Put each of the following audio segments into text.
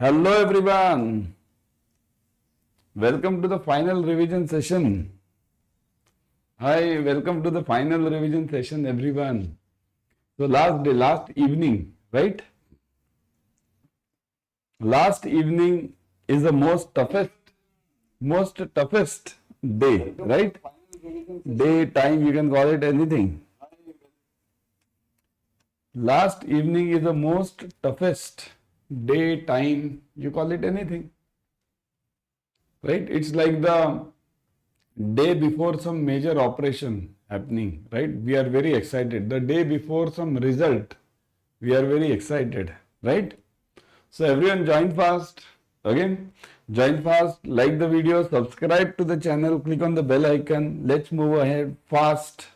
Hello everyone. Welcome to the final revision session. Hi, welcome to the final revision session everyone. So last evening, right? Last evening is the most toughest day, right? Day, time, you can call it anything. Last evening is the most toughest day, time, you call it anything. Right? It's like the day before some major operation happening, right? We are very excited. The day before some result, we are very excited, right? So everyone join fast. Again, join fast, like the video, subscribe to the channel, click on the bell icon. Let's move ahead fast.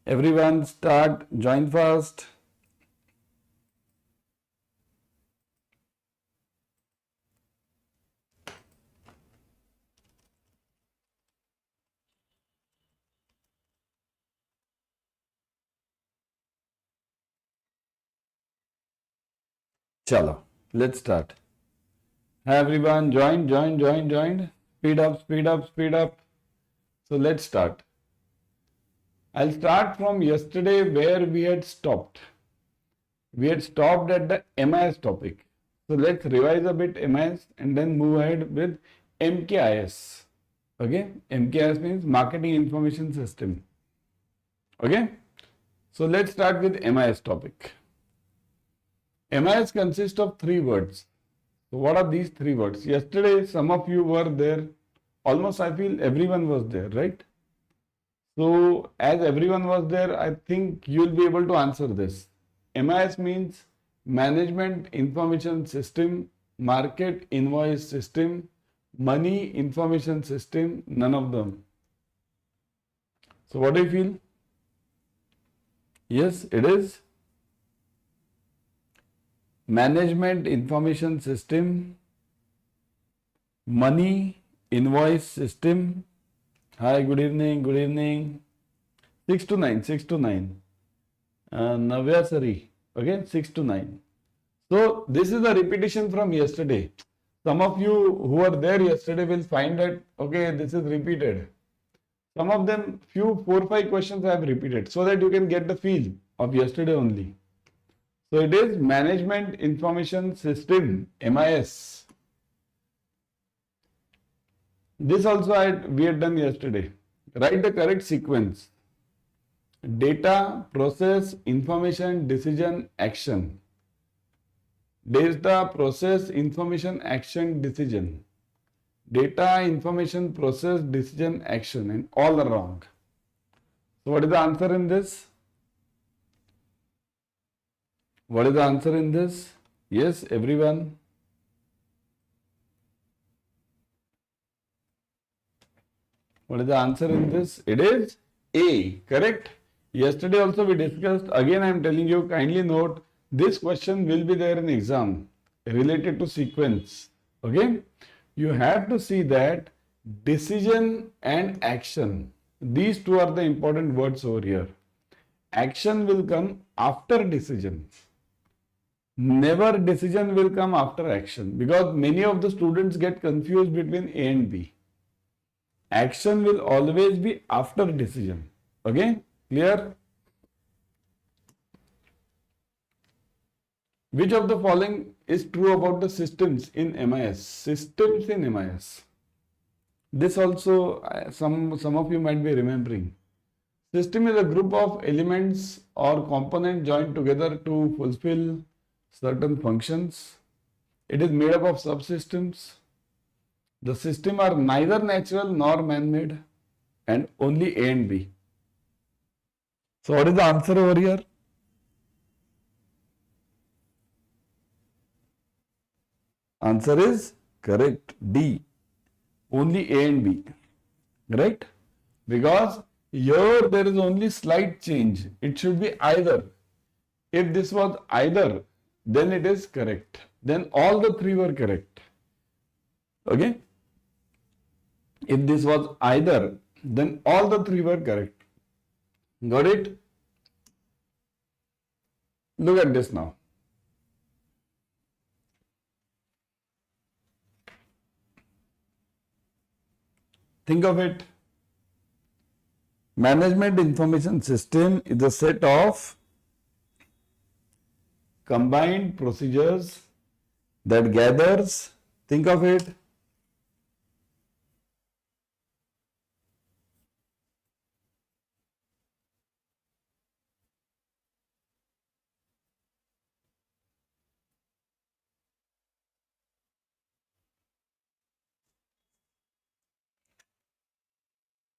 Everyone start, join fast. Chalo, let's start. Hi everyone, join. Speed up. So let's start. I'll start from yesterday where we had stopped. We had stopped at the MIS topic. So let's revise a bit MIS and then move ahead with MKIS. Okay, MKIS means Marketing Information System. Okay, so let's start with MIS topic. MIS consists of 3 words. So what are these 3 words? Yesterday some of you were there. Almost I feel everyone was there, right? So as everyone was there, I think you will be able to answer this. MIS means Management Information System, Market Invoice System, Money Information System, none of them. So what do you feel? Yes, it is Management Information System, Money Invoice System. Hi, good evening. 6 to 9. Navya Sari, okay, 6 to 9. So this is a repetition from yesterday. Some of you who were there yesterday will find that, okay, this is repeated. Some of them, 4-5 questions I have repeated so that you can get the feel of yesterday only. So it is Management Information System, MIS. This also we had done yesterday. Write the correct sequence. Data, process, information, decision, action. Data, process, information, action, decision. Data, information, process, decision, action, and all are wrong. So what is the answer in this? What is the answer in this? Yes, everyone. What is the answer in this? It is A, correct? Yesterday also we discussed. Again I am telling you, kindly note, this question will be there in exam related to sequence. Okay? You have to see that decision and action. These two are the important words over here. Action will come after decision. Never decision will come after action, because many of the students get confused between A and B. Action will always be after decision. Okay? Clear? Which of the following is true about the systems in MIS? Systems in MIS. This also some of you might be remembering. System is a group of elements or components joined together to fulfill certain functions. It is made up of subsystems. The system are neither natural nor man-made, and only A and B. So what is the answer over here? Answer is correct, D. Only A and B, right? Because here there is only slight change. It should be either. If this was either, then it is correct. Then all the 3 were correct. Okay? If this was either, then all the 3 were correct. Got it? Look at this now. Think of it. Management information system is a set of combined procedures that gathers, think of it,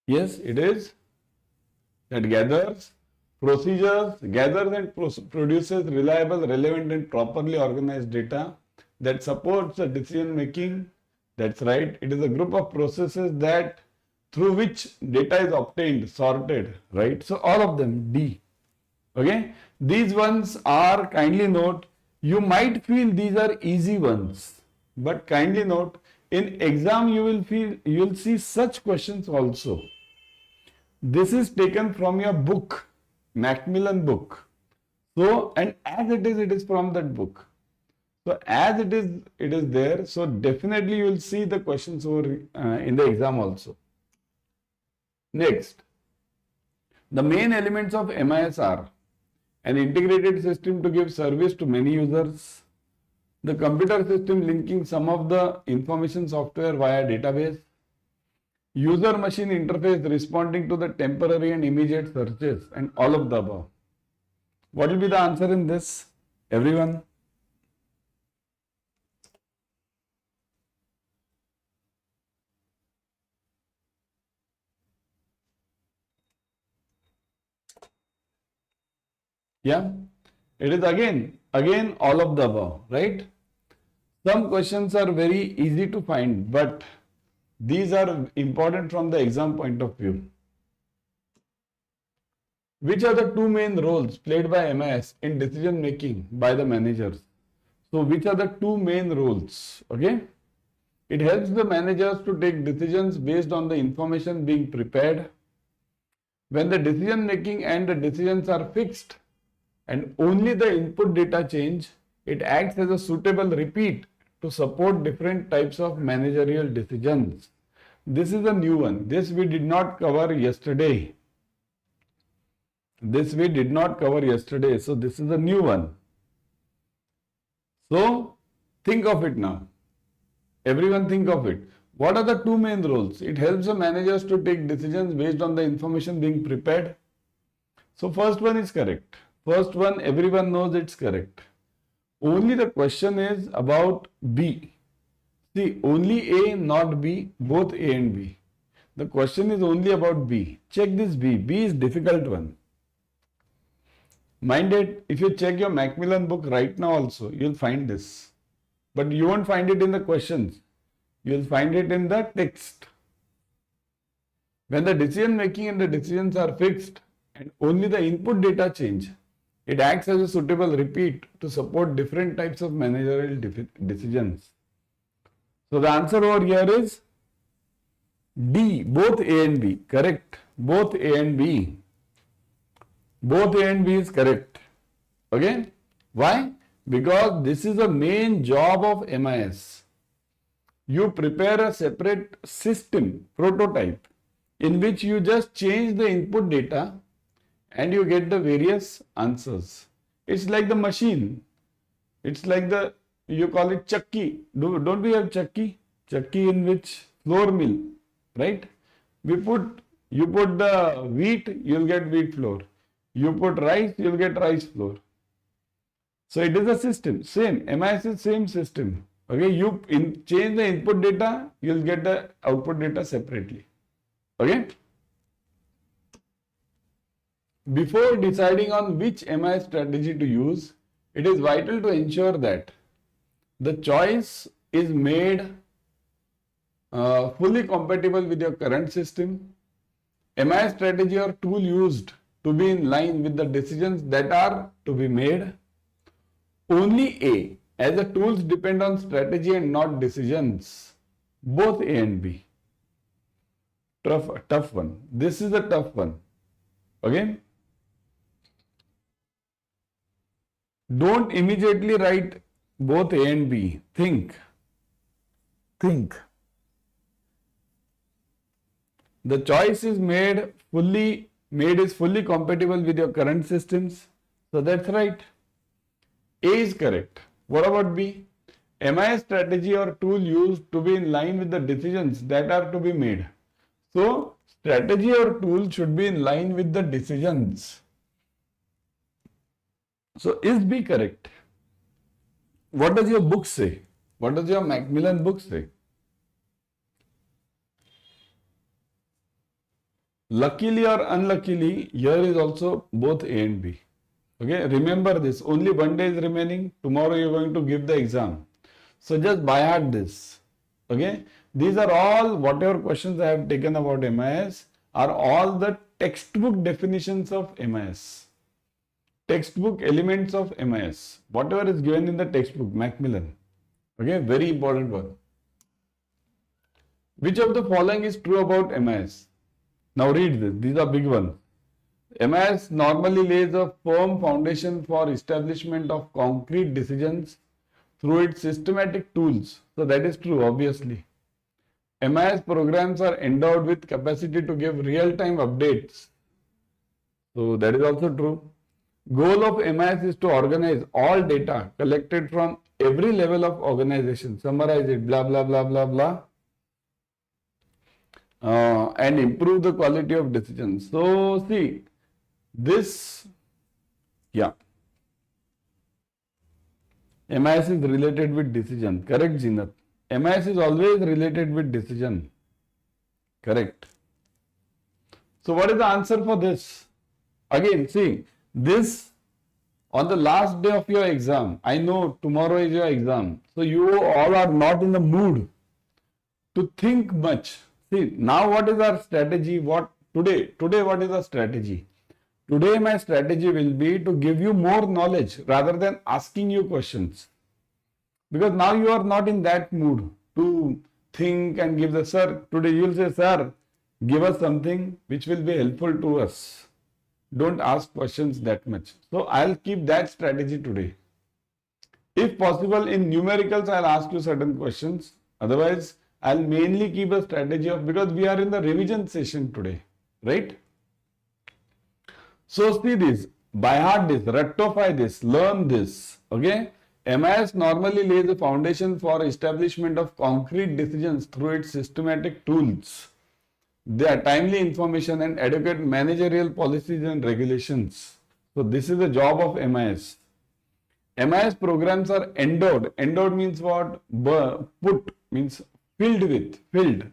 yes, it is, that gathers procedures, gathers and produces reliable, relevant and properly organized data that supports the decision making. That's right. It is a group of processes that through which data is obtained, sorted, right? So all of them, D. Okay. These ones are, kindly note, you might feel these are easy ones, but kindly note, in exam you will see such questions also. This is taken from your book, Macmillan book. So, and as it is from that book. So, as it is there. So, definitely you will see the questions over in the exam also. Next, the main elements of MIS are an integrated system to give service to many users, the computer system linking some of the information software via database, user machine interface responding to the temporary and immediate searches, and all of the above. What will be the answer in this, everyone? Yeah, it is again all of the above, right? Some questions are very easy to find, but these are important from the exam point of view. Which are the two main roles played by MIS in decision making by the managers? So, which are the two main roles? Okay. It helps the managers to take decisions based on the information being prepared. When the decision making and the decisions are fixed and only the input data change, it acts as a suitable repeat to support different types of managerial decisions. This is a new one. This we did not cover yesterday. So, this is a new one. So, think of it now. Everyone think of it. What are the two main roles? It helps the managers to take decisions based on the information being prepared. So, first one is correct. First one, everyone knows it's correct. Only the question is about B. See, only A, not B, both A and B. The question is only about B. Check this B. B is difficult one. Mind it, if you check your Macmillan book right now also, you'll find this. But you won't find it in the questions. You'll find it in the text. When the decision making and the decisions are fixed and only the input data change, it acts as a suitable repeat to support different types of managerial decisions. So the answer over here is D, both A and B, correct. Both A and B. Both A and B is correct. Okay. Why? Because this is the main job of MIS. You prepare a separate system, prototype, in which you just change the input data and you get the various answers. It's like the machine. It's like the, you call it chakki. Don't we have chakki? Chakki in which flour mill, right? You put the wheat, you'll get wheat flour. You put rice, you'll get rice flour. So it is a system, same, MIS is same system. Okay, you change the input data, you'll get the output data separately. Okay. Before deciding on which MIS strategy to use, it is vital to ensure that the choice is made fully compatible with your current system. MIS strategy or tool used to be in line with the decisions that are to be made. Only A, as the tools depend on strategy and not decisions. Both A and B. Tough one. This is a tough one. Okay. Don't immediately write both A and B. Think. The choice is fully compatible with your current systems. So that's right. A is correct. What about B? MIS strategy or tool used to be in line with the decisions that are to be made. So strategy or tool should be in line with the decisions. So is B correct? What does your book say? What does your Macmillan book say? Luckily or unluckily, here is also both A and B. Okay, remember this. Only one day is remaining. Tomorrow you are going to give the exam. So just by heart this. Okay, these are all whatever questions I have taken about MIS are all the textbook definitions of MIS. Textbook elements of MIS. Whatever is given in the textbook, Macmillan. Okay, very important one. Which of the following is true about MIS? Now read this. These are big ones. MIS normally lays a firm foundation for establishment of concrete decisions through its systematic tools. So that is true, obviously. MIS programs are endowed with capacity to give real-time updates. So that is also true. Goal of MIS is to organize all data collected from every level of organization. Summarize it, blah, blah, blah, blah, blah. And improve the quality of decisions. So see, this, yeah. MIS is related with decision. Correct, Zinat. MIS is always related with decision. Correct. So what is the answer for this? Again, see, this on the last day of your exam. I know tomorrow is your exam. So you all are not in the mood to think much. See, now what is our strategy? Today what is our strategy? Today my strategy will be to give you more knowledge rather than asking you questions. Because now you are not in that mood to think and give the sir. Today you will say, sir, give us something which will be helpful to us. Don't ask questions that much. So I'll keep that strategy today. If possible, in numericals, I'll ask you certain questions. Otherwise, I'll mainly keep a strategy of, because we are in the revision session today, right? So see this, by heart this, rectify this, learn this, okay? MIS normally lays a foundation for establishment of concrete decisions through its systematic tools. They are timely information and adequate managerial policies and regulations. So this is the job of MIS. MIS programs are endowed. Endowed means what? Put means filled.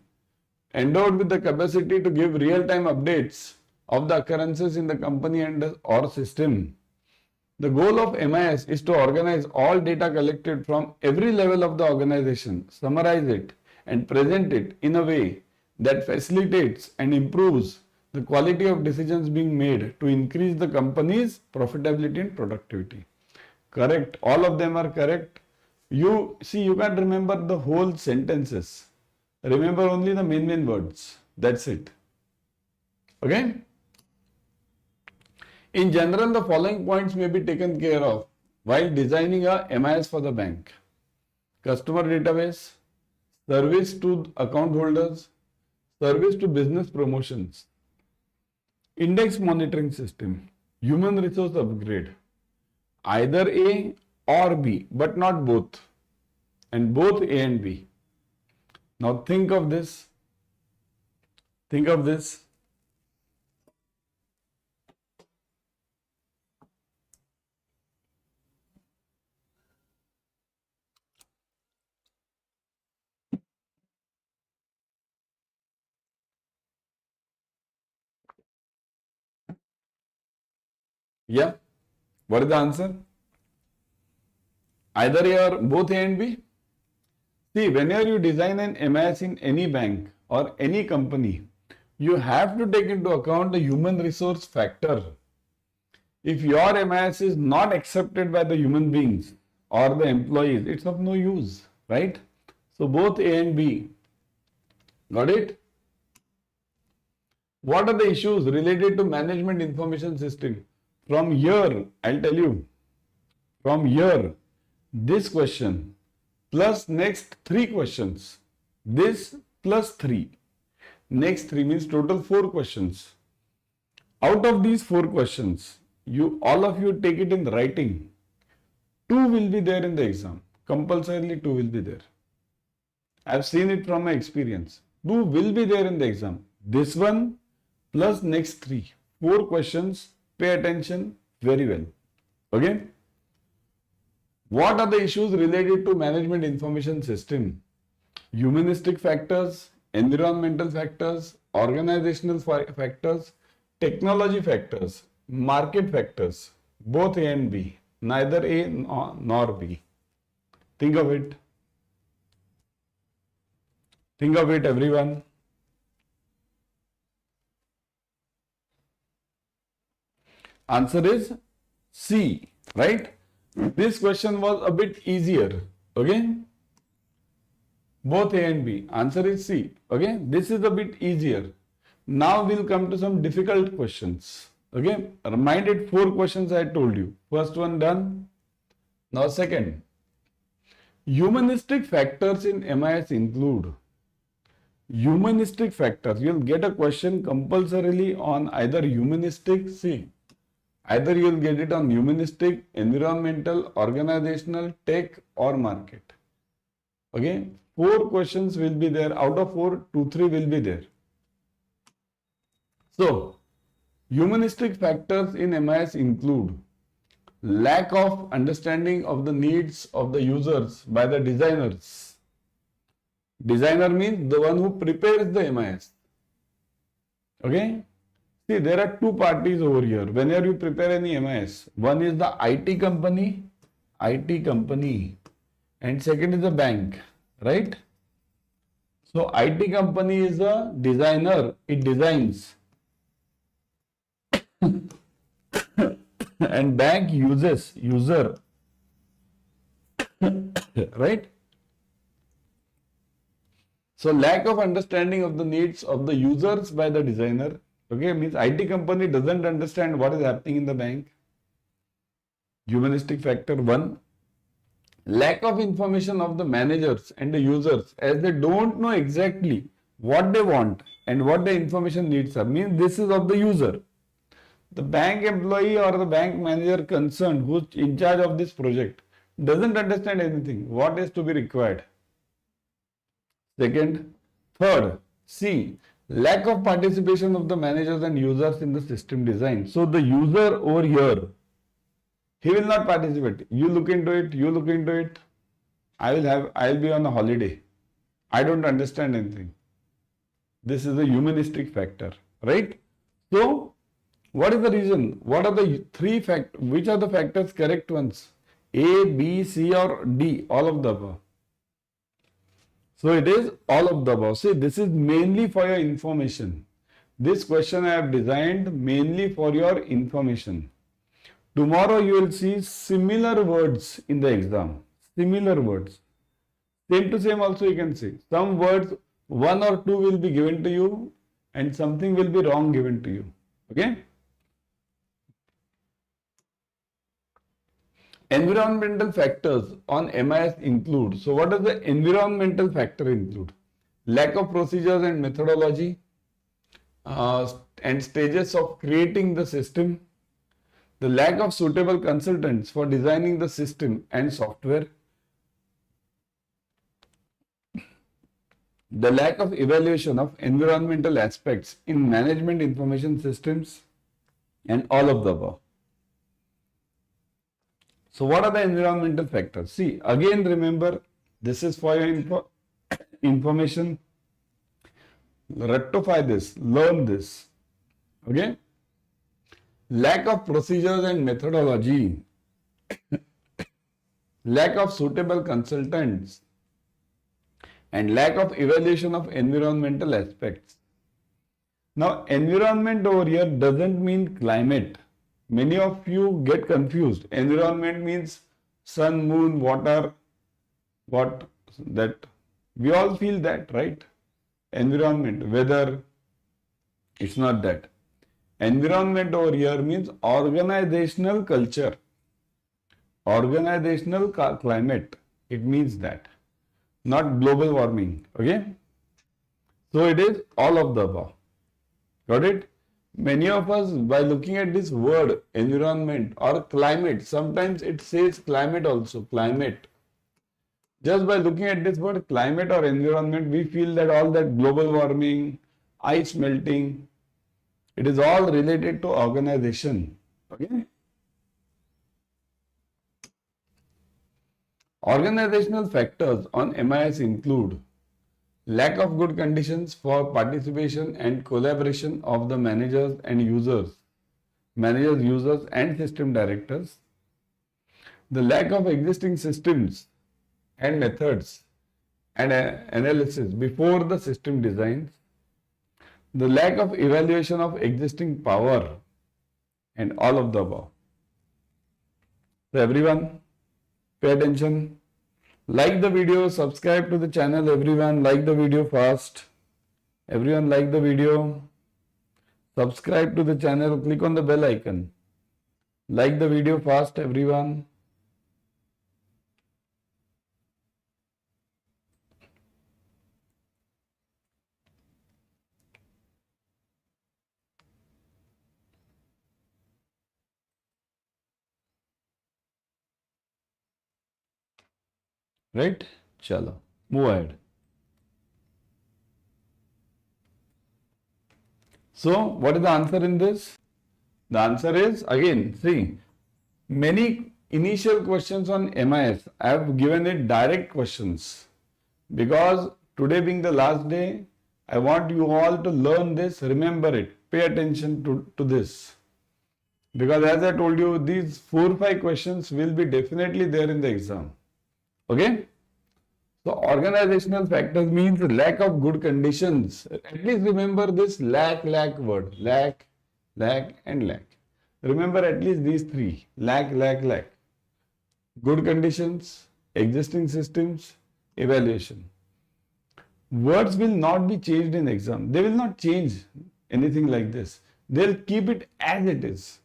Endowed with the capacity to give real-time updates of the occurrences in the company and or system. The goal of MIS is to organize all data collected from every level of the organization, summarize it and present it in a way that facilitates and improves the quality of decisions being made to increase the company's profitability and productivity. Correct. All of them are correct. You see, you can't remember the whole sentences. Remember only the main words. That's it. Okay? In general, the following points may be taken care of while designing a MIS for the bank. Customer database, service to account holders, service to business promotions, index monitoring system, human resource upgrade, either A or B, but not both, and both A and B. Now think of this. Think of this. Yeah. What is the answer? Either A or both A and B? See, whenever you design an MIS in any bank or any company, you have to take into account the human resource factor. If your MIS is not accepted by the human beings or the employees, it's of no use, right? So both A and B. Got it? What are the issues related to management information system? From here, I'll tell you, from here, this question plus next 3 questions, this plus 3, next 3 means total 4 questions. Out of these 4 questions, all of you take it in writing. 2 will be there in the exam. Compulsorily 2 will be there. I've seen it from my experience. 2 will be there in the exam. This one plus next 3. 4 questions. Pay attention very well. Okay? What are the issues related to management information system? Humanistic factors, environmental factors, organizational factors, technology factors, market factors, both A and B, neither A nor B. Think of it. Think of it, everyone. Answer is C, right? This question was a bit easier, okay? Both A and B. Answer is C, okay? This is a bit easier. Now we'll come to some difficult questions, okay? Remind it 4 questions I told you. First one done. Now second. Humanistic factors in MIS include. Humanistic factors. You'll get a question compulsorily on either humanistic, either you'll get it on humanistic, environmental, organizational, tech or market. Okay, 4 questions will be there. Out of 4, 2, 3 will be there. So, humanistic factors in MIS include lack of understanding of the needs of the users by the designers. Designer means the one who prepares the MIS. Okay. See, there are 2 parties over here. Whenever you prepare any MIS, one is the IT company, and second is the bank, right? So, IT company is the designer, it designs. And bank uses, user, right? So, lack of understanding of the needs of the users by the designer. Okay, means IT company doesn't understand what is happening in the bank. Humanistic factor 1. Lack of information of the managers and the users as they don't know exactly what they want and what the information needs are. Means this is of the user. The bank employee or the bank manager concerned who's in charge of this project doesn't understand anything. What is to be required? Second. Third. C. Lack of participation of the managers and users in the system design. So the user over here, he will not participate. You look into it, you look into it. I'll be on a holiday. I don't understand anything. This is a humanistic factor, right? So, what is the reason? What are the 3 factors? Which are the factors correct ones? A, B, C or D? All of the above. So it is all of the above. See, this is mainly for your information. This question I have designed mainly for your information. Tomorrow you will see similar words in the exam. Similar words. Same to same also you can see. Some words, 1 or 2 will be given to you and something will be wrong given to you. Okay? Environmental factors on MIS include. So what does the environmental factor include? Lack of procedures and methodology and stages of creating the system. The lack of suitable consultants for designing the system and software. The lack of evaluation of environmental aspects in management information systems and all of the above. So what are the environmental factors? See, again remember, this is for your information. Rectify this, learn this. Okay? Lack of procedures and methodology. Lack of suitable consultants. And lack of evaluation of environmental aspects. Now, environment over here doesn't mean climate. Many of you get confused. Environment means sun, moon, water, what that. We all feel that, right? Environment, weather, it's not that. Environment over here means organizational culture, organizational climate. It means that, not global warming. Okay. So it is all of the above. Got it? Many of us, by looking at this word environment or climate, sometimes it says climate also, climate. Just by looking at this word climate or environment, we feel that all that global warming, ice melting, it is all related to organization. Okay? Organizational factors on MIS include lack of good conditions for participation and collaboration of the managers, users and system directors, the lack of existing systems and methods and analysis before the system designs, the lack of evaluation of existing power, and all of the above. So everyone, pay attention. Like the video, subscribe to the channel. Everyone, like the video fast. Everyone, like the video. Subscribe to the channel. Click on the bell icon. Like the video fast, everyone. Right? Chalo. Move ahead. So, what is the answer in this? The answer is, again, see, many initial questions on MIS, I have given it direct questions because today being the last day, I want you all to learn this, remember it, pay attention to this. Because as I told you, these 4 or 5 questions will be definitely there in the exam. Okay? So organizational factors means lack of good conditions. At least remember this lack word. Lack and lack. Remember at least these 3. Lack. Good conditions, existing systems, evaluation. Words will not be changed in exam. They will not change anything like this. They'll keep it as it is.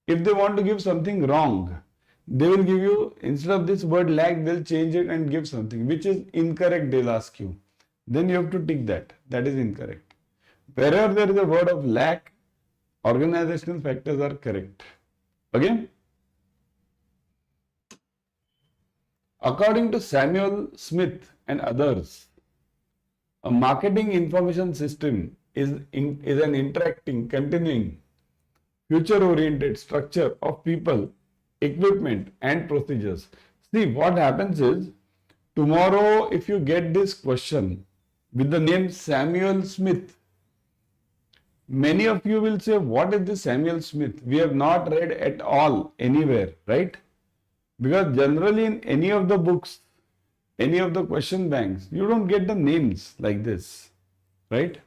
If they want to give something wrong, they will give you, instead of this word lack, they'll change it and give something which is incorrect, they'll ask you. Then you have to tick that. That is incorrect. Wherever there is a word of lack, organizational factors are correct. Okay? According to Samuel Smith and others, a marketing information system is an interacting, continuing, future-oriented structure of people, equipment and procedures. See, what happens is, tomorrow if you get this question with the name Samuel Smith, many of you will say, what is this Samuel Smith? We have not read at all anywhere, right? Because generally in any of the books, any of the question banks, you don't get the names like this, right?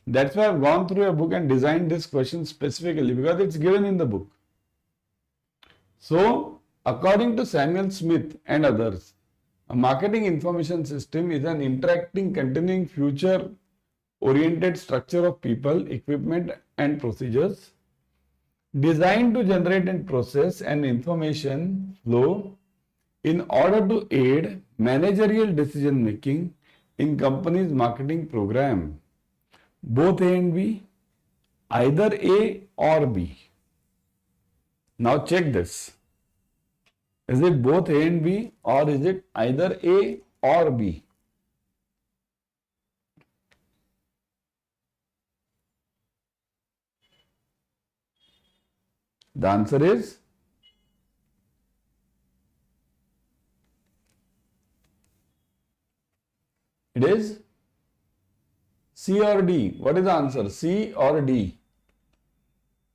That's why I've gone through a book and designed this question specifically because it's given in the book. So, according to Samuel Smith and others, a marketing information system is an interacting, continuing, future-oriented structure of people, equipment and procedures designed to generate and process an information flow in order to aid managerial decision making in company's marketing program. Both A and B, either A or B. Now check this. Is it both A and B or is it either A or B? The answer is it is C or D. What is the answer? C or D?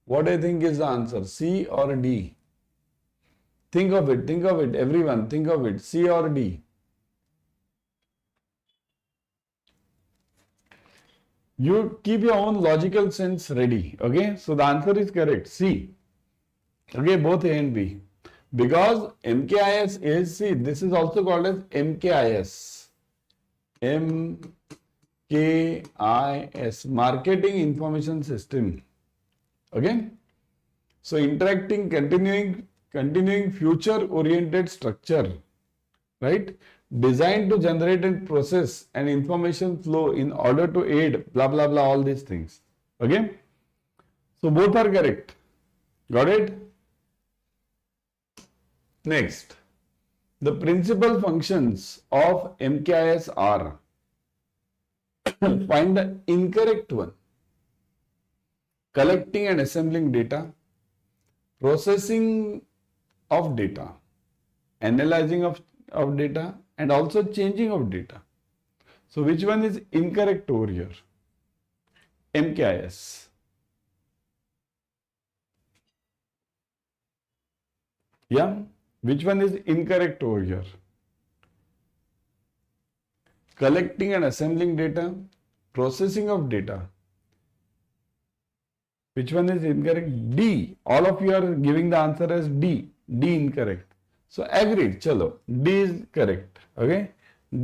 What do you think is the answer? C or D? Think of it, everyone, think of it. C or D? You keep your own logical sense ready. Okay, so the answer is correct. C. Okay, both A and B. Because MKIS is, see, this is also called as MKIS. MKIS, Marketing Information System. Okay. So interacting, continuing future-oriented structure, right? designed to generate and process an information flow in order to aid blah blah blah, all these things. Okay, so both are correct. Got it? Next, the principal functions of MKIS are find the incorrect one: collecting and assembling data, processing of data, analyzing of data, and also changing of data. So which one is incorrect over here? MKIS. Yeah, which one is incorrect over here? Collecting and assembling data, processing of data. Which one is incorrect? D. All of you are giving the answer as D. D incorrect. So agreed. Chalo. D is correct. Okay.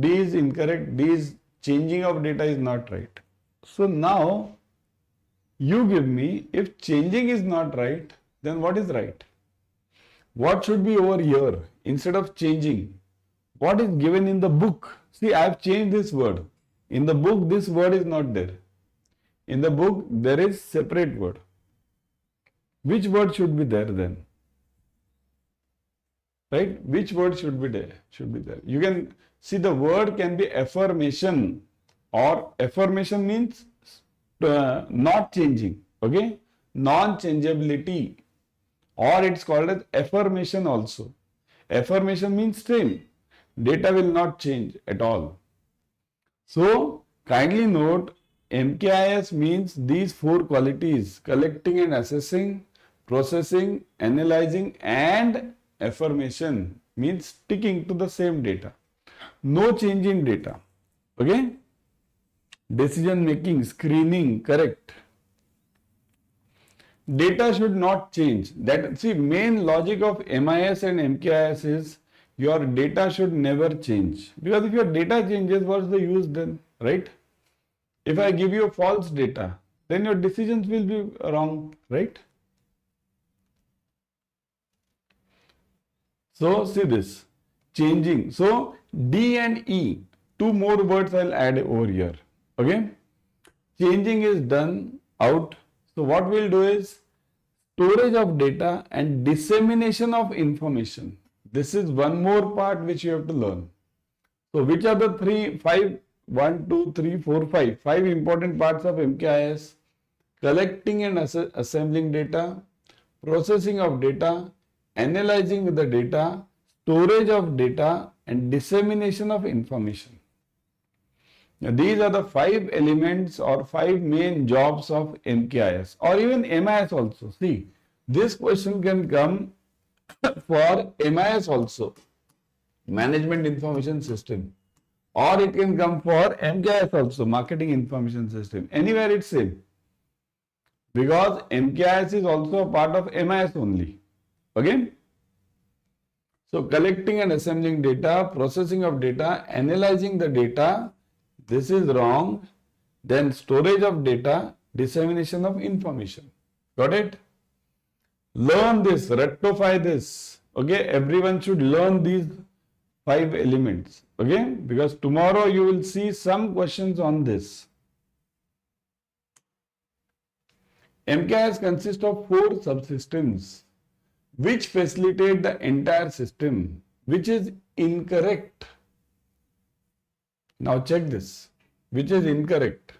D is incorrect. D is changing of data is not right. So now you give me, if changing is not right, then what is right? What should be over here instead of changing? What is given in the book? See, I have changed this word. In the book, this word is not there. In the book, there is separate word. Which word should be there then? Right? Which word should be there? Should be there. You can see the word can be affirmation, or affirmation means not changing. Okay? Non-changeability. Or it's called as affirmation also. Affirmation means same. Data will not change at all. So, kindly note, MKIS means these four qualities: collecting and assessing, processing, analyzing, and affirmation means sticking to the same data. No change in data. Okay? Decision making, screening, correct. Data should not change. That, see, main logic of MIS and MKIS is your data should never change. Because if your data changes, what's the use then? Right? If I give you false data, then your decisions will be wrong, right? So, see this, changing. So, D and E, two more words I'll add over here. Okay? Changing is done out. So, what we'll do is storage of data and dissemination of information. This is one more part which you have to learn. So, which are the five important parts of MKIS? Collecting and assembling data, processing of data, analyzing the data, storage of data, and dissemination of information. Now, these are the 5 elements or 5 main jobs of MKIS or even MIS also. See, this question can come for MIS also, Management Information System, or it can come for MKIS also, Marketing Information System. Anywhere it's same, because MKIS is also a part of MIS only. Okay? So, collecting and assembling data, processing of data, analyzing the data, this is wrong. Then storage of data, dissemination of information. Got it? Learn this, rectify this. Okay, everyone should learn these 5 elements. Okay, because tomorrow you will see some questions on this. MKIS consists of 4 subsystems which facilitate the entire system, which is incorrect. Now check this, which is incorrect.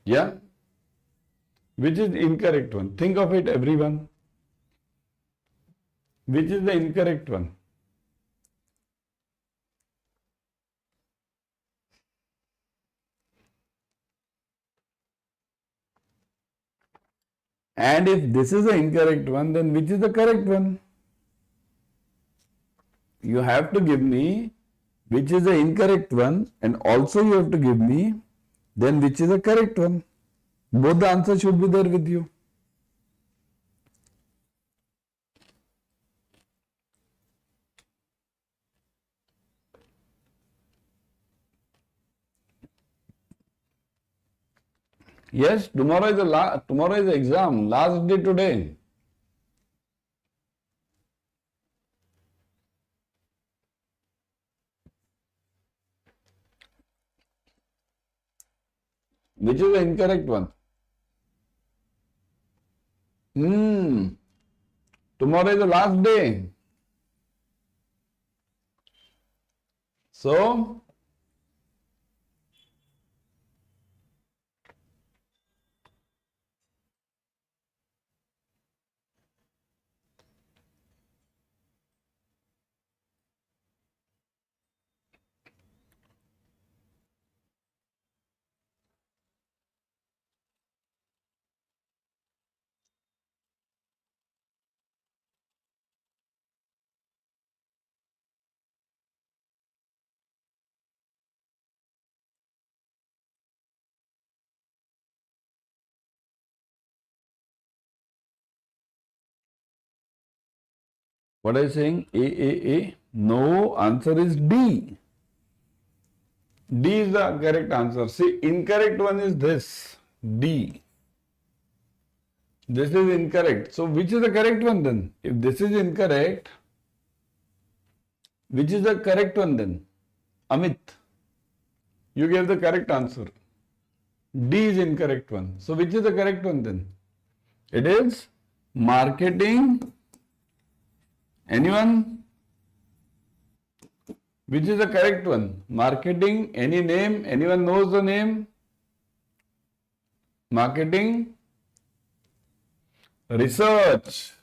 Yeah? Which is incorrect one? Think of it, everyone. Which is the incorrect one? And if this is the incorrect one, then which is the correct one? You have to give me which is the incorrect one, and also you have to give me then which is the correct one. Both the answers should be there with you. Yes, tomorrow is the exam, last day today. Which is the incorrect one? Tomorrow is the last day. So, what are you saying? A. No, answer is D. D is the correct answer. See, incorrect one is this. D. This is incorrect. So, which is the correct one then? If this is incorrect, which is the correct one then? Amit, you gave the correct answer. D is incorrect one. So, which is the correct one then? It is marketing. Anyone? Which is the correct one? Marketing, any name? Anyone knows the name? Marketing. Research.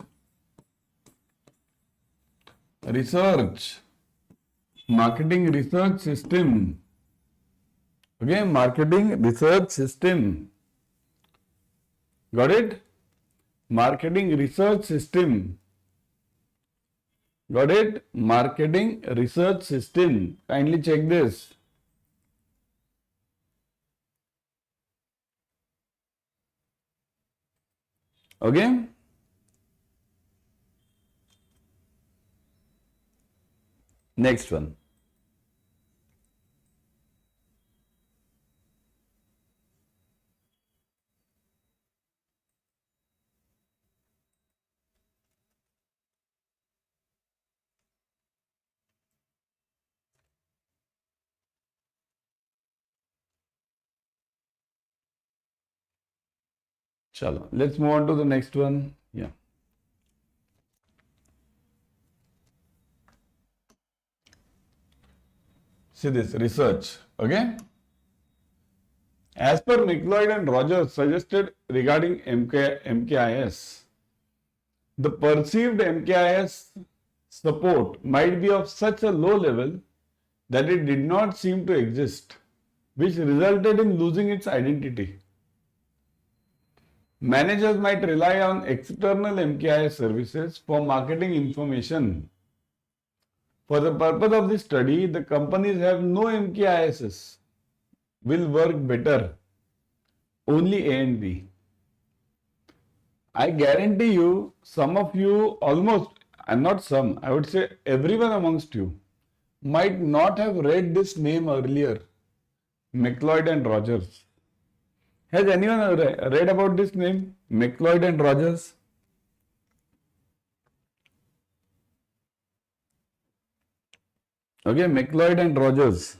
Marketing research system. Okay, marketing research system. Got it? Marketing research system. Got it? Marketing research system. Kindly check this. Okay? Next one. Chalo, let's move on to the next one. Yeah. See this research. Okay. As per McLeod and Rogers suggested regarding MKIS, the perceived MKIS support might be of such a low level that it did not seem to exist, which resulted in losing its identity. Managers might rely on external MKIS services for marketing information. For the purpose of this study, the companies have no MKISs will work better. Only A and B. I guarantee you, some of you, almost, and not some, I would say everyone amongst you, might not have read this name earlier, McLeod and Rogers. Has anyone read about this name, McLeod and Rogers? Okay, McLeod and Rogers.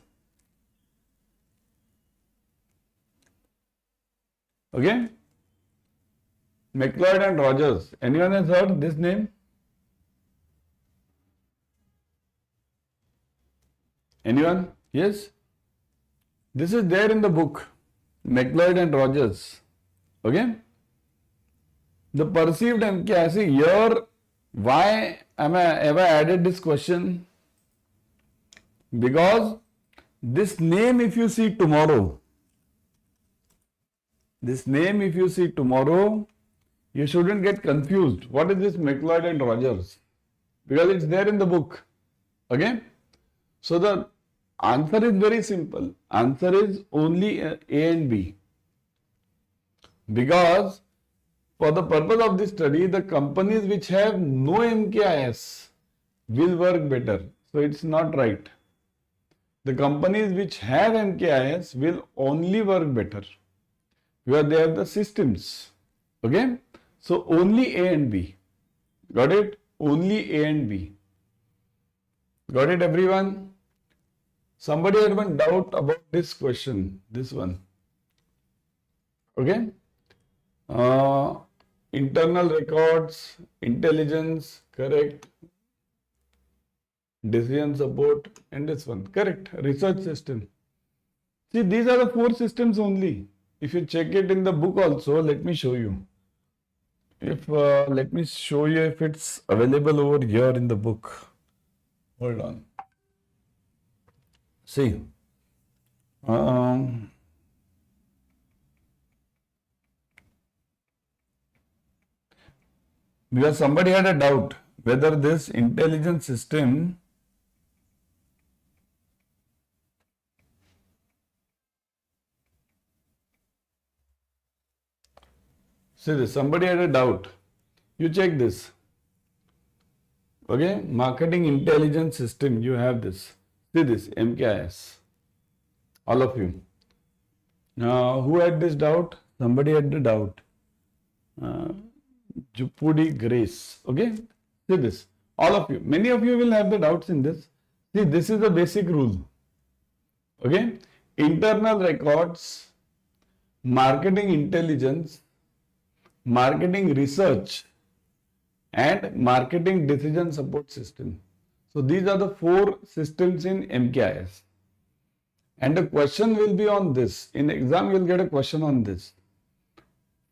Okay? McLeod and Rogers. Anyone has heard this name? Anyone? Yes? This is there in the book. McLeod and Rogers. Okay? The perceived MKIS. Here, why have I added this question? Because this name, if you see tomorrow, you shouldn't get confused. What is this McLeod and Rogers? Because it's there in the book. Okay? So the answer is very simple. Answer is only A and B. Because for the purpose of this study, the companies which have no MKIS will work better. So it's not right. The companies which have MKIS will only work better because they have the systems. Okay? So only A and B. Got it? Only A and B. Got it, everyone? Somebody had one doubt about this question, this one. Okay. Uh, Internal records, intelligence, correct. Decision support, and this one, correct. Research system. See, these are the 4 systems only. If you check it in the book also, let me show you. Let me show you if it's available over here in the book. Hold on. See. Because somebody had a doubt whether this intelligence system see this, somebody had a doubt. You check this. Okay, marketing intelligence system, you have this. See this, MKIS. All of you. Now, who had this doubt? Somebody had the doubt. Jupudi Grace. Okay, see this. All of you. Many of you will have the doubts in this. See, this is the basic rule. Okay, internal records, marketing intelligence, marketing research, and marketing decision support system. So these are the 4 systems in MKIS. And the question will be on this. In exam, you will get a question on this.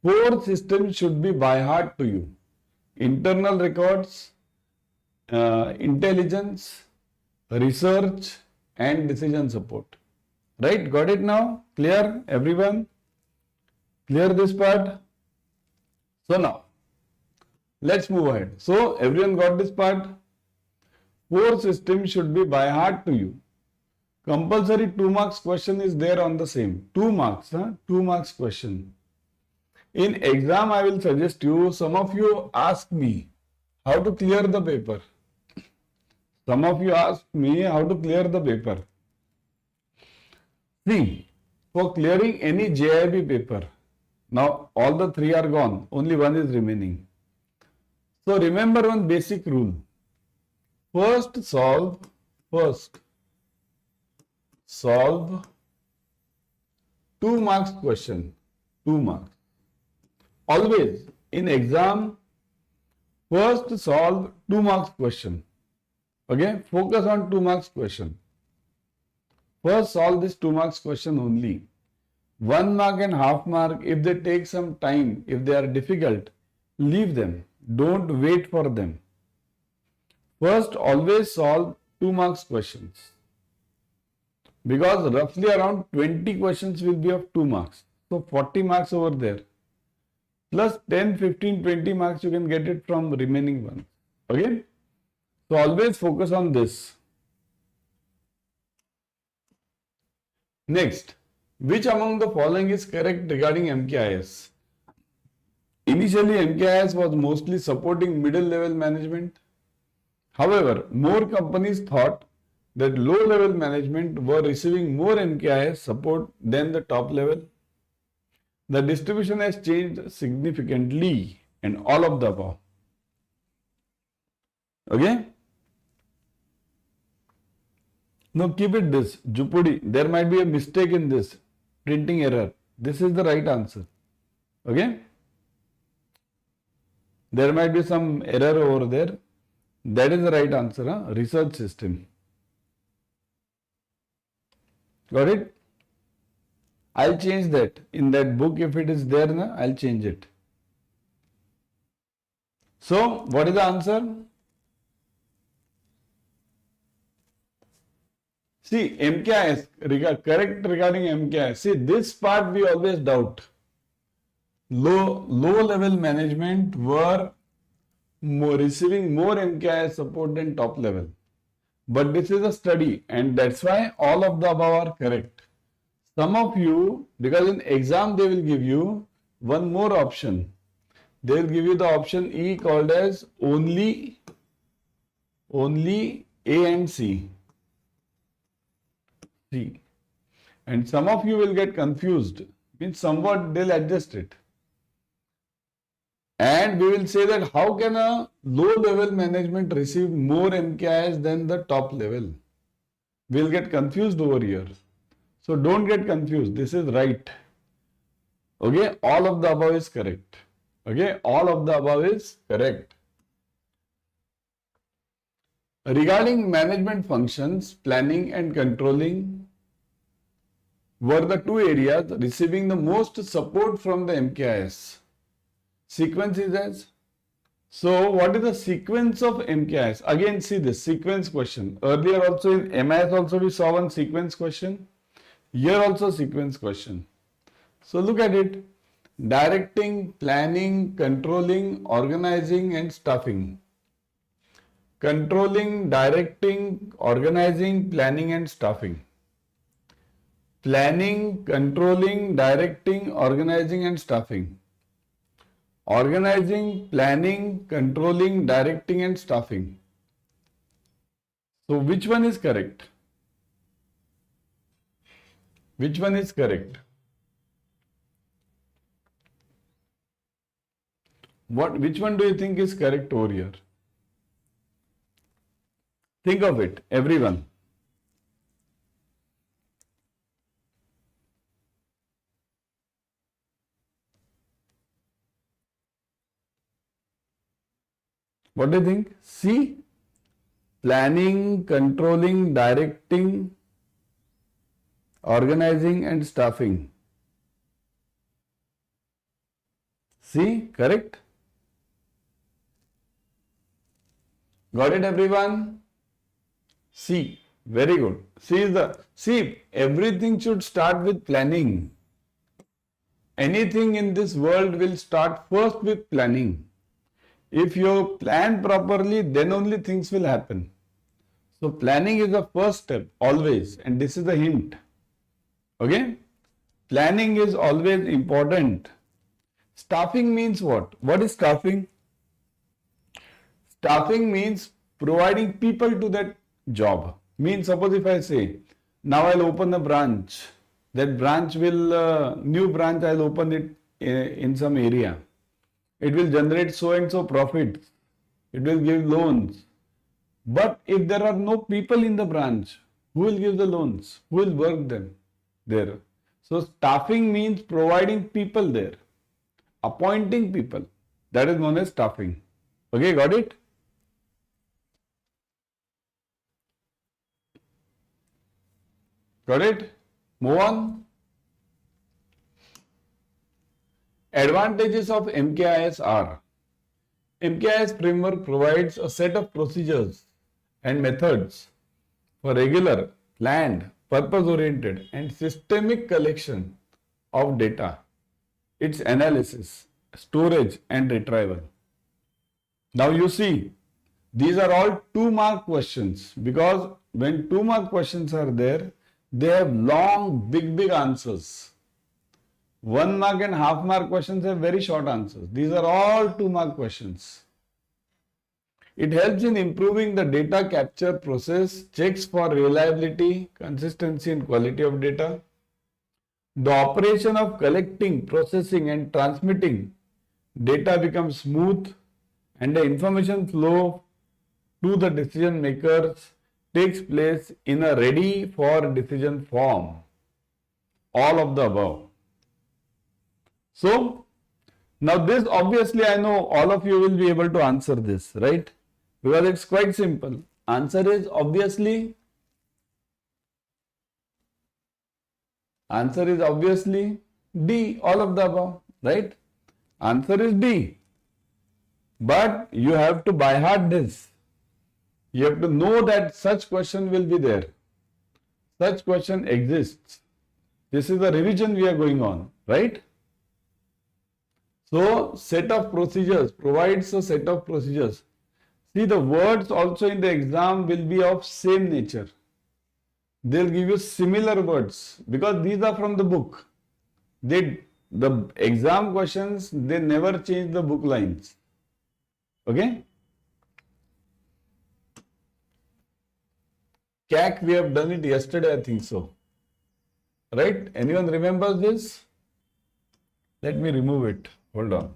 4 systems should be by heart to you. Internal records, intelligence, research, and decision support. Right? Got it now? Clear, everyone? Clear this part? So now, let's move ahead. So, everyone got this part? 4 systems should be by heart to you. Compulsory 2 marks question is there on the same. 2 marks, 2 marks question. In exam, I will suggest you, some of you ask me how to clear the paper. Some of you ask me how to clear the paper. See, for clearing any JAIIB paper, now all the 3 are gone, only 1 is remaining. So remember one basic rule. First solve 2 marks question. 2 marks. Always in exam, first solve 2 marks question. Okay, focus on 2 marks question. First solve this 2 marks question only. 1 mark and half mark, if they take some time, if they are difficult, leave them. Don't wait for them. First, always solve 2 marks questions. Because roughly around 20 questions will be of 2 marks. So 40 marks over there. Plus 10, 15, 20 marks you can get it from remaining ones. Okay? So always focus on this. Next, which among the following is correct regarding MKIS? Initially, MKIS was mostly supporting middle level management. However, more companies thought that low level management were receiving more MKIS support than the top level. The distribution has changed significantly and all of the above. Okay? Now keep it this, Jupudi, there might be a mistake in this, printing error. This is the right answer. Okay? There might be some error over there. That is the right answer, research system. Got it? I'll change that. In that book, if it is there, I'll change it. So, what is the answer? See, MKIS, correct regarding MKIS. See, this part we always doubt. Low level management were receiving more MKIS support than top level. But this is a study and that's why all of the above are correct. Some of you, because in exam they will give you one more option. They will give you the option E called as only A and C. And some of you will get confused. Means somewhat they'll adjust it. And we will say that how can a low level management receive more MKIS than the top level? We'll get confused over here. So don't get confused. This is right. Okay, all of the above is correct. Okay, all of the above is correct. Regarding management functions, planning and controlling were the two areas receiving the most support from the MKIS. Sequence is as. So, what is the sequence of MKIS? Again, see this sequence question. Earlier also in MIS also we saw one sequence question. Here also sequence question. So, look at it. Directing, planning, controlling, organizing and staffing. Controlling, directing, organizing, planning and staffing. Planning, controlling, directing, organizing and staffing. Organizing, planning, controlling, directing and staffing. So which one is correct? Which one is correct? Which one do you think is correct over here? Think of it, everyone. What do you think? C. Planning, controlling, directing, organizing and staffing. C. Correct? Got it, everyone? C. Very good. See, everything should start with planning. Anything in this world will start first with planning. If you plan properly, then only things will happen. So planning is the first step always, and this is the hint. Okay? Planning is always important. Staffing means what? What is staffing? Staffing means providing people to that job. Means suppose if I say, now I'll open a branch. That branch will, new branch I'll open it in some area. It will generate so and so profits. It will give loans. But if there are no people in the branch, who will give the loans? Who will work them there? So staffing means providing people there. Appointing people. That is known as staffing. Okay, got it? Got it? Move on. Advantages of MKIS are: MKIS framework provides a set of procedures and methods for regular, planned, purpose-oriented and systemic collection of data, its analysis, storage and retrieval. Now you see, these are all 2-mark questions, because when 2-mark questions are there, they have long, big answers. 1 mark and half mark questions have very short answers. These are all 2-mark questions. It helps in improving the data capture process, checks for reliability, consistency and quality of data. The operation of collecting, processing and transmitting data becomes smooth, and the information flow to the decision makers takes place in a ready for decision form. All of the above. So, now this obviously I know all of you will be able to answer this, right? Because it's quite simple. Answer is obviously D, all of the above, right? Answer is D. But you have to by heart this. You have to know that such question will be there. Such question exists. This is the revision we are going on, right? So, set of procedures provides a set of procedures. See, the words also in the exam will be of same nature. They'll give you similar words because these are from the book. The exam questions, they never change the book lines. Okay? CAC, we have done it yesterday, I think so. Right? Anyone remembers this? Let me remove it. Hold on.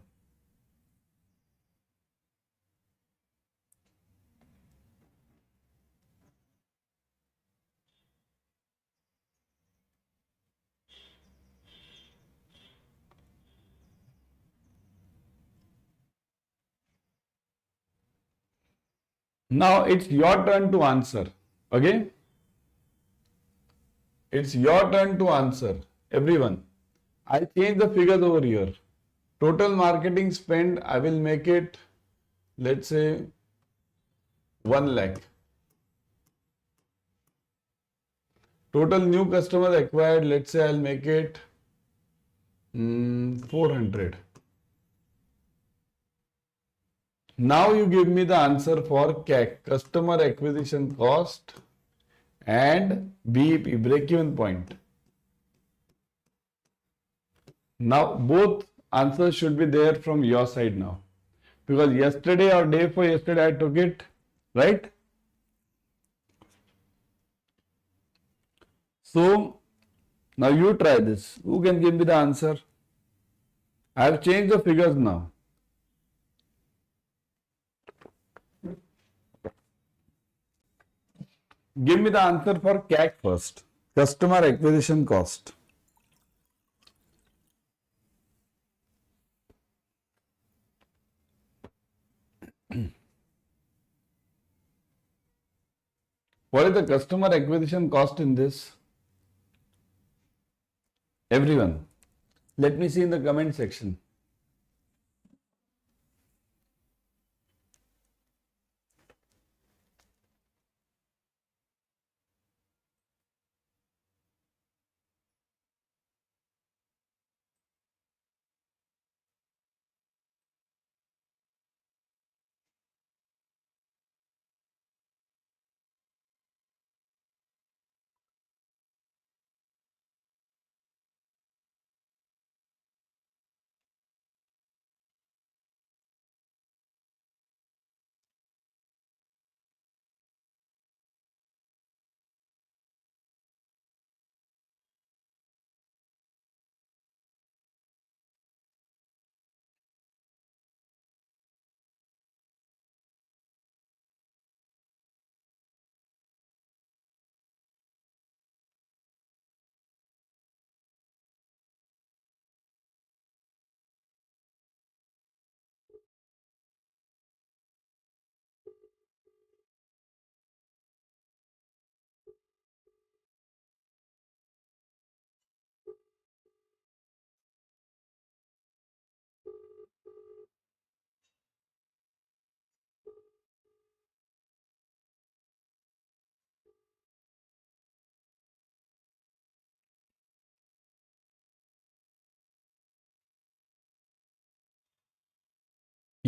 Now it's your turn to answer. Okay? It's your turn to answer. Everyone. I'll change the figures over here. Total marketing spend, I will make it, let's say, 1 lakh. Total new customers acquired, let's say I'll make it 400. Now you give me the answer for CAC, customer acquisition cost, and BEP, break-even point. Now both answers should be there from your side now. Because yesterday or day before yesterday I took it, right? So now you try this. Who can give me the answer? I have changed the figures now. Give me the answer for CAC first. Customer acquisition cost. What is the customer acquisition cost in this? Everyone, let me see in the comment section.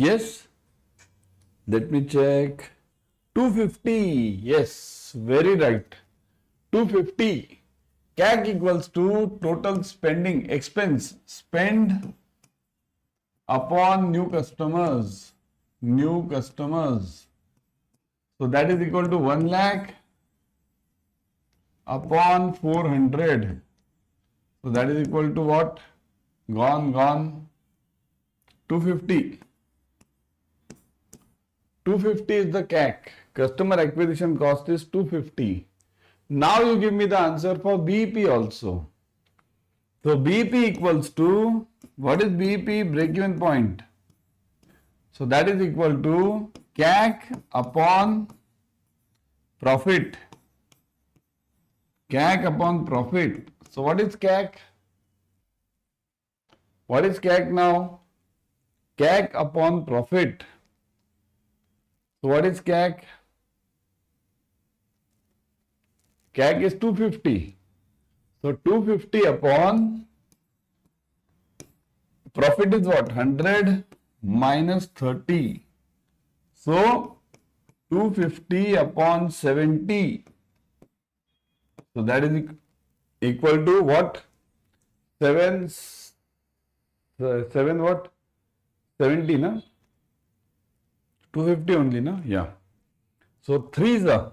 Yes, let me check. 250. Yes, very right. 250. CAC equals to total spending expense spend upon new customers. New customers. So that is equal to 1 lakh upon 400. So that is equal to what? Gone. 250. 250 is the CAC. Customer acquisition cost is 250. Now you give me the answer for BEP also. So BEP equals to, what is BEP? Break-even point. So that is equal to CAC upon profit. CAC upon profit. So what is CAC? What is CAC now? CAC upon profit. So what is CAC? CAC is 250. So 250 upon profit is what? 100 minus 30. So 250 upon 70. So that is equal to what? 7 what? 70 na? 250 only na? Yeah. So 3 is a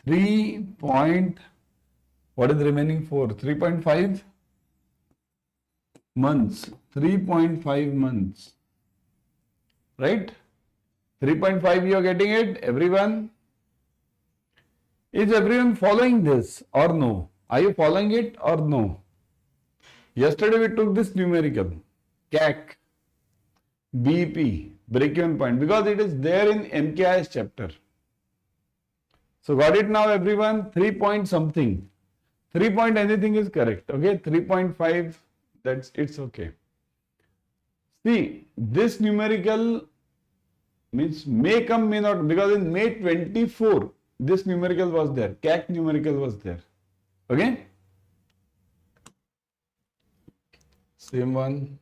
3 point, what is remaining for? 3.5 months. 3.5 months. Right? 3.5 you are getting it? Everyone? Is everyone following this or no? Are you following it or no? Yesterday we took this numerical. CAC, BEP, break-even point, because it is there in MKIS chapter. So got it now everyone? 3 point something. 3 point anything is correct. Okay, 3.5, it's okay. See, this numerical means may come, may not, because in May 24, this numerical was there. CAC numerical was there. Okay? Same one,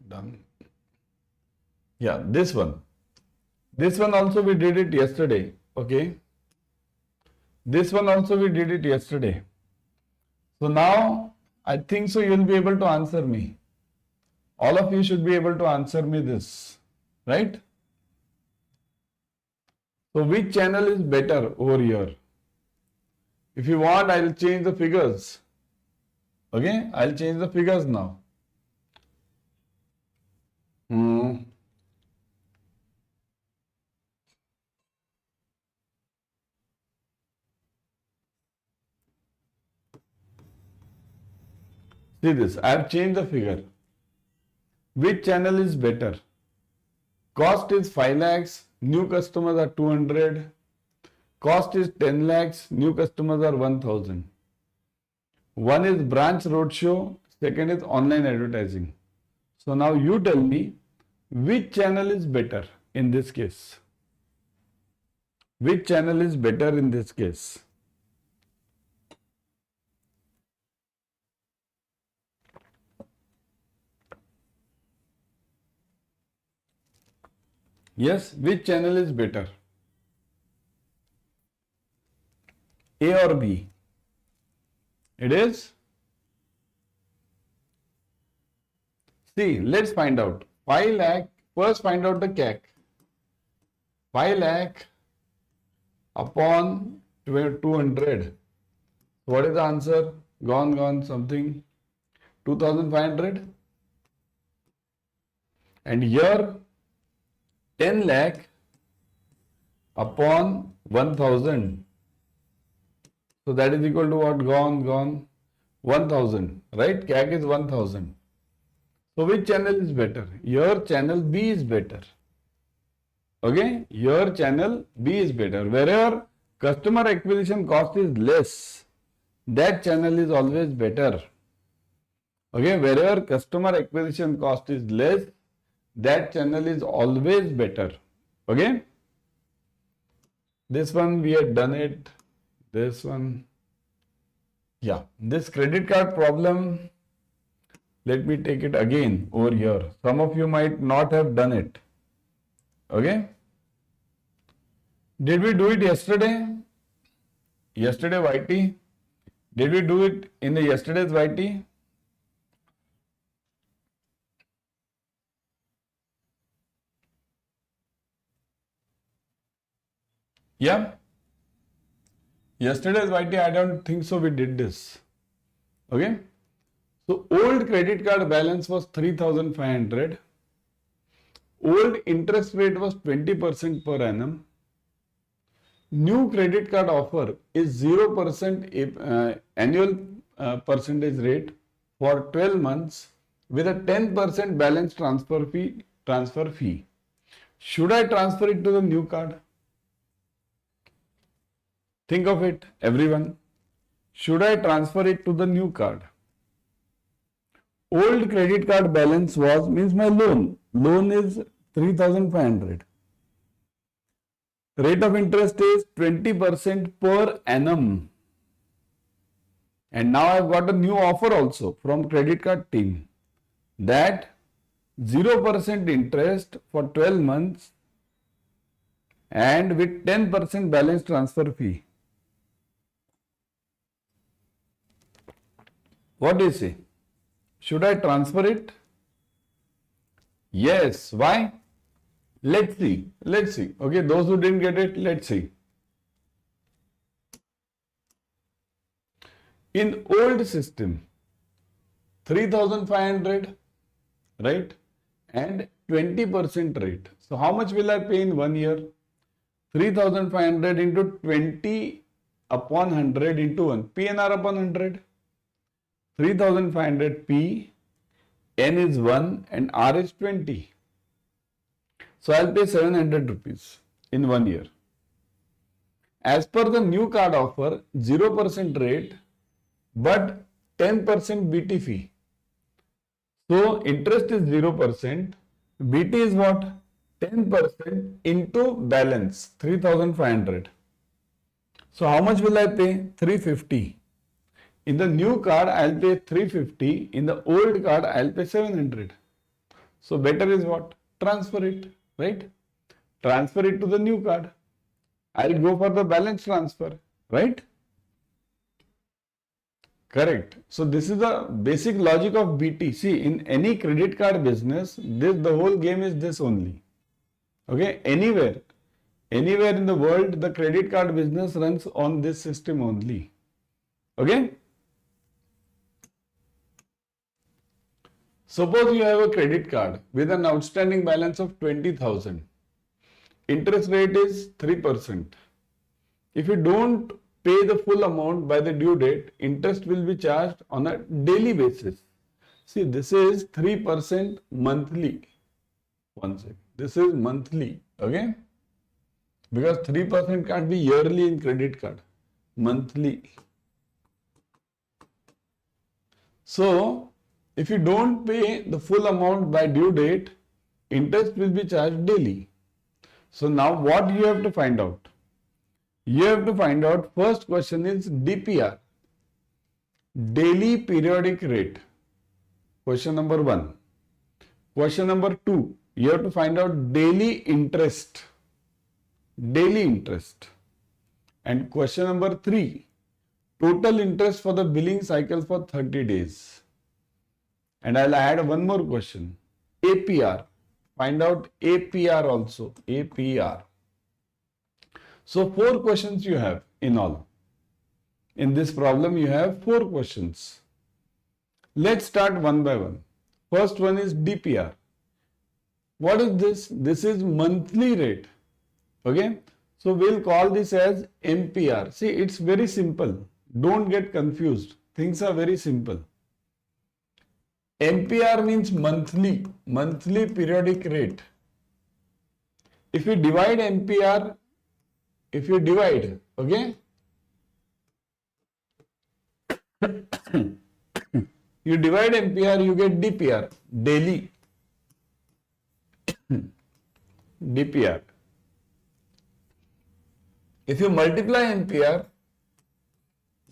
done. Yeah, this one. This one also we did it yesterday. Okay? This one also we did it yesterday. So now, I think so you will be able to answer me. All of you should be able to answer me this, right? So which channel is better over here? If you want, I will change the figures. Okay, I will change the figures now. See this, I have changed the figure. Which channel is better? Cost is 5 lakhs, new customers are 200. Cost is 10 lakhs, new customers are 1000. One is branch roadshow, second is online advertising. So now you tell me which channel is better in this case. Which channel is better in this case? Yes, which channel is better? A or B? It is? See, let's find out. 5 lakh, first find out the CAC. 5 lakh upon 200. What is the answer? Gone, something. 2500. And here, 10 lakh upon 1000. So that is equal to what? Gone. 1000. Right? CAC is 1000. So which channel is better? Your channel B is better. Okay? Your channel B is better. Wherever customer acquisition cost is less, that channel is always better. Okay? Wherever customer acquisition cost is less, that channel is always better. Okay? This one we had done it. This one. Yeah. This credit card problem, let me take it again over here. Some of you might not have done it. Okay? Did we do it yesterday? Yesterday YT? Did we do it in the yesterday's YT? Yeah? Yesterday's YT, I don't think so we did this. Okay? So, old credit card balance was 3,500. Old interest rate was 20% per annum. New credit card offer is 0% annual percentage rate for 12 months with a 10% balance transfer fee. Should I transfer it to the new card? Think of it, everyone. Should I transfer it to the new card? Old credit card balance was, means my loan. Loan is 3,500. Rate of interest is 20% per annum. And now I've got a new offer also from credit card team that 0% interest for 12 months and with 10% balance transfer fee. What do you say? Should I transfer it? Yes. Why? Let's see. Okay, those who didn't get it, let's see. In old system, 3,500, right? And 20% rate. So how much will I pay in 1 year? 3,500 into 20 upon 100 into 1. PNR upon 100. 3,500 P, N is 1 and R is 20. So I'll pay 700 rupees in 1 year. As per the new card offer, 0% rate, but 10% BT fee. So interest is 0%. BT is what? 10% into balance, 3,500. So how much will I pay? 350. In the new card, I'll pay 350. In the old card, I'll pay 700. So better is what? Transfer it, right? Transfer it to the new card. I'll go for the balance transfer, right? Correct. So this is the basic logic of BT. See, in any credit card business, the whole game is this only. Okay, anywhere in the world, the credit card business runs on this system only. Okay. Suppose you have a credit card with an outstanding balance of 20,000. Interest rate is 3%. If you don't pay the full amount by the due date, interest will be charged on a daily basis. See, this is 3% monthly. One second. This is monthly, okay? Because 3% can't be yearly in credit card. Monthly. So, if you don't pay the full amount by due date, interest will be charged daily. So now what you have to find out? You have to find out, first question is DPR, daily periodic rate. Question number 1. Question number 2, you have to find out daily interest. Daily interest. And question number 3, total interest for the billing cycle for 30 days. And I'll add one more question. APR. Find out APR also. APR. So 4 questions you have in all. In this problem you have 4 questions. Let's start one by one. First one is DPR. What is this? This is monthly rate. Okay. So we'll call this as MPR. See, it's very simple. Don't get confused. Things are very simple. MPR means monthly periodic rate. If you divide MPR, okay, you divide MPR, you get DPR, daily. DPR. If you multiply MPR,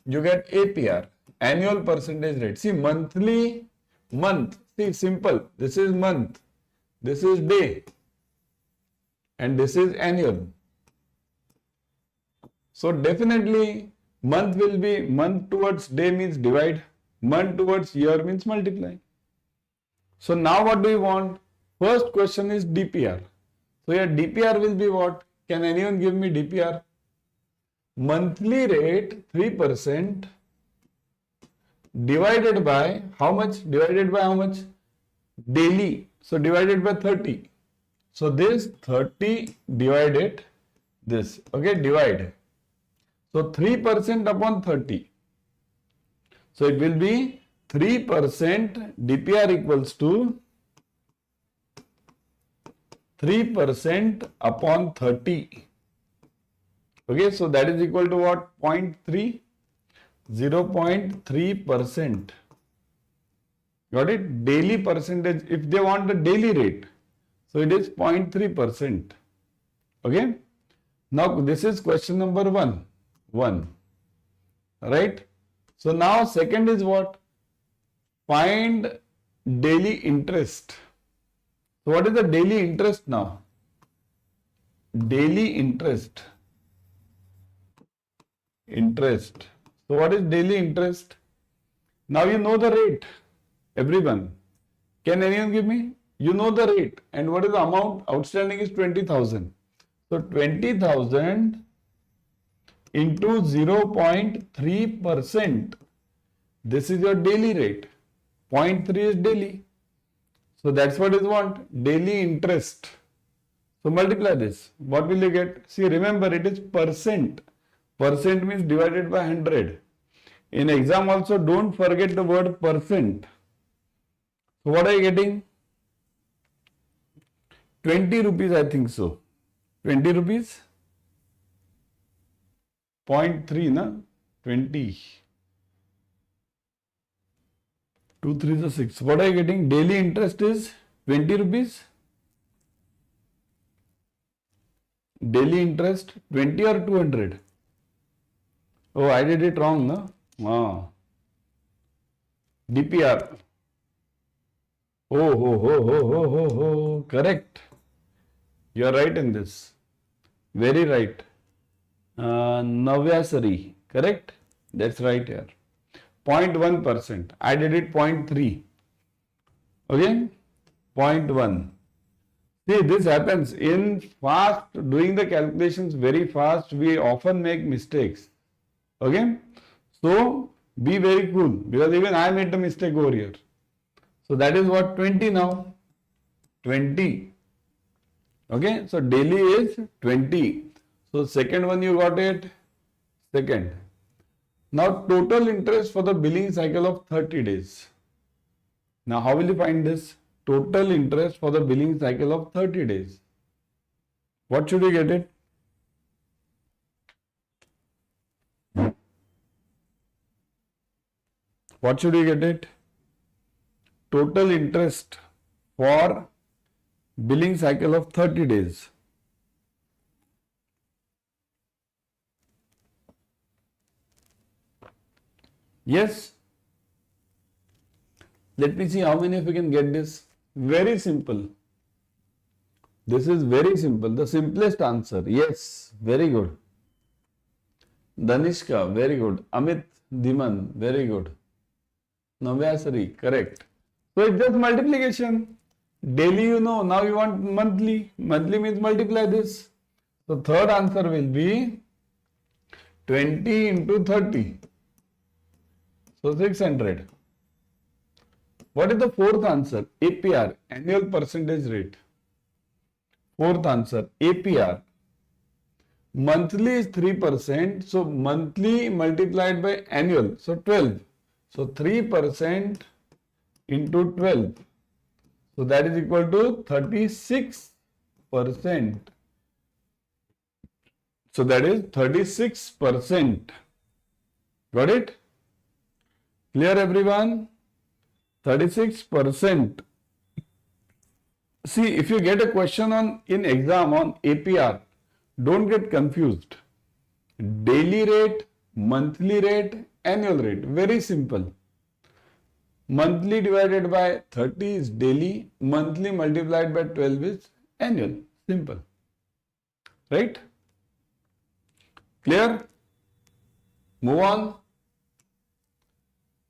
you get APR, annual percentage rate. See, month, see, simple. This is month, this is day, and this is annual. So definitely month will be, month towards day means divide, month towards year means multiply. So now what do you want? First question is DPR. So your DPR will be what? Can anyone give me DPR? Monthly rate 3% divided by how much? Divided by how much? Daily. So divided by 30. So this 30 divided this. Okay, divide. So 3% upon 30. So it will be 3% DPR equals to 3% upon 30. Okay, so that is equal to what? 0.3? 0.3%. Got it? Daily percentage, if they want the daily rate, so it is 0.3%. Okay. Now this is question number 1. Right? So now second is what? Find daily interest. So what is the daily interest now? Daily interest. So what is daily interest? Now you know the rate. Everyone. Can anyone give me? You know the rate. And what is the amount? Outstanding is 20,000. So 20,000 into 0.3%. This is your daily rate. 0.3 is daily. So that's what is want? Daily interest. So multiply this. What will you get? See, remember it is percent. Percent means divided by 100. In exam also don't forget the word percent. So what are you getting? 20 rupees, I think so. 20 rupees? 0.3 na 20. 2 3 is 6. What are you getting? Daily interest is 20 rupees. Daily interest 20 or 200? Oh, I did it wrong, no? DPR. Oh, correct. You are right in this. Very right. Navyasari, correct? That's right here. 0.1%. I did it 0.3. Okay? 0.1. See, this happens in fast, doing the calculations very fast, we often make mistakes. Okay? So, be very cool, because even I made a mistake over here. So, that is what 20 now. 20. Okay? So, daily is 20. So, second one you got it. Second. Now, total interest for the billing cycle of 30 days. Now, how will you find this? Total interest for the billing cycle of 30 days. What should you get it? What should you get it? Total interest for billing cycle of 30 days. Yes? Let me see how many of you can get this. Very simple. This is very simple. The simplest answer. Yes. Very good. Danishka, very good. Amit Diman, very good. Navyasari, correct. So it's just multiplication. Daily you know, now you want monthly. Monthly means multiply this. So third answer will be 20 into 30. So 600. What is the fourth answer? APR, annual percentage rate. Fourth answer, APR. Monthly is 3%. So monthly multiplied by annual. So 12. So 3% into 12. So that is equal to 36%. So that is 36%. Got it? Clear everyone? 36%. See, if you get a question in exam on APR, don't get confused. Daily rate, monthly rate, annual rate. Very simple. Monthly divided by 30 is daily. Monthly multiplied by 12 is annual. Simple. Right? Clear? Move on.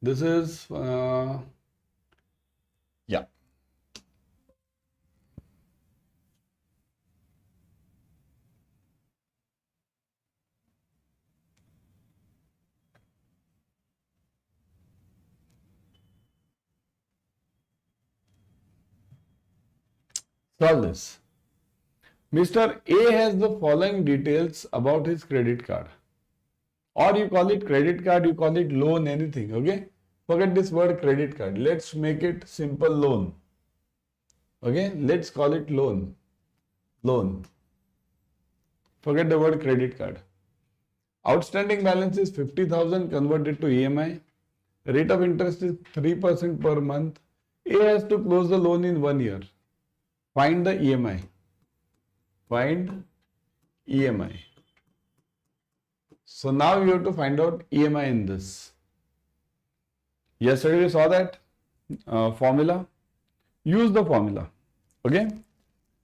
This is, yeah. Solve this. Mr. A has the following details about his credit card. Or you call it credit card, you call it loan, anything, okay? Forget this word credit card. Let's make it simple loan. Okay, let's call it loan. Loan. Forget the word credit card. Outstanding balance is 50,000 converted to EMI. Rate of interest is 3% per month. A has to close the loan in 1 year. Find the EMI. Find EMI. So now you have to find out EMI in this. Yesterday we saw that formula. Use the formula. Okay?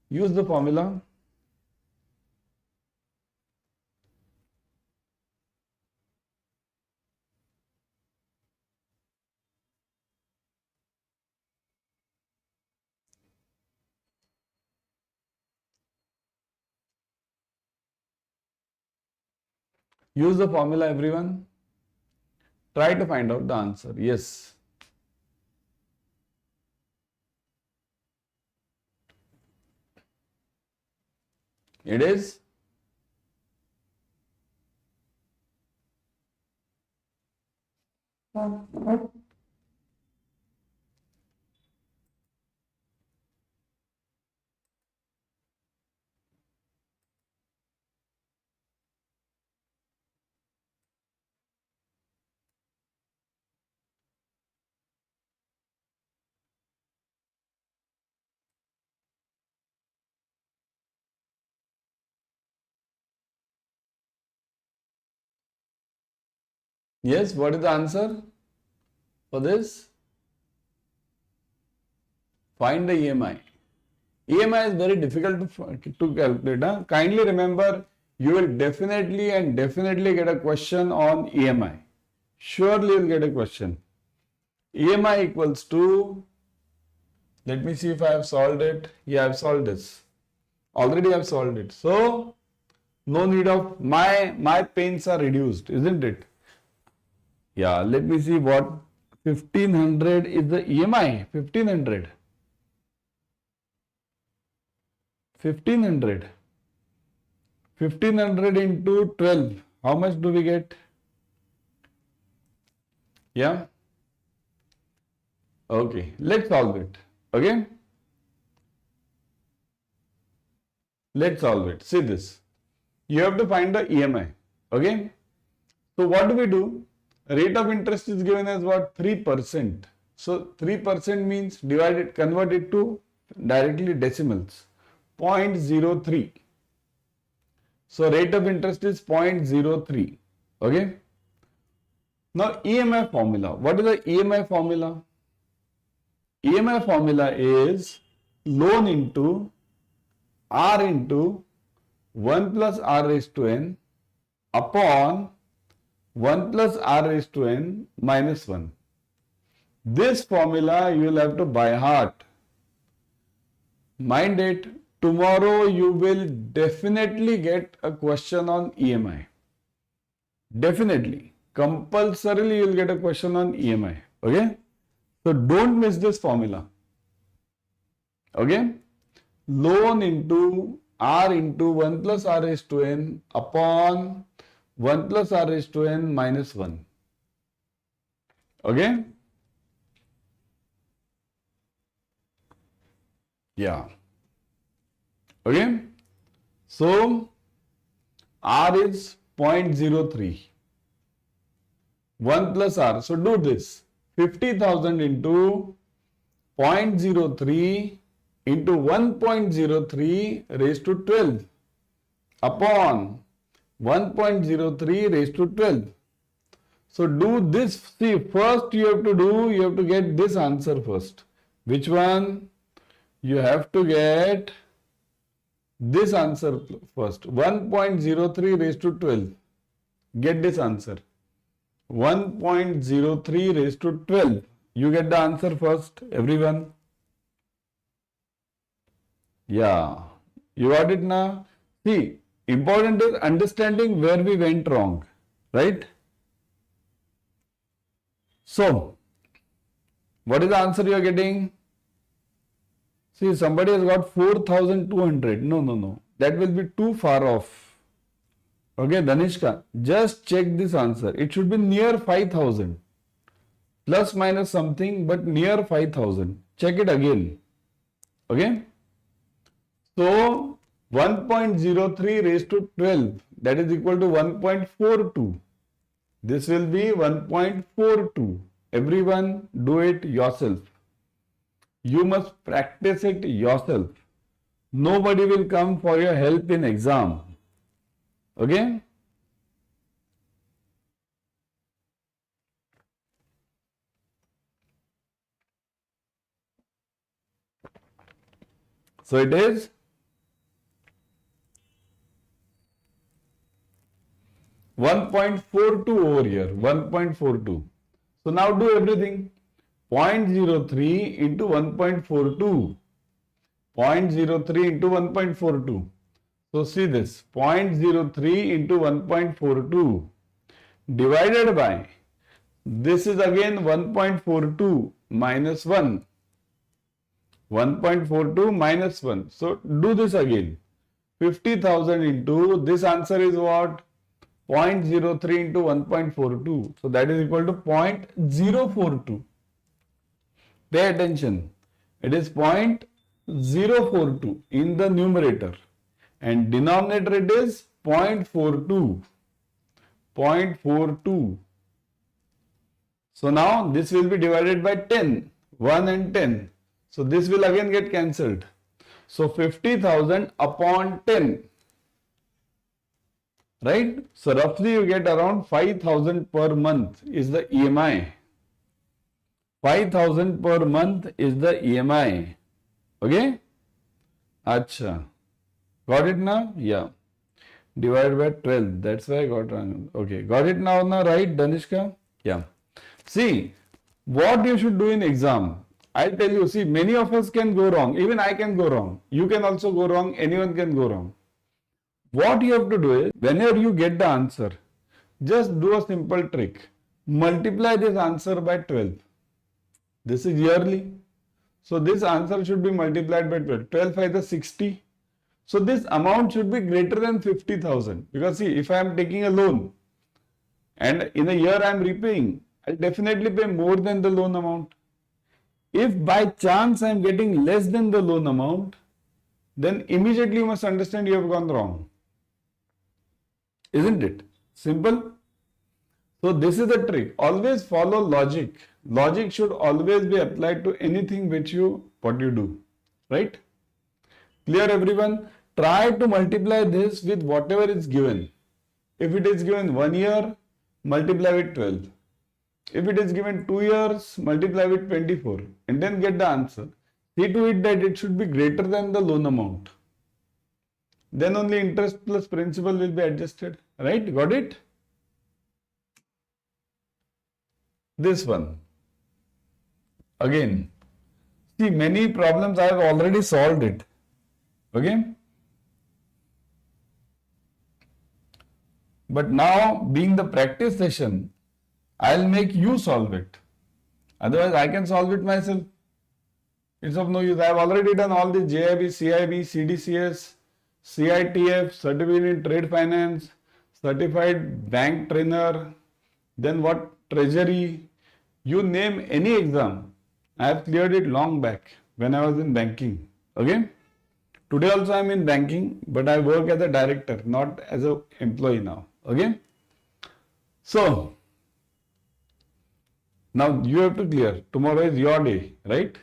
Use the formula. Use the formula, everyone. Try to find out the answer. Yes. It is Yes, what is the answer for this? Find the EMI. EMI is very difficult to calculate. Huh? Kindly remember, you will definitely get a question on EMI. Surely you will get a question. EMI equals to, let me see if I have solved it. Yeah, I have solved this. Already I have solved it. So, no need of, my pains are reduced, isn't it? Yeah, let me see what 1500 is the EMI. 1500. 1500. 1500 into 12. How much do we get? Yeah. Okay, let's solve it. Okay. Let's solve it. See this. You have to find the EMI. Okay. So what do? Rate of interest is given as what? 3%. So 3% means convert it to directly decimals. 0.03. So rate of interest is 0.03. Okay. Now EMI formula. What is the EMI formula? EMI formula is loan into R into 1 plus R raised to N upon 1 plus R raised to N minus 1. This formula you will have to by heart. Mind it, tomorrow you will definitely get a question on EMI. Definitely. Compulsorily you will get a question on EMI. Okay. So don't miss this formula. Okay. Loan into R into 1 plus R raised to N upon 1 plus R raised to N minus 1. Okay. Yeah. Okay. So R is 0.03. 1 plus R. So do this. 50,000 into 0.03 into 1.03 raised to 12 upon 1.03 raised to 12. So do this. See, first you have to get this answer first. Which one? You have to get this answer first. 1.03 raised to 12. Get this answer. 1.03 raised to 12. You get the answer first, everyone. Yeah. You got it now? See, important is understanding where we went wrong. Right? So, what is the answer you are getting? See, somebody has got 4,200. No. That will be too far off. Okay, Danishka, just check this answer. It should be near 5,000. Plus minus something, but near 5,000. Check it again. Okay. So, 1.03 raised to 12. That is equal to 1.42. This will be 1.42. Everyone do it yourself. You must practice it yourself. Nobody will come for your help in exam. Okay? So it is 1.42 over here, 1.42. So now do everything. 0.03 into 1.42. 0.03 into 1.42. So see this, 0.03 into 1.42 divided by, this is again 1.42 minus 1. 1.42 minus 1. So do this again. 50,000 into, this answer is what? 0.03 into 1.42. So that is equal to 0.042. Pay attention. It is 0.042 in the numerator. And denominator it is 0.42. 0.42. So now this will be divided by 10. 1 and 10. So this will again get cancelled. So 50,000 upon 10. right? So roughly you get around 5,000 per month is the EMI. 5,000 per month is the EMI. Okay? Acha. Got it now? Yeah. Divided by 12. That's why I got wrong. Okay. Got it now, right, Danishka? Yeah. See, what you should do in exam. I'll tell you, see, many of us can go wrong. Even I can go wrong. You can also go wrong. Anyone can go wrong. What you have to do is, whenever you get the answer, just do a simple trick. Multiply this answer by 12. This is yearly. So this answer should be multiplied by 12. 12 by the 60. So this amount should be greater than 50,000. Because see, if I am taking a loan and in a year I am repaying, I'll definitely pay more than the loan amount. If by chance I am getting less than the loan amount, then immediately you must understand you have gone wrong. Isn't it? Simple. So this is the trick. Always follow logic. Logic should always be applied to anything what you do. Right? Clear everyone? Try to multiply this with whatever is given. If it is given 1 year, multiply with 12. If it is given 2 years, multiply with 24 and then get the answer. See to it that it should be greater than the loan amount. Then only interest plus principal will be adjusted. Right? Got it? This one. Again. See, many problems I have already solved it. Okay? But now, being the practice session, I'll make you solve it. Otherwise, I can solve it myself. It's of no use. I have already done all the JAIIB, CAIIB, CDCS, CITF, Certificate in Trade Finance, Certified Bank Trainer, then what? Treasury. You name any exam. I have cleared it long back when I was in banking. Okay? Today also I am in banking, but I work as a director, not as an employee now. Okay? So, now you have to clear. Tomorrow is your day, right?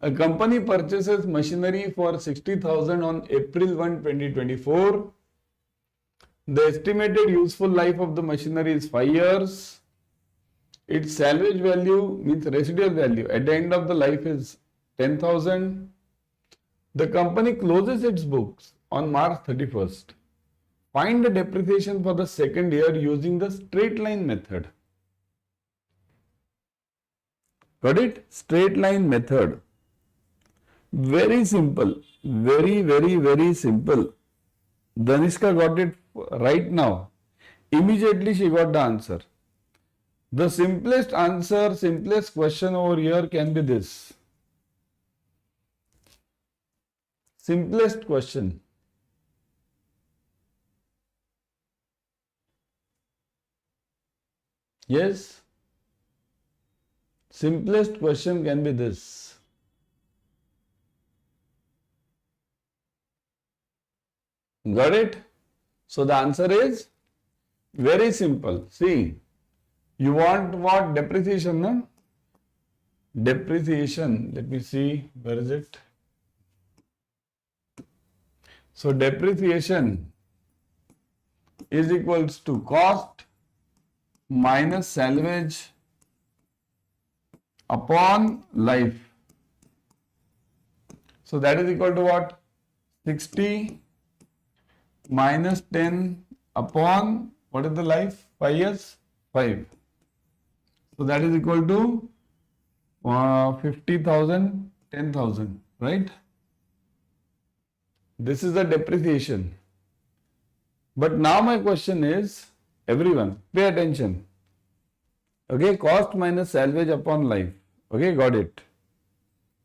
A company purchases machinery for 60,000 on April 1, 2024. The estimated useful life of the machinery is 5 years. Its salvage value means residual value at the end of the life is 10,000. The company closes its books on March 31st. Find the depreciation for the second year using the straight line method. Got it? Straight line method. Very simple. Very simple. Danishka got it right now. Immediately she got the answer. The simplest answer, simplest question over here can be this. Simplest question. Yes? Simplest question can be this. Got it? So the answer is very simple. See, you want what? Depreciation, no? Depreciation. Let me see. Where is it? So depreciation is equals to cost minus salvage upon life. So that is equal to what? 60 minus 10 upon what is the life? 5 years? 5. So that is equal to 50,000, 10,000, right? This is the depreciation. But now my question is, everyone, pay attention. Okay, cost minus salvage upon life. Okay, got it.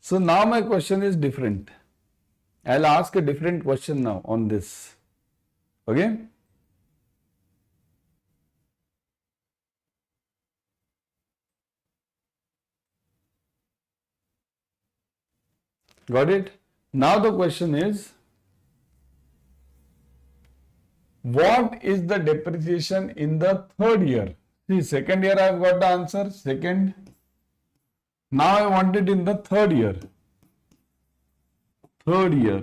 So now my question is different. I'll ask a different question now on this. Okay? Got it? Now the question is, what is the depreciation in the third year? See, second year I have got the answer, second. Now I want it in the third year. Third year.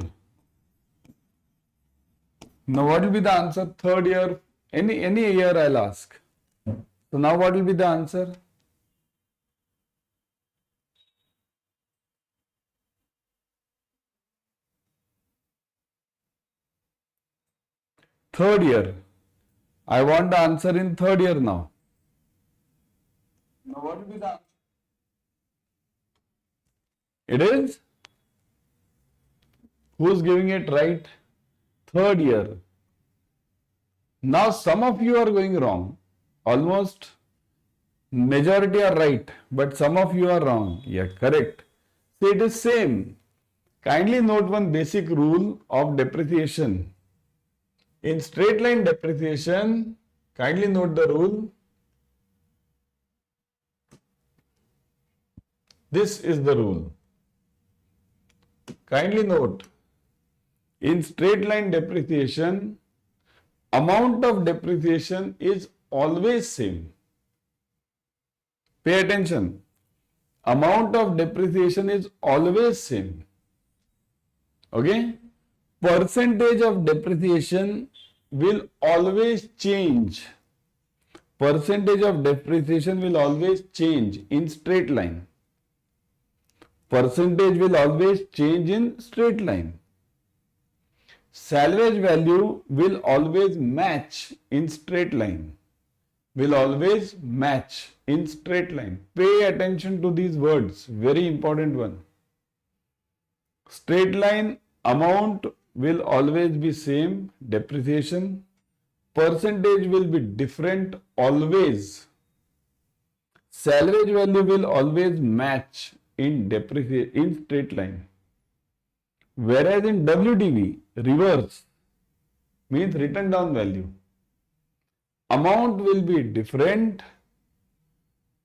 Now what will be the answer? Third year, Any year I'll ask. So now what will be the answer? Third year. I want the answer in third year now. Now what will be the answer? It is? Who's giving it right? Third year. Now some of you are going wrong. Almost majority are right, but some of you are wrong. Yeah, correct. So it is same. Kindly note one basic rule of depreciation. In straight line depreciation, kindly note the rule. This is the rule. Kindly note, in straight line depreciation, amount of depreciation is always same. Pay attention. Amount of depreciation is always same. Okay? Percentage of depreciation will always change. Percentage of depreciation will always change in straight line. Percentage will always change in straight line. Salvage value will always match in straight line. Will always match in straight line. Pay attention to these words. Very important one. Straight line amount will always be same. Depreciation. Percentage will be different always. Salvage value will always match in straight line. Whereas in WDV, reverse means written down value. Amount will be different,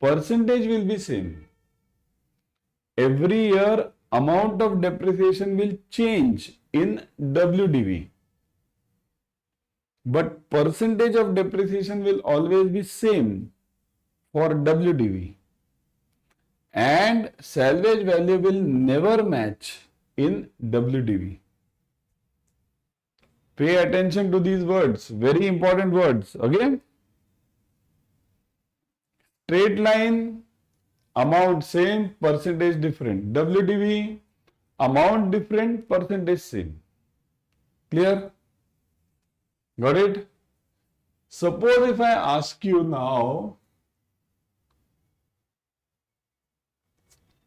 percentage will be same. Every year amount of depreciation will change in WDV. But percentage of depreciation will always be same for WDV. And salvage value will never match in WDV. Pay attention to these words, very important words. Okay? Straight line, amount same, percentage different. WDV, amount different, percentage same. Clear? Got it? Suppose if I ask you now,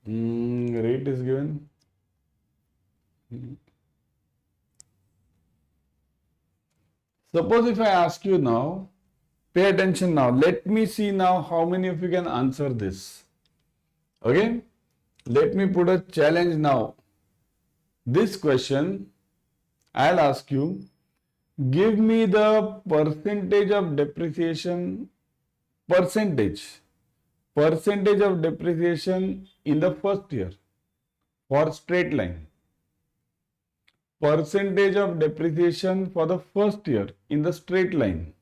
rate is given. Suppose if I ask you now, pay attention now. Let me see now how many of you can answer this. Okay? Let me put a challenge now. This question, I'll ask you, give me the percentage of depreciation, percentage of depreciation in the first year for straight line. Percentage of depreciation for the first year in the straight line.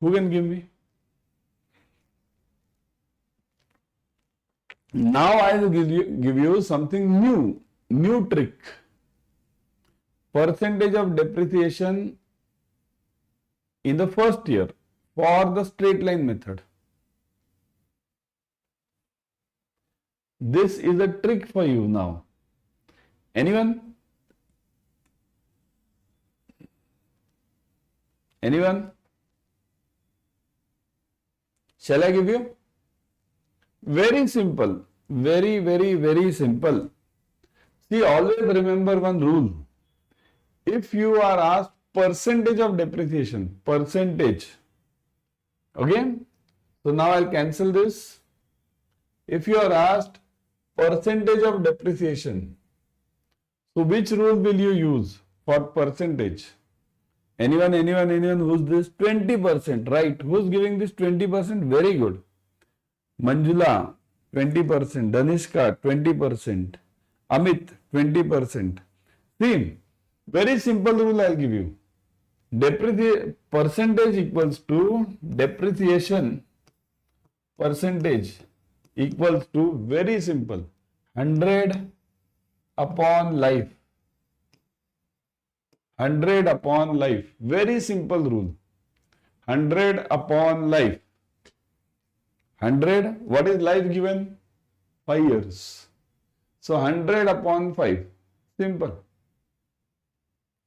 Who can give me? Now I will give you something new trick. Percentage of depreciation in the first year for the straight line method. This is a trick for you now. Anyone? Anyone? Shall I give you? Very simple. Very simple. See, always remember one rule. If you are asked percentage of depreciation, percentage. Okay? So now I'll cancel this. If you are asked percentage of depreciation, so which rule will you use for percentage? Anyone who's this? 20%, right? Who's giving this 20%? Very good. Manjula, 20%. Danishka, 20%. Amit, 20%. See, very simple rule I'll give you. Percentage equals to depreciation. Percentage equals to, very simple, 100 upon life. 100 upon life. Very simple rule. 100 upon life. 100, what is life given? 5 years. So 100 upon 5. Simple.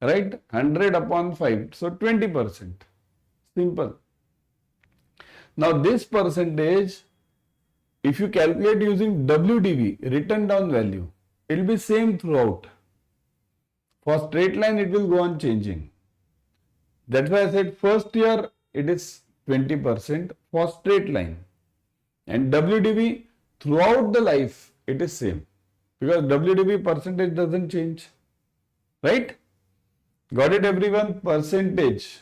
Right? 100 upon 5. So 20%. Simple. Now this percentage, if you calculate using WDV, written down value, it will be same throughout. For straight line, it will go on changing. That's why I said first year it is 20% for straight line. And WDV throughout the life it is same. Because WDV percentage doesn't change. Right? Got it everyone? Percentage.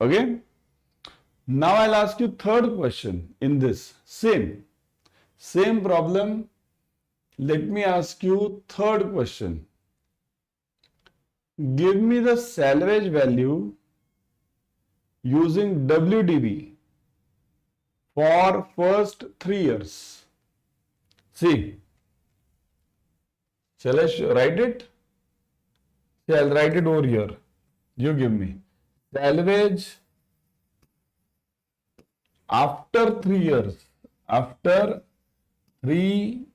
Okay? Now I'll ask you third question in this. Same problem. Let me ask you third question. Give me the salvage value using WDV for first 3 years. See, shall I write it? See, I'll write it over here. You give me. Salvage after 3 years. After 3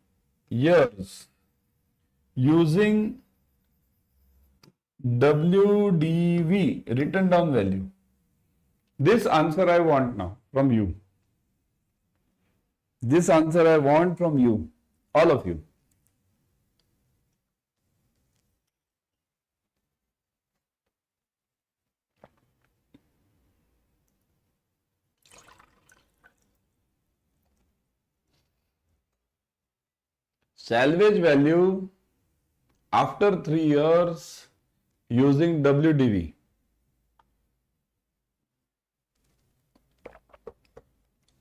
years using WDV, written down value. This answer I want now from you. This answer I want from you, all of you. Salvage value after 3 years using WDV.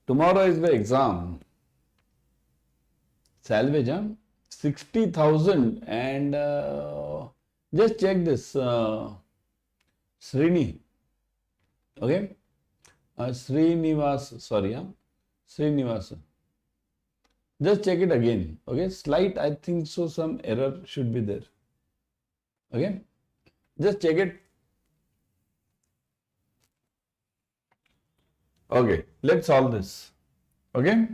Tomorrow is the exam. Salvage, 60,000 and just check this Srini. Okay? Srinivas. Just check it again. Okay? Slight, I think so, some error should be there. Okay? Just check it. Okay, let's solve this. Okay?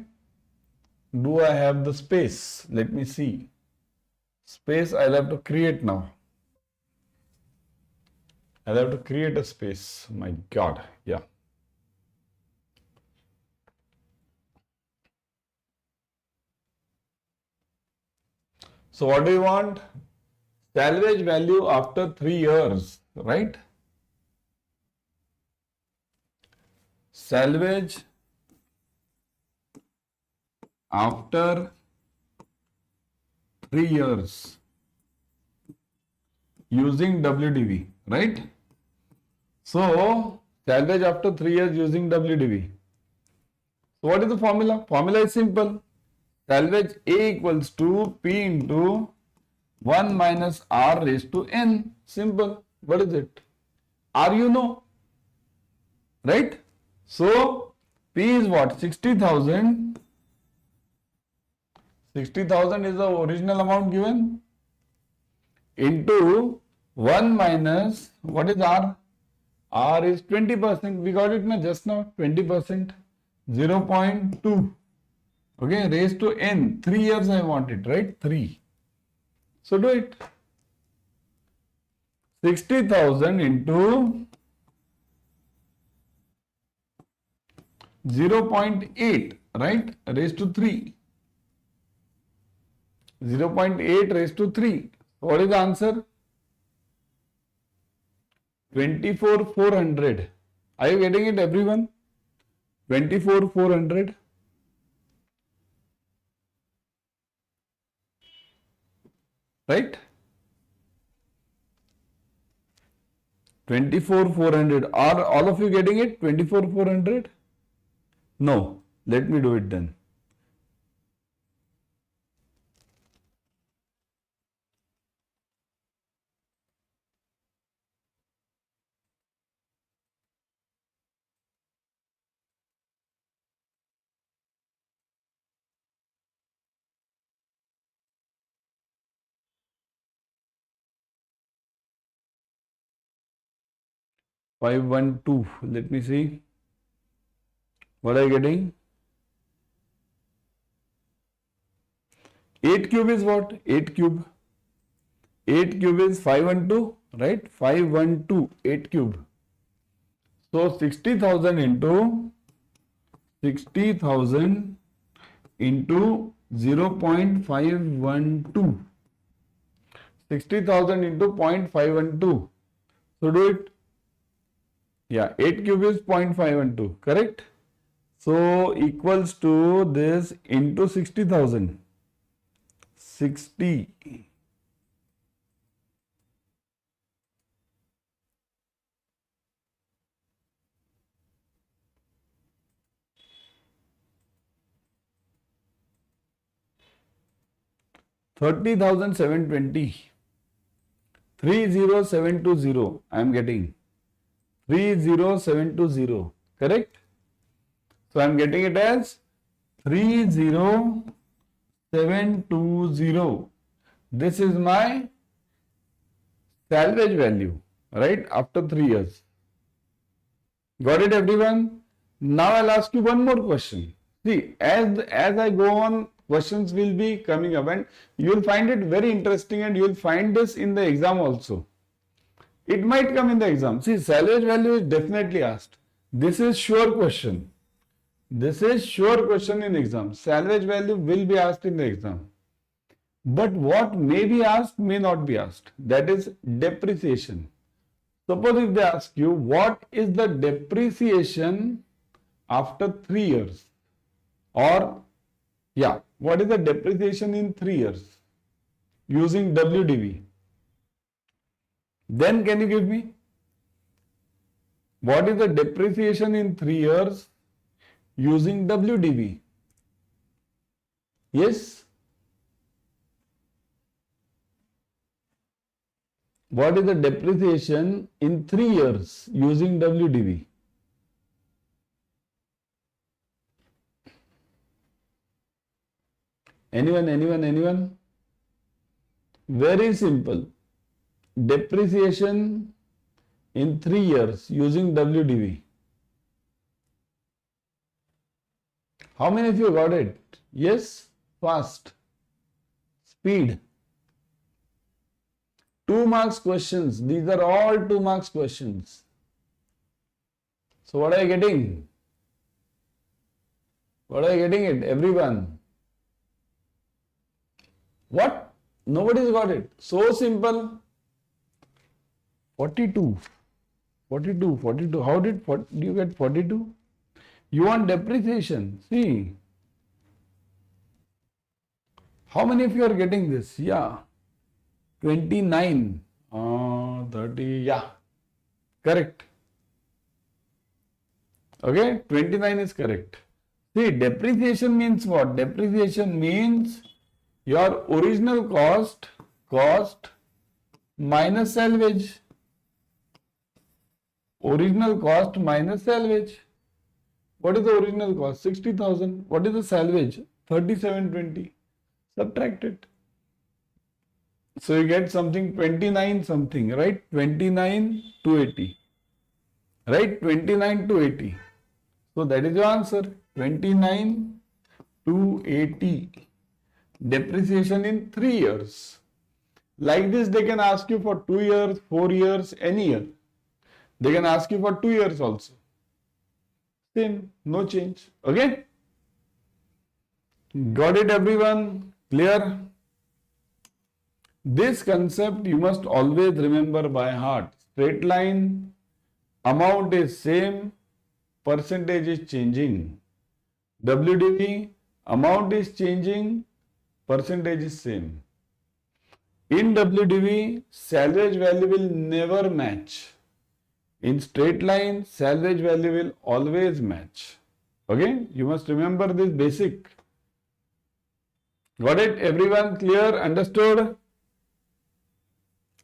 Do I have the space? Let me see. Space I'll have to create now. I'll have to create a space. My God, yeah. So what do you want? Salvage value after 3 years, right? Salvage after 3 years using WDV, right? So, salvage after 3 years using WDV. So, what is the formula? Formula is simple. Salvage A equals to P into 1 minus R raised to N. Simple. What is it? R you know, right? So, P is what? 60,000. 60,000 is the original amount given into 1 minus, what is R? R is 20%. We got it now just now, 20%. 0.2. Okay, raised to N. 3 years I want it, right? 3. So do it. 60,000 into 0.8, right? Raised to 3. 0.8 raised to 3. What is the answer? 24,400. Are you getting it, everyone? 24,400. Right? 24,400. Are all of you getting it? 24,400? No. Let me do it then. 512. Let me see. What are you getting? 8 cube is what? 8 cube. 8 cube is 512, right? 512, 8 cube. So 60,000 into 0.512. 60,000 into 0.512. So do it. Yeah, 8 cube is 0.512, correct? So equals to this into 60,000. 60. $30,720. 30720. I am getting 30720. Correct? So I am getting it as 30720. This is my salvage value, right? After 3 years. Got it, everyone? Now I'll ask you one more question. See, as I go on, questions will be coming up and you will find it very interesting and you will find this in the exam also. It might come in the exam. See, salvage value is definitely asked. This is sure question. This is sure question in exam. Salvage value will be asked in the exam. But what may be asked may not be asked. That is depreciation. Suppose if they ask you, what is the depreciation after 3 years? Or, yeah, what is the depreciation in 3 years using WDV? Then can you give me? What is the depreciation in 3 years using WDV? Yes? What is the depreciation in 3 years using WDV? Anyone? Very simple. Depreciation in 3 years using WDV. How many of you got it? Yes? Fast. Speed. 2 marks questions. These are all 2 marks questions. So what are you getting? What are you getting it? Everyone. What? Nobody's got it. So simple. 42. How did you get 42? You want depreciation. See. How many of you are getting this? Yeah. 29. 30. Yeah. Correct. Okay. 29 is correct. See, depreciation means what? Depreciation means your original cost minus salvage. Original cost minus salvage. What is the original cost? 60,000. What is the salvage? 3720. Subtract it. So you get something 29 something, right? 29 to 80. Right? 29 to 80. So that is your answer. 29 to 80. Depreciation in 3 years. Like this, they can ask you for 2 years, 4 years, any year. They can ask you for 2 years also. Same, no change. Okay? Got it, everyone? Clear? This concept you must always remember by heart. Straight line, amount is same, percentage is changing. WDV, amount is changing, percentage is same. In WDV, salvage value will never match. In straight line, salvage value will always match. Okay? You must remember this basic. Got it? Everyone clear? Understood?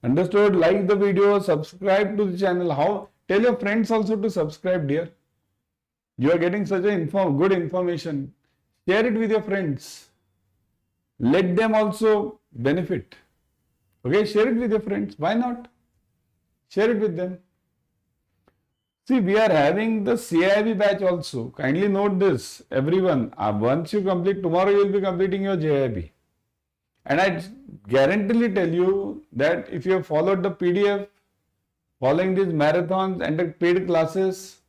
Understood? Like the video, subscribe to the channel. How? Tell your friends also to subscribe, dear. You are getting such a good information. Share it with your friends. Let them also benefit. Okay, share it with your friends. Why not? Share it with them. See, we are having the CAIIB batch also. Kindly note this, everyone. Once you complete, tomorrow you will be completing your JAIIB. And I guarantee tell you that if you have followed the PDF, following these marathons and the paid classes,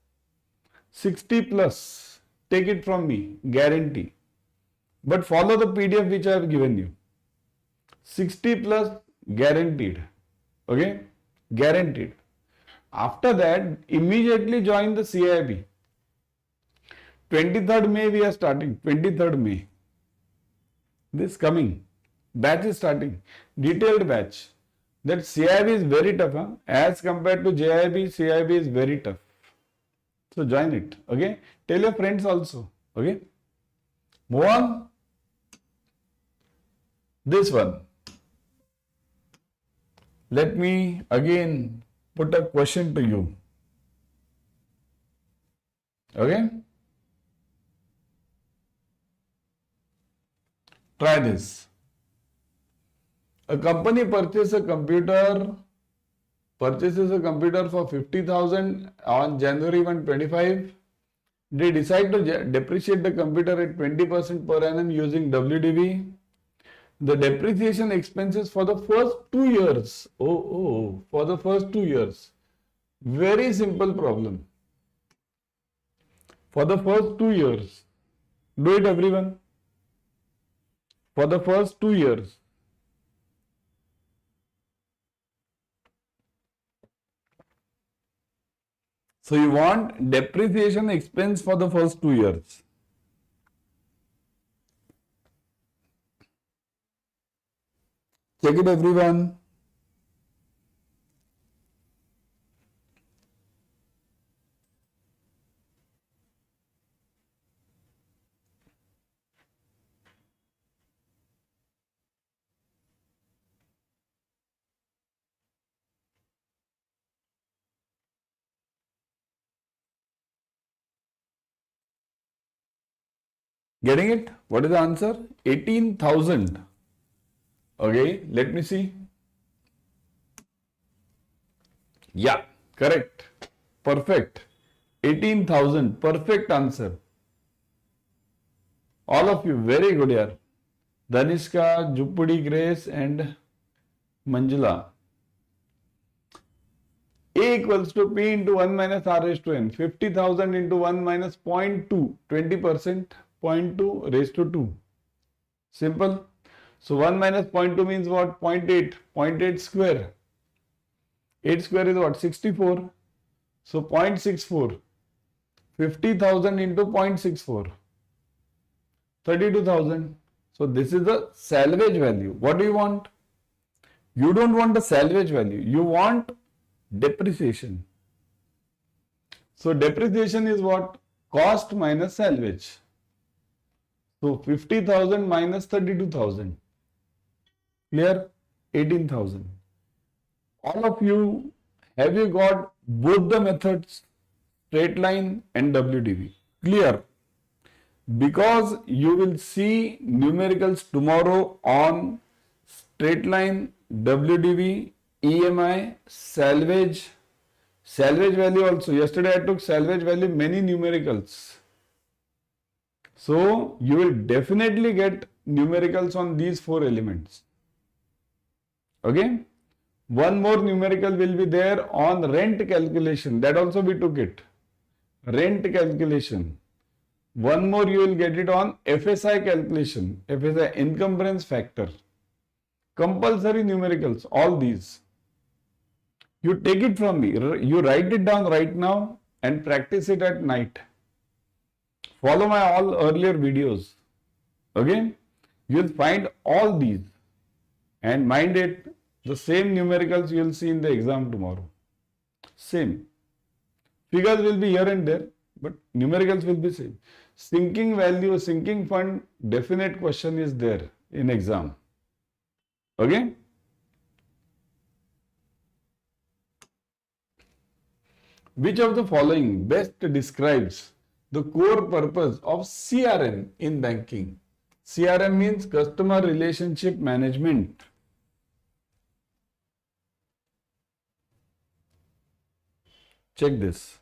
60 plus, take it from me, guarantee. But follow the PDF which I have given you. 60 plus guaranteed. Okay? Guaranteed. After that, immediately join the CAIIB. 23rd May we are starting. 23rd May. This coming. Batch is starting. Detailed batch. That CAIIB is very tough. Huh? As compared to JAIIB, CAIIB is very tough. So join it. Okay? Tell your friends also. Okay? Move on. This one. Let me again put a question to you. Okay? Try this. A company purchases a computer for 50,000 on January 1, 25. They decide to depreciate the computer at 20% per annum using WDV. The depreciation expenses for the first 2 years. For the first 2 years. Very simple problem. For the first 2 years. Do it, everyone. For the first 2 years. So you want depreciation expense for the first 2 years. Check it, everyone. Getting it? What is the answer? 18,000. Okay, let me see. Yeah, correct. Perfect. 18,000. Perfect answer. All of you, very good here. Danishka, Jupudi, Grace and Manjula. A equals to P into 1 minus R raised to N. 50,000 into 1 minus 0.2. 20%. 0.2 raised to 2. Simple. So 1 minus 0.2 means what? 0.8. 0.8 square. 8 square is what? 64. So 0.64. 50,000 into 0.64. 32,000. So this is the salvage value. What do you want? You don't want the salvage value. You want depreciation. So depreciation is what? Cost minus salvage. So 50,000 minus 32,000. Clear? 18,000. All of you, have you got both the methods, straight line and WDV? Clear? Because you will see numericals tomorrow on straight line, WDV, EMI, salvage value also. Yesterday I took salvage value, many numericals. So you will definitely get numericals on these 4 elements. Okay? One more numerical will be there on rent calculation. That also we took it. Rent calculation. One more you will get it on FSI calculation. FSI, encumbrance factor. Compulsory numericals. All these. You take it from me. You write it down right now and practice it at night. Follow my all earlier videos. Okay? You will find all these. And mind it, the same numericals you will see in the exam tomorrow. Same. Figures will be here and there, but numericals will be same. Sinking value, sinking fund, definite question is there in exam. Okay? Which of the following best describes the core purpose of CRM in banking? CRM means Customer Relationship Management. Check this.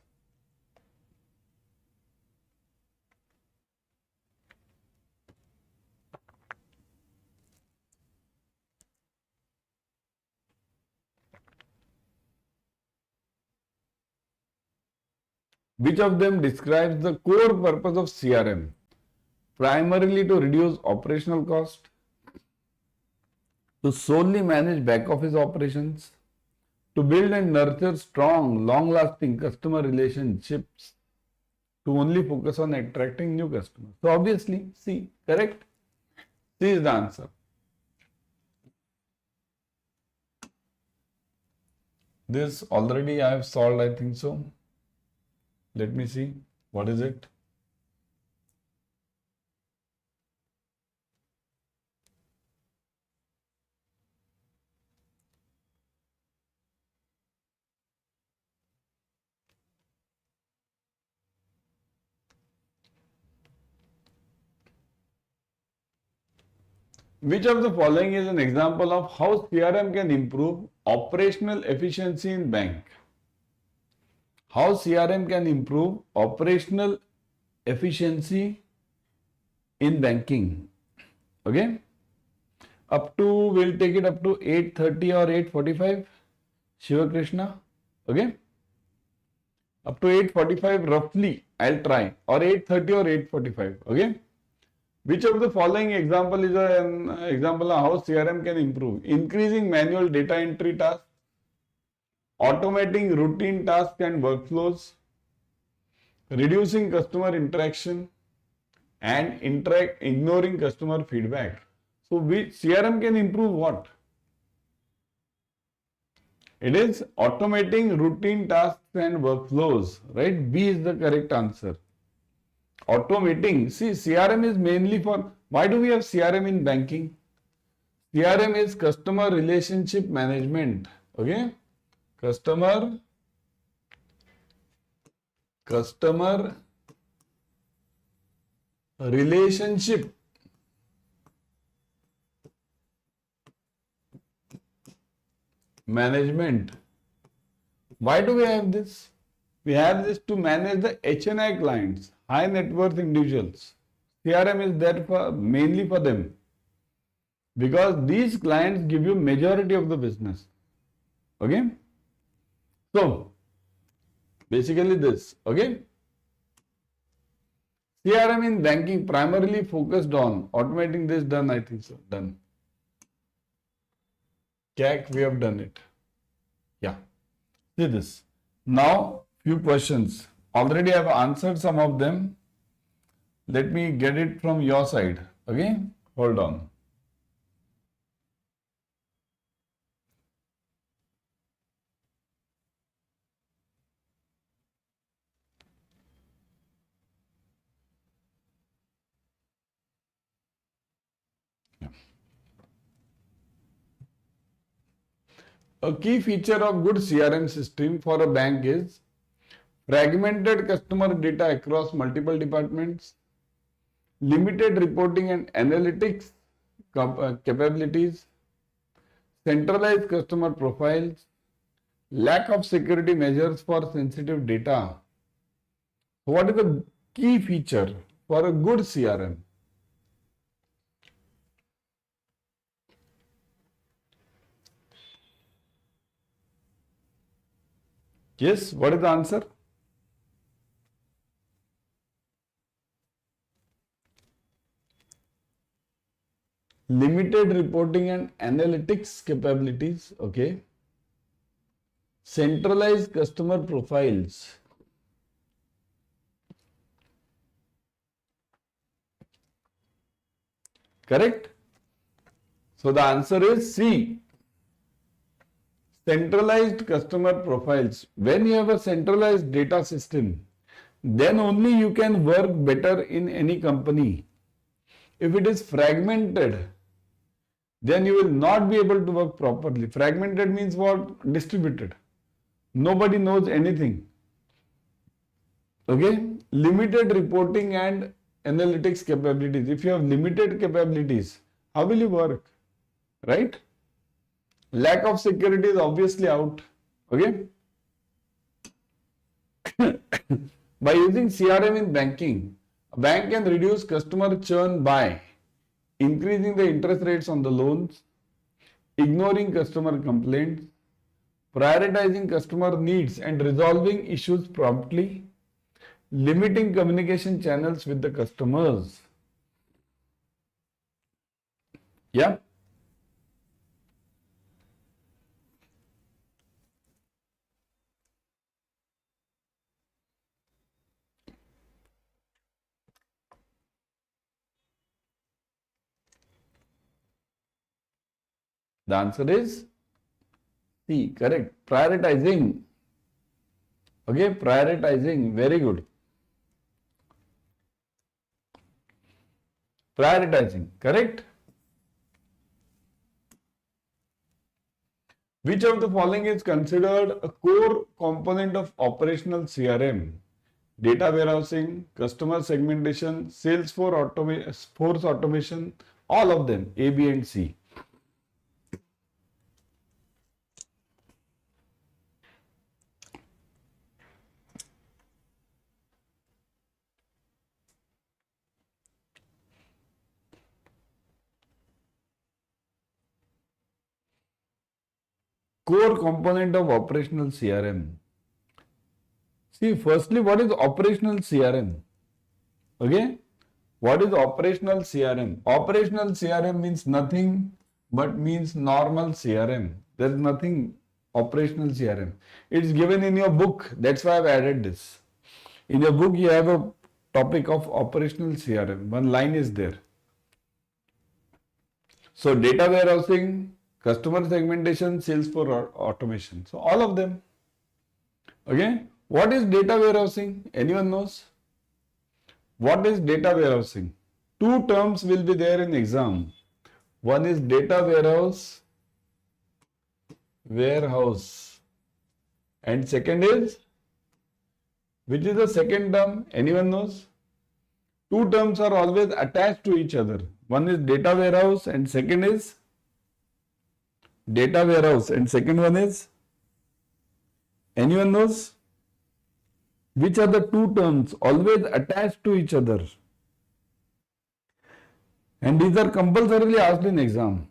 Which of them describes the core purpose of CRM? Primarily to reduce operational cost, to solely manage back office operations, to build and nurture strong, long-lasting customer relationships, to only focus on attracting new customers. So obviously, C, correct? C is the answer. This already I have solved, I think so. Let me see. What is it? Which of the following is an example of how CRM can improve operational efficiency in bank? How CRM can improve operational efficiency in banking? Okay. We'll take it up to 8:30 or 8:45. Shiva Krishna. Okay. Up to 8:45 roughly, I'll try. Or 8:30 or 8:45. Okay. Which of the following example is an example of how CRM can improve? Increasing manual data entry tasks, automating routine tasks and workflows, reducing customer interaction, and ignoring customer feedback. So which CRM can improve what? It is automating routine tasks and workflows, right? B is the correct answer. Automating. See, CRM is mainly for, why do we have CRM in banking? CRM is customer relationship management. Okay. Customer relationship management. Why do we have this? We have this to manage the HNI clients, high net worth individuals. CRM is there mainly for them, because these clients give you majority of the business. Okay. So basically this. Okay. CRM in banking primarily focused on automating this. Done, I think so. Done. CAC, we have done it. Yeah. See this. Now few questions. Already I have answered some of them. Let me get it from your side. Okay. Hold on. A key feature of good CRM system for a bank is fragmented customer data across multiple departments, limited reporting and analytics capabilities, centralized customer profiles, lack of security measures for sensitive data. What is the key feature for a good CRM? Yes, what is the answer? Limited reporting and analytics capabilities, okay. Centralized customer profiles. Correct? So the answer is C. Centralized customer profiles. When you have a centralized data system, then only you can work better in any company. If it is fragmented, then you will not be able to work properly. Fragmented means what? Distributed. Nobody knows anything. Okay? Limited reporting and analytics capabilities. If you have limited capabilities, how will you work? Right? Lack of security is obviously out. Okay? By using CRM in banking, a bank can reduce customer churn by increasing the interest rates on the loans, ignoring customer complaints, prioritizing customer needs and resolving issues promptly, limiting communication channels with the customers. Yeah. The answer is C, correct. Prioritizing. Okay, prioritizing. Very good. Prioritizing, correct. Which of the following is considered a core component of operational CRM? Data warehousing, customer segmentation, force automation, all of them, A, B and C. Core component of operational CRM. See, firstly, what is operational CRM? Okay, what is operational CRM? Operational CRM means nothing but means normal CRM. There is nothing operational CRM. It's given in your book. That's why I've added this. In your book, you have a topic of operational CRM. One line is there. So, data warehousing, customer segmentation, sales for automation. So, all of them. Okay. What is data warehousing? Anyone knows? What is data warehousing? Two terms will be there in exam. One is data warehouse. And second is, which is the second term? Anyone knows? Two terms are always attached to each other. One is data warehouse and second is data warehouse and second one is, anyone knows? Which are the two terms always attached to each other? And these are compulsorily asked in exam.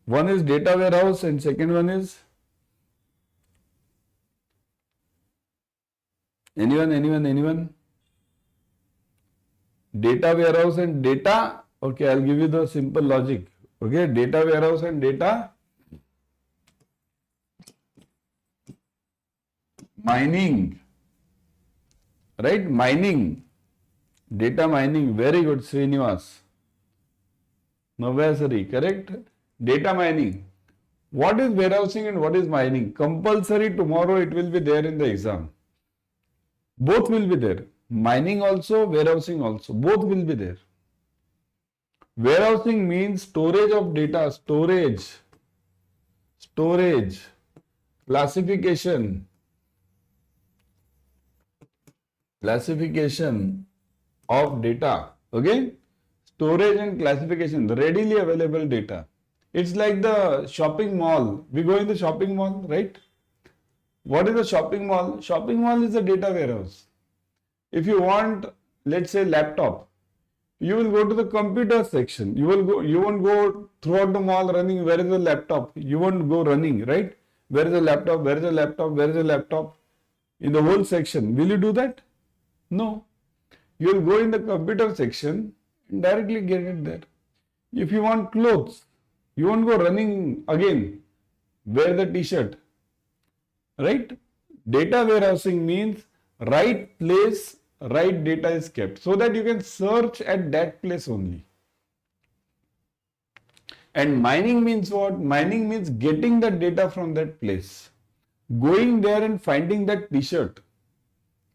One is data warehouse and second one is, anyone? Data warehouse and data, okay, I'll give you the simple logic. Okay, data warehouse and data mining. Right, mining, data mining, very good, Srinivas. Navasari, correct? Data mining. What is warehousing and what is mining? Compulsory tomorrow it will be there in the exam. Both will be there. Mining also, warehousing also, both will be there. Warehousing means storage of data, storage, classification of data, okay? Storage and classification, readily available data. It's like the shopping mall. We go in the shopping mall, right? What is a shopping mall? Shopping mall is a data warehouse. If you want, let's say, laptop, you will go to the computer section. You won't go throughout the mall running, where is the laptop? You won't go running, right? Where is the laptop? Where is the laptop? Where is the laptop? In the whole section. Will you do that? No. You will go in the computer section and directly get it there. If you want clothes, you won't go running again. Wear the t-shirt. Right? Data warehousing means right place, right data is kept so that you can search at that place only. And mining means what? Mining means getting the data from that place. Going there and finding that t-shirt.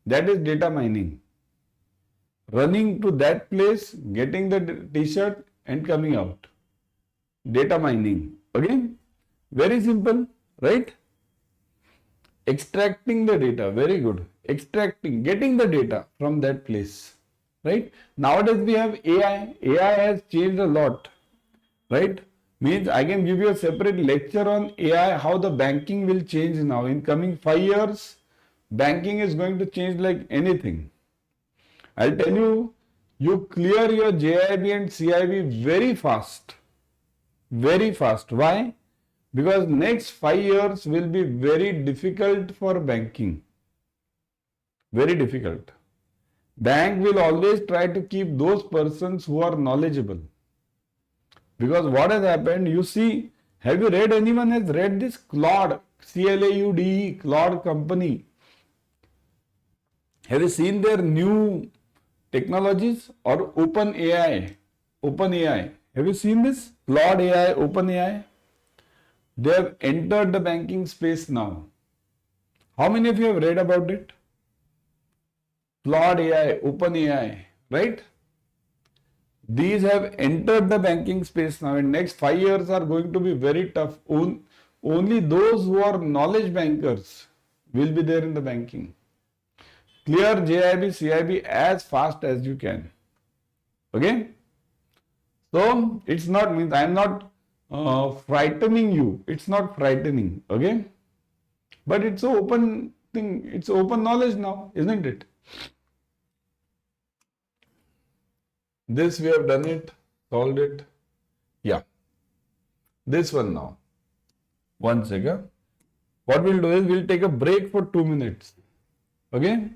That is data mining. Running to that place, getting the t-shirt and coming out. Data mining. Again, very simple, right? Extracting the data, very good. Extracting, getting the data from that place, right? Nowadays we have AI. AI has changed a lot, right? Means I can give you a separate lecture on AI, how the banking will change now. In coming 5 years, banking is going to change like anything. I'll tell you, you clear your JAIIB and CAIIB very fast. Very fast. Why? Because next 5 years will be very difficult for banking. Very difficult. Bank will always try to keep those persons who are knowledgeable. Because what has happened, you see, have you read, anyone has read this Claude, C-L-A-U-D-E, Claude company? Have you seen their new technologies or OpenAI? OpenAI. Have you seen this? Claude AI, OpenAI? They have entered the banking space now. How many of you have read about it? Claude AI, OpenAI, right? These have entered the banking space now, and next 5 years are going to be very tough. Only those who are knowledge bankers will be there in the banking. Clear JIIB, CIIB as fast as you can. Okay? So, it's not, means I am not frightening you. It's not frightening. Okay? But it's an open thing. It's open knowledge now, isn't it? This we have done it, solved it. Yeah. This one now. One second. What we'll do is we'll take a break for 2 minutes. Okay?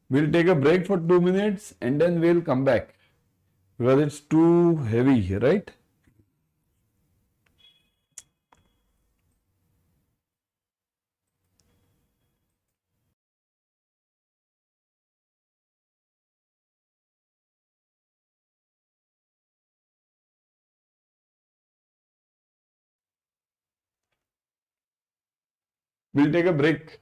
We'll take a break for 2 minutes and then we'll come back. Because it's too heavy, right? We'll take a break.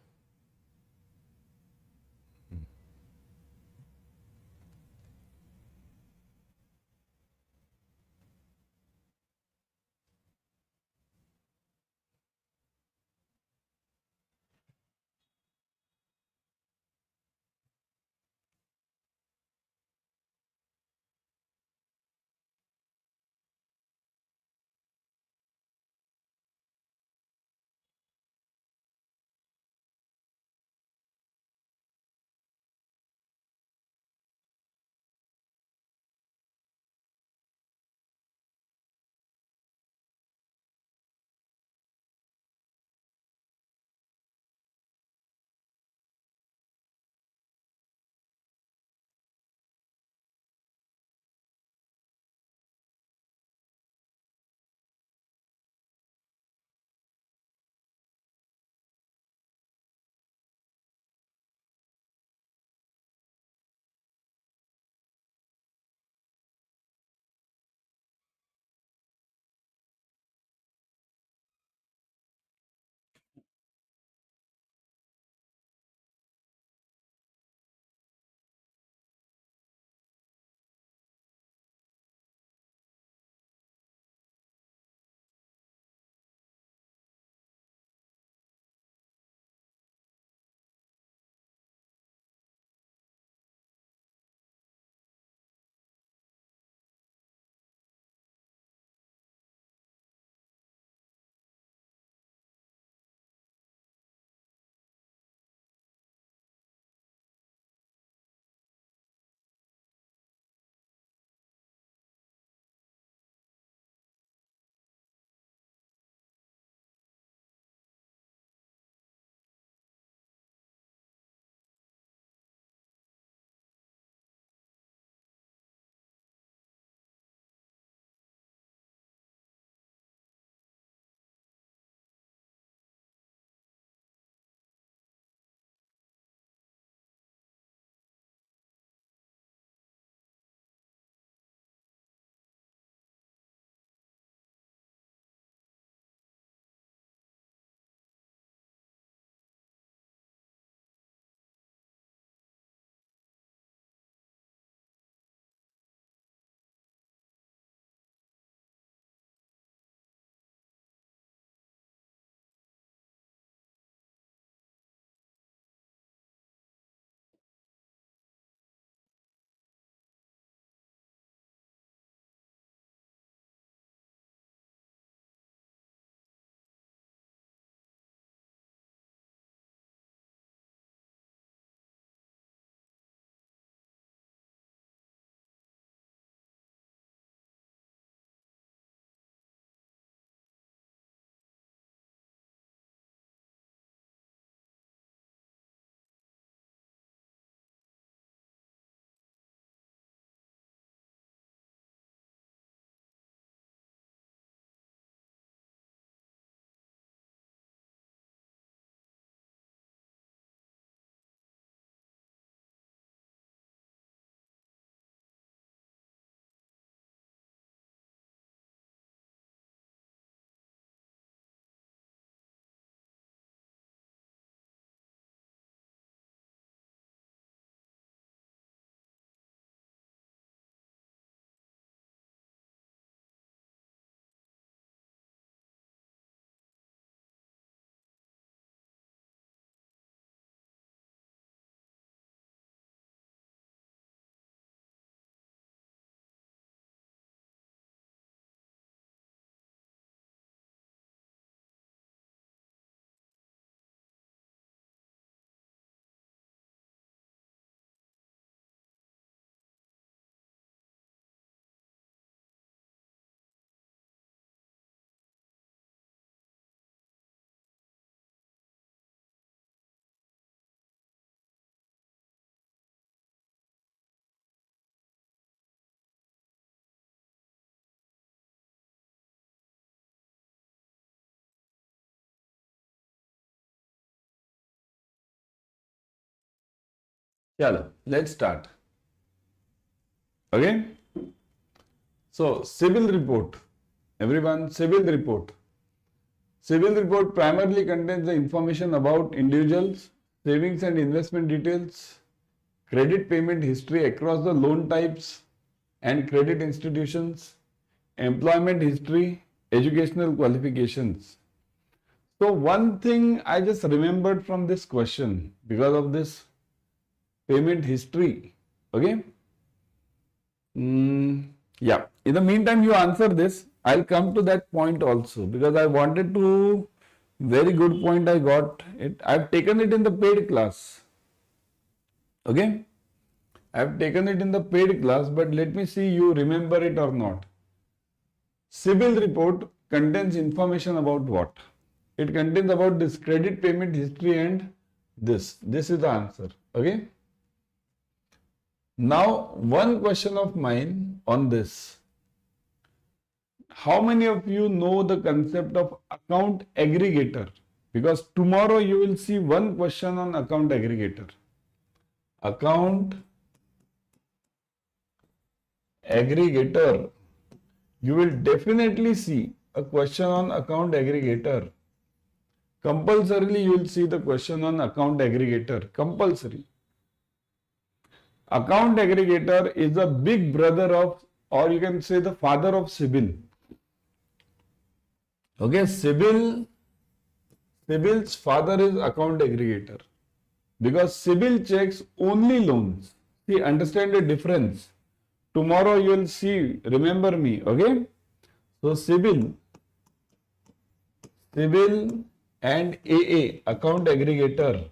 Chalo, let's start. Okay. So, civil report. Everyone, civil report. Civil report primarily contains the information about individuals, savings and investment details, credit payment history across the loan types and credit institutions, employment history, educational qualifications. So one thing I just remembered from this question because of this payment history. Okay. Yeah. In the meantime, you answer this. I'll come to that point also because I wanted to. Very good point. I got it. I've taken it in the paid class. Okay. I've taken it in the paid class, but let me see you remember it or not. Civil report contains information about what? It contains about this credit payment history and this. This is the answer. Okay. Now, one question of mine on this. How many of you know the concept of account aggregator? Because tomorrow you will see one question on account aggregator. Account aggregator. You will definitely see a question on account aggregator. Compulsorily you will see the question on account aggregator. Compulsory. Account aggregator is the big brother of, or you can say the father of CIBIL. Okay, CIBIL's father is account aggregator because CIBIL checks only loans. See, understand the difference. Tomorrow you will see, remember me, okay? So CIBIL and AA, account aggregator.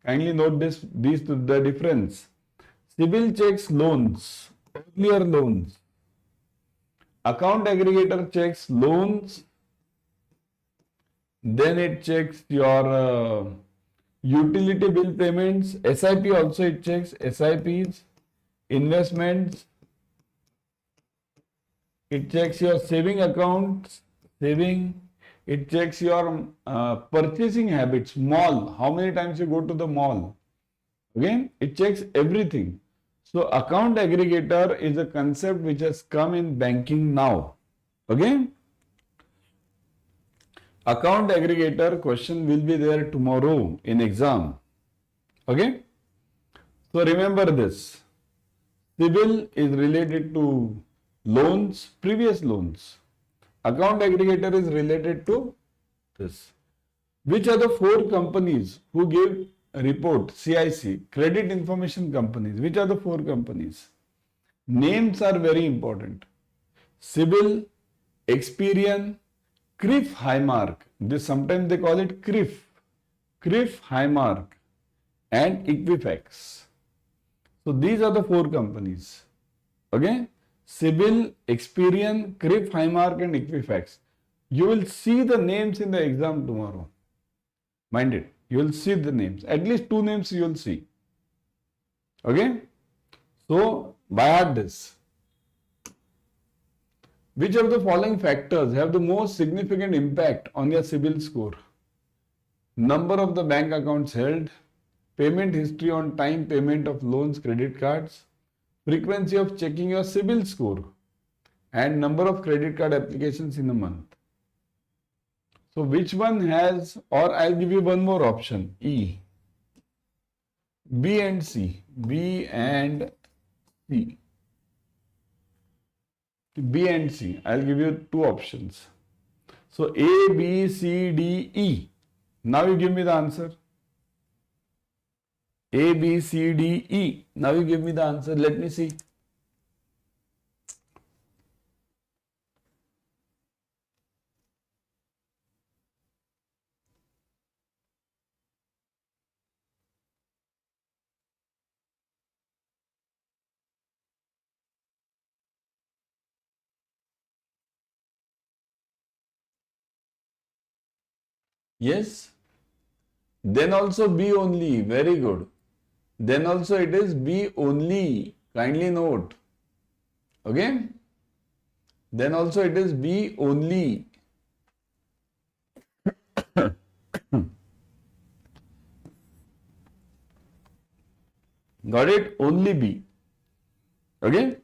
Kindly note this, the difference. CIBIL checks loans, earlier loans. Account aggregator checks loans. Then it checks your utility bill payments. SIP also it checks SIPs, investments. It checks your saving accounts, saving. It checks your purchasing habits, mall. How many times you go to the mall? Again, it checks everything. So account aggregator is a concept which has come in banking now. Okay. Account aggregator question will be there tomorrow in exam. Okay. So remember this. CIBIL is related to loans, previous loans. Account aggregator is related to this. Which are the 4 companies who give a report, CIC, credit information companies? Which are the 4 companies? Names are very important. CIBIL, Experian, CRIF Highmark. This sometimes they call it CRIF. CRIF Highmark and Equifax. So these are the 4 companies. Okay. CIBIL, Experian, CRIF Highmark and Equifax. You will see the names in the exam tomorrow. Mind it. You will see the names. At least 2 names you will see. Okay. So by heart this. Which of the following factors have the most significant impact on your CIBIL score? Number of the bank accounts held, payment history on time payment of loans, credit cards, frequency of checking your CIBIL score, and number of credit card applications in a month. So which one has, or I'll give you one more option, E, B and C, B and C. B and C. I'll give you 2 options. So A, B, C, D, E. Now you give me the answer. A, B, C, D, E. Now you give me the answer. Let me see. Yes. Then also B only. Very good. Then also it is B only. Kindly note. Okay. Then also it is B only. Got it? Only B. Okay.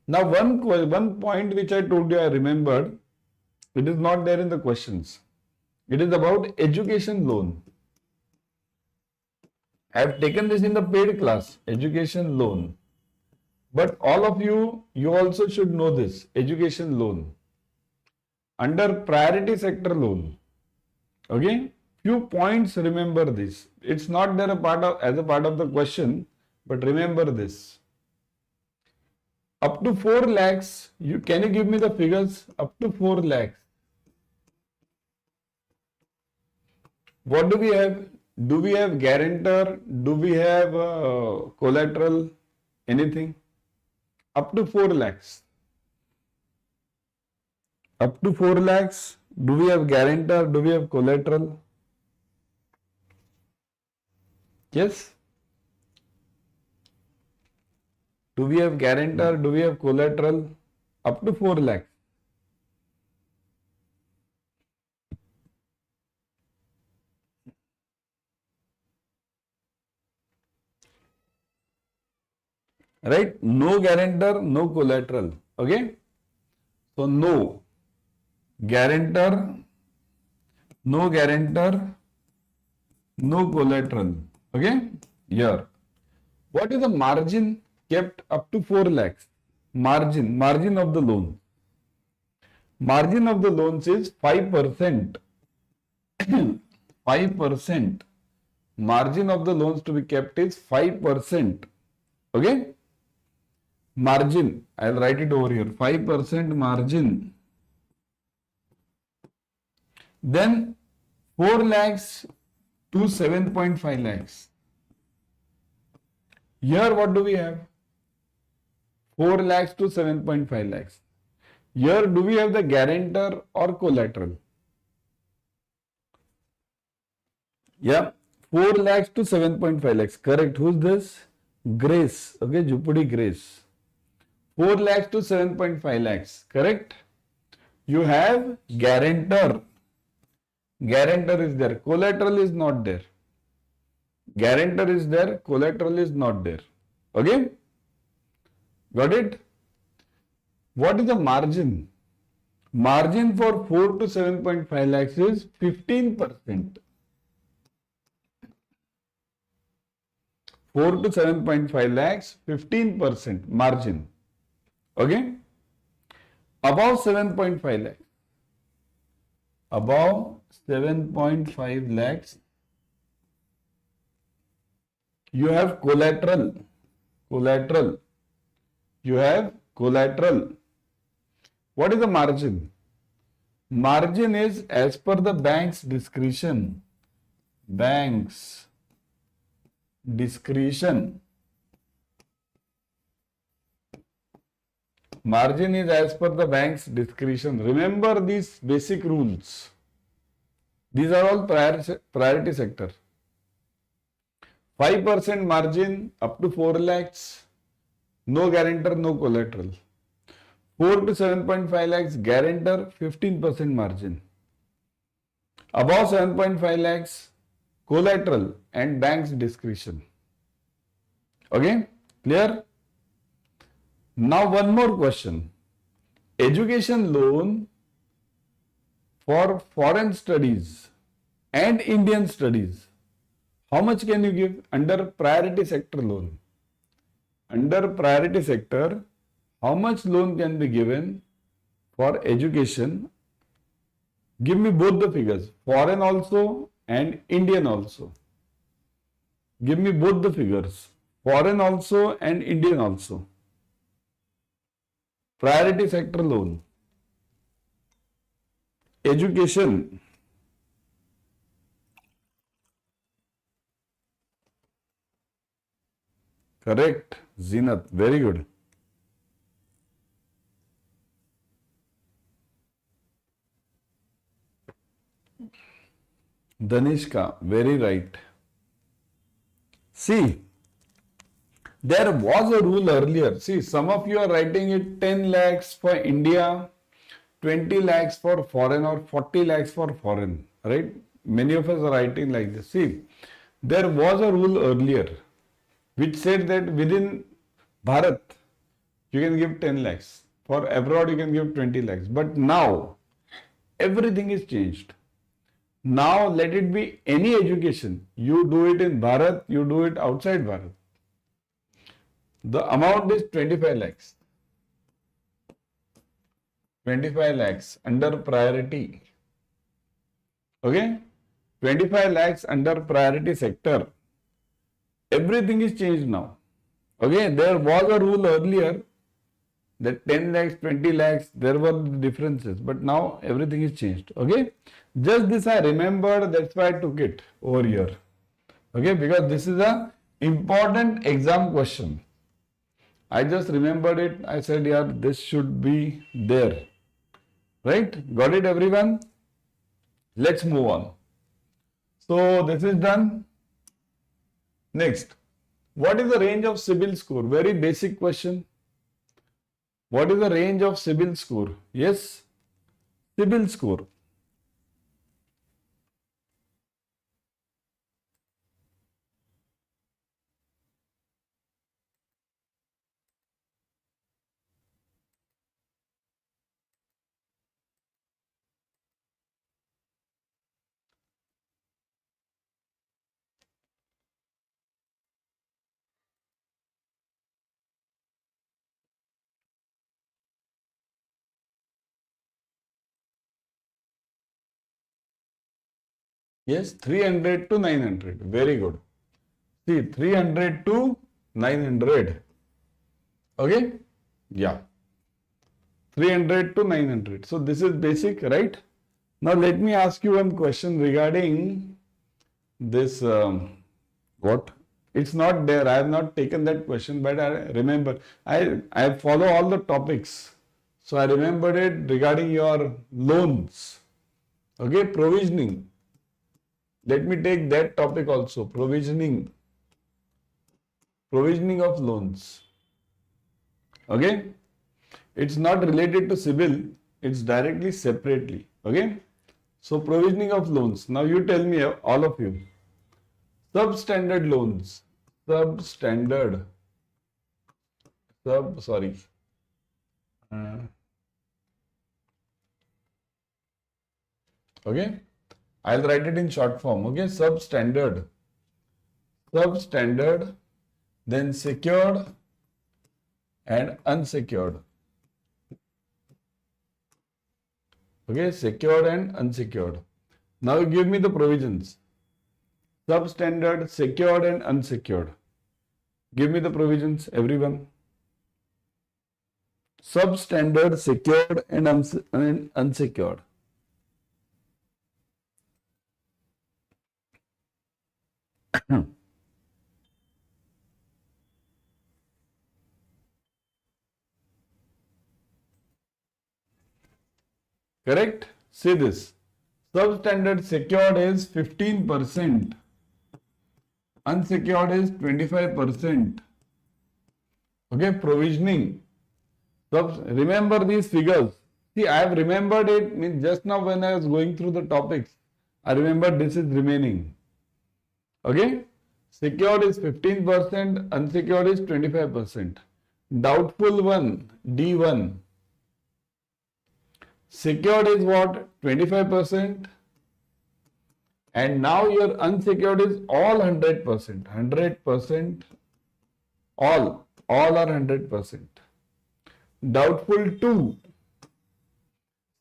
Now one point which I told you I remembered, it is not there in the questions. It is about education loan. I have taken this in the paid class, education loan. But all of you also should know this, education loan. Under priority sector loan. Okay? Few points, remember this. It's not there as a part of the question, but remember this. Up to 4 lakhs, can you give me the figures? Up to 4 lakhs. What do we have? Do we have guarantor? Do we have collateral? Anything? Up to 4 lakhs. Up to 4 lakhs. Do we have guarantor? Do we have collateral? Yes? Do we have guarantor? Do we have collateral? Up to 4 lakhs. Right? No guarantor, no collateral. Okay? So, no guarantor, no collateral. Okay? Here. What is the margin kept up to 4 lakhs? Margin of the loan. Margin of the loans is 5%. 5%. Margin of the loans to be kept is 5%. Okay? Margin, I will write it over here, 5% margin. Then 4 lakhs to 7.5 lakhs. Here what do we have? 4 lakhs to 7.5 lakhs. Here do we have the guarantor or collateral? Yeah, 4 lakhs to 7.5 lakhs. Correct. Who's this? Grace. Okay, Jupudi Grace. 4 lakhs to 7.5 lakhs. Correct. You have guarantor. Guarantor is there. Collateral is not there. Guarantor is there. Collateral is not there. Okay. Got it? What is the margin? Margin for 4 to 7.5 lakhs is 15%. 4 to 7.5 lakhs, 15% margin. Okay? Above 7.5 lakhs. Above 7.5 lakhs, you have collateral. Collateral. You have collateral. What is the margin? Margin is as per the bank's discretion. Bank's discretion. Margin is as per the bank's discretion. Remember these basic rules. These are all priority sector. 5% margin up to 4 lakhs. No guarantor, no collateral. 4 to 7.5 lakhs guarantor, 15% margin. Above 7.5 lakhs, collateral and bank's discretion. Okay? Clear? Now one more question. Education loan for foreign studies and Indian studies. How much can you give under priority sector loan? Under priority sector, how much loan can be given for education? Give me both the figures, foreign also and Indian also. Give me both the figures, foreign also and Indian also. Priority sector loan. Education. Correct. Zenith. Very good. Danishka. Very right. See, there was a rule earlier. See, some of you are writing it 10 lakhs for India, 20 lakhs for foreign or 40 lakhs for foreign, right? Many of us are writing like this. See, there was a rule earlier. which said that within Bharat you can give 10 lakhs. For abroad you can give 20 lakhs. But now everything is changed. Now let it be any education. You do it in Bharat, you do it outside Bharat. The amount is 25 lakhs. 25 lakhs under priority. Okay? 25 lakhs under priority sector. Everything is changed now. Okay? There was a rule earlier that 10 lakhs, 20 lakhs, there were differences. But now everything is changed. Okay? Just this I remembered, that's why I took it over here. Okay? Because this is a important exam question. I just remembered it. I said, yeah, this should be there. Right? Got it, everyone? Let's move on. So, this is done. Next, what is the range of CIBIL score? Very basic question. What is the range of CIBIL score? Yes, CIBIL score. Yes, 300 to 900. Very good. See, 300 to 900. Okay? Yeah. 300 to 900. So, this is basic, right? Now, let me ask you one question regarding this, what? It's not there. I have not taken that question, but I remember. I follow all the topics. So, I remembered it regarding your loans. Okay, provisioning. Let me take that topic also, provisioning of loans. Okay, it's not related to CIBIL, it's directly separately. Okay, so provisioning of loans. Now you tell me, all of you, substandard loans, okay, I'll write it in short form. Okay, substandard, then secured and unsecured. Okay, secured and unsecured. Now give me the provisions. Substandard, secured and unsecured. Give me the provisions, everyone. Substandard, secured and unsecured. Correct? See this. Substandard secured is 15%. Unsecured is 25%. Okay, provisioning. Remember these figures. See, I have remembered it, means just now when I was going through the topics, I remember this is remaining. Okay, secured is 15%, unsecured is 25%. Doubtful one, D1. Secured is what? 25%. And now your unsecured is all 100%. 100%. All are 100%. Doubtful 2.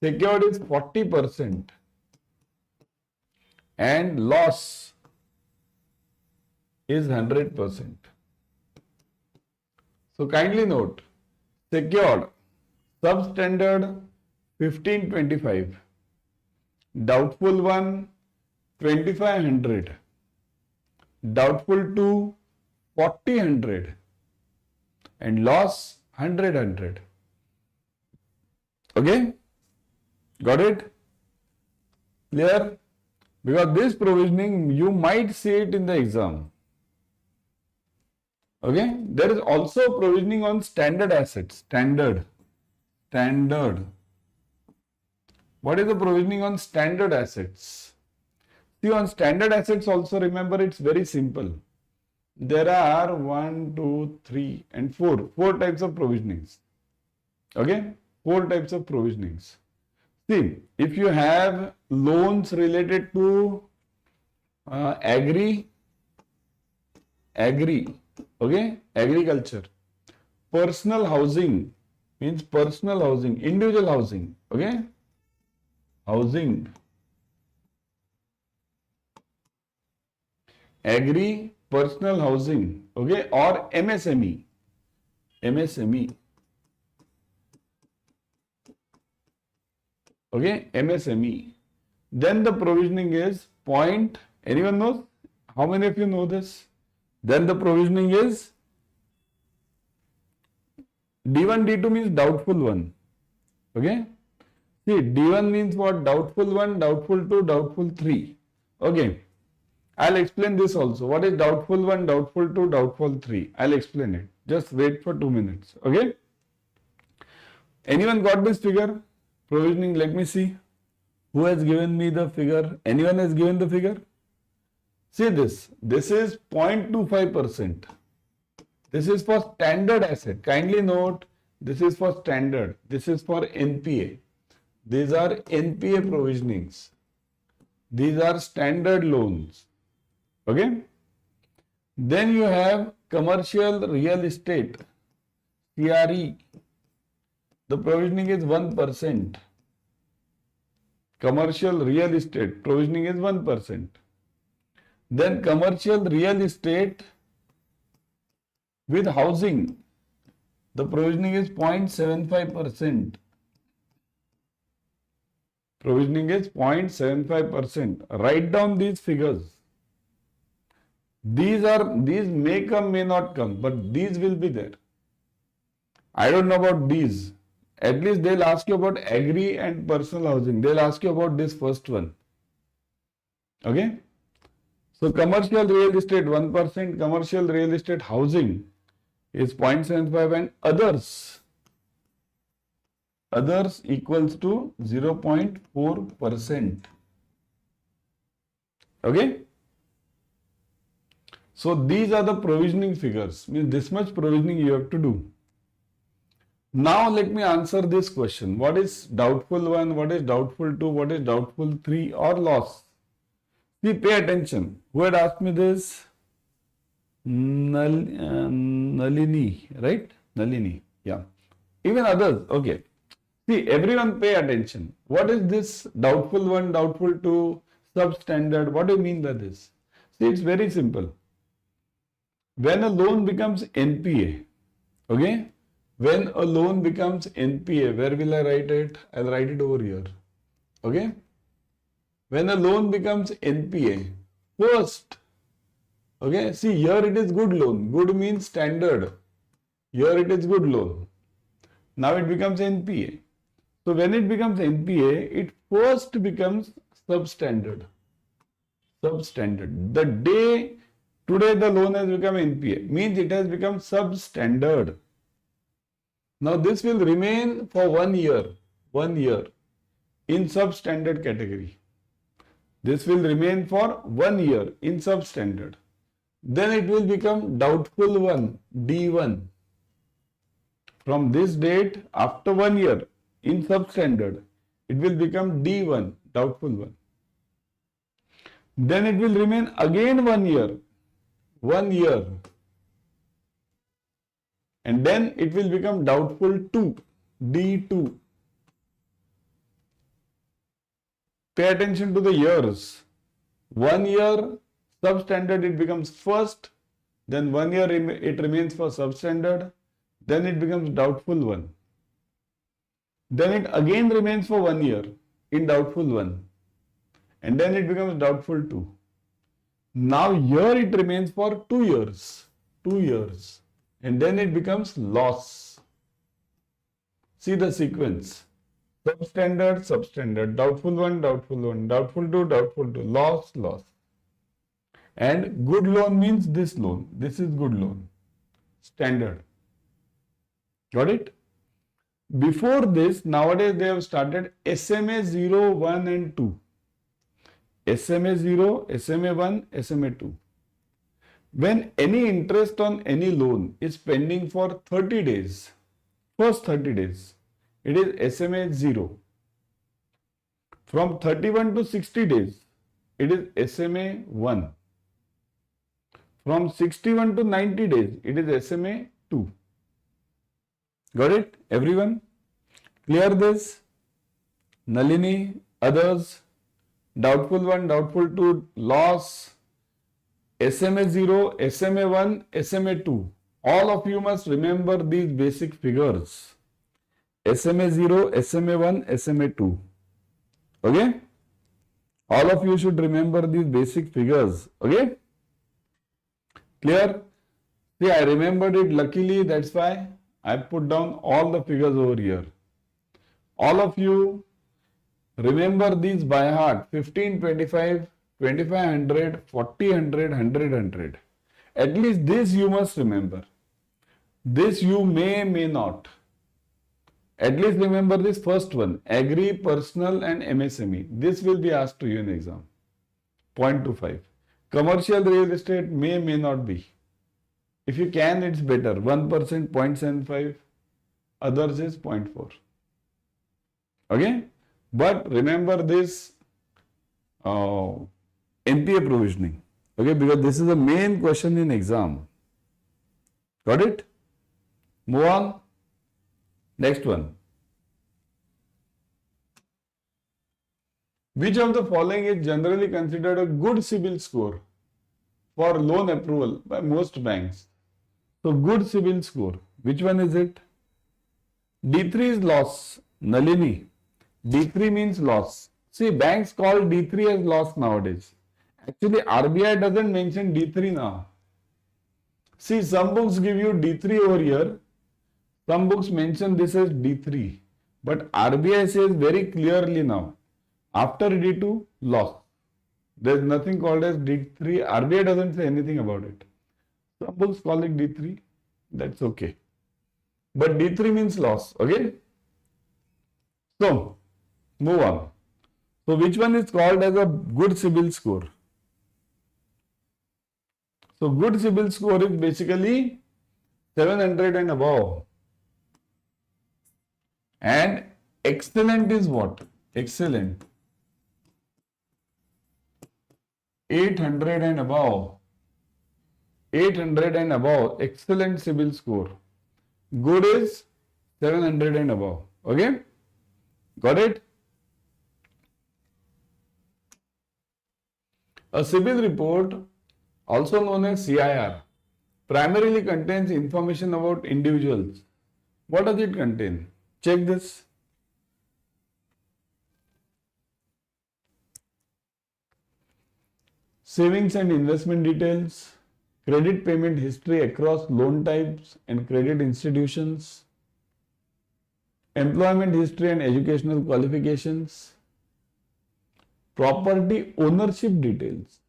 Secured is 40%. And loss is 100%. So kindly note, secured, substandard 1525, doubtful 1 2500, doubtful 2 4000, and loss 100. Okay, got it? Clear? Because this provisioning you might see it in the exam. Okay, there is also provisioning on standard assets. Standard. What is the provisioning on standard assets? See, on standard assets also remember it's very simple. there are 1, 2, 3 and 4. 4 types of provisionings. Okay? 4 types of provisionings. See, if you have loans related to agri, okay, agriculture. Personal housing means personal housing, individual housing, okay, housing. Agri, personal housing, okay, or MSME, okay, MSME. Then the provisioning is point, anyone knows? How many of you know this? Then the provisioning is D1, D2 means doubtful one, okay. See, D1 means what? Doubtful 1, doubtful 2, doubtful 3, okay. I'll explain this also. What is doubtful 1, doubtful 2, doubtful 3? I'll explain it. Just wait for 2 minutes. Okay. Anyone got this figure? Provisioning, let me see. Who has given me the figure? Anyone has given the figure? See this. This is 0.25%. This is for standard asset. Kindly note, this is for standard. This is for NPA. These are NPA provisionings. These are standard loans. Okay. Then you have commercial real estate, CRE. The provisioning is 1%. Commercial real estate provisioning is 1%. Then commercial real estate with housing, the provisioning is 0.75%. Provisioning is 0.75%. Write down these figures. These may come, may not come, but these will be there. I don't know about these. At least they'll ask you about agri and personal housing. They'll ask you about this first one. Okay. So commercial real estate 1%, commercial real estate housing is 0.75 and others equals to 0.4%. Okay. So these are the provisioning figures. Means this much provisioning you have to do. Now let me answer this question. What is doubtful 1? What is doubtful 2? What is doubtful 3 or loss? See, pay attention. Who had asked me this? Nalini, right? Nalini, yeah. Even others, okay. See, everyone pay attention. What is this doubtful 1, doubtful 2, substandard? What do you mean by this? See, it's very simple. When a loan becomes NPA, okay? When a loan becomes NPA, where will I write it? I'll write it over here, okay? When a loan becomes NPA, first, okay, see here it is good loan. Good means standard. Here it is good loan. Now it becomes NPA. So when it becomes NPA, it first becomes substandard. Substandard. The day today the loan has become NPA means it has become substandard. Now this will remain for 1 year. 1 year in substandard category. This will remain for 1 year in substandard. Then it will become doubtful 1, D1. From this date, after 1 year in substandard, it will become D1, doubtful 1. Then it will remain again 1 year. 1 year. And then it will become doubtful 2, D2. Pay attention to the years. 1 year substandard it becomes first, then 1 year it remains for substandard, then it becomes doubtful 1. Then it again remains for 1 year in doubtful 1 and then it becomes doubtful 2. Now here it remains for 2 years. 2 years. And then it becomes loss. See the sequence. Substandard, substandard, doubtful 1, doubtful 1, doubtful 2, doubtful 2, loss, loss. And good loan means this loan. This is good loan. Standard. Got it? Before this, nowadays they have started SMA 0, 1 and 2. SMA 0, SMA 1, SMA 2. When any interest on any loan is pending for 30 days, first 30 days, it is SMA 0. From 31 to 60 days, it is SMA 1. From 61 to 90 days, it is SMA 2. Got it? Everyone? Clear this? Nalini, others, doubtful 1, doubtful 2, loss, SMA 0, SMA 1, SMA 2. All of you must remember these basic figures. SMA 0, SMA 1, SMA 2. Okay? All of you should remember these basic figures. Okay? Clear? See, I remembered it luckily, that's why I put down all the figures over here. All of you remember these by heart. 15, 25, 2500, 40, 100, 100, 100. At least this you must remember. This you may not. At least remember this first one. Agri, personal and MSME. This will be asked to you in exam. 0.25. Commercial real estate may not be. If you can, it's better. 1%, 0.75. Others is 0.4. Okay? But remember this NPA provisioning. Okay? Because this is the main question in exam. Got it? Move on. Next one. Which of the following is generally considered a good CIBIL score for loan approval by most banks? So, good CIBIL score. Which one is it? D3 is loss. Nalini. D3 means loss. See, banks call D3 as loss nowadays. Actually, RBI doesn't mention D3 now. See, some books give you D3 over here. Some books mention this as D3. But RBI says very clearly now, after D2, loss. There is nothing called as D3. RBI doesn't say anything about it. Some books call it D3. That's okay. But D3 means loss. Okay? So, move on. So, which one is called as a good CIBIL score? So, good CIBIL score is basically 700 and above. And excellent is what? Excellent. 800 and above. 800 and above. Excellent CIBIL score. Good is 700 and above. Okay? Got it? A CIBIL report, also known as CIR, primarily contains information about individuals. What does it contain? Check this. Savings and investment details, credit payment history across loan types and credit institutions, employment history and educational qualifications, property ownership details.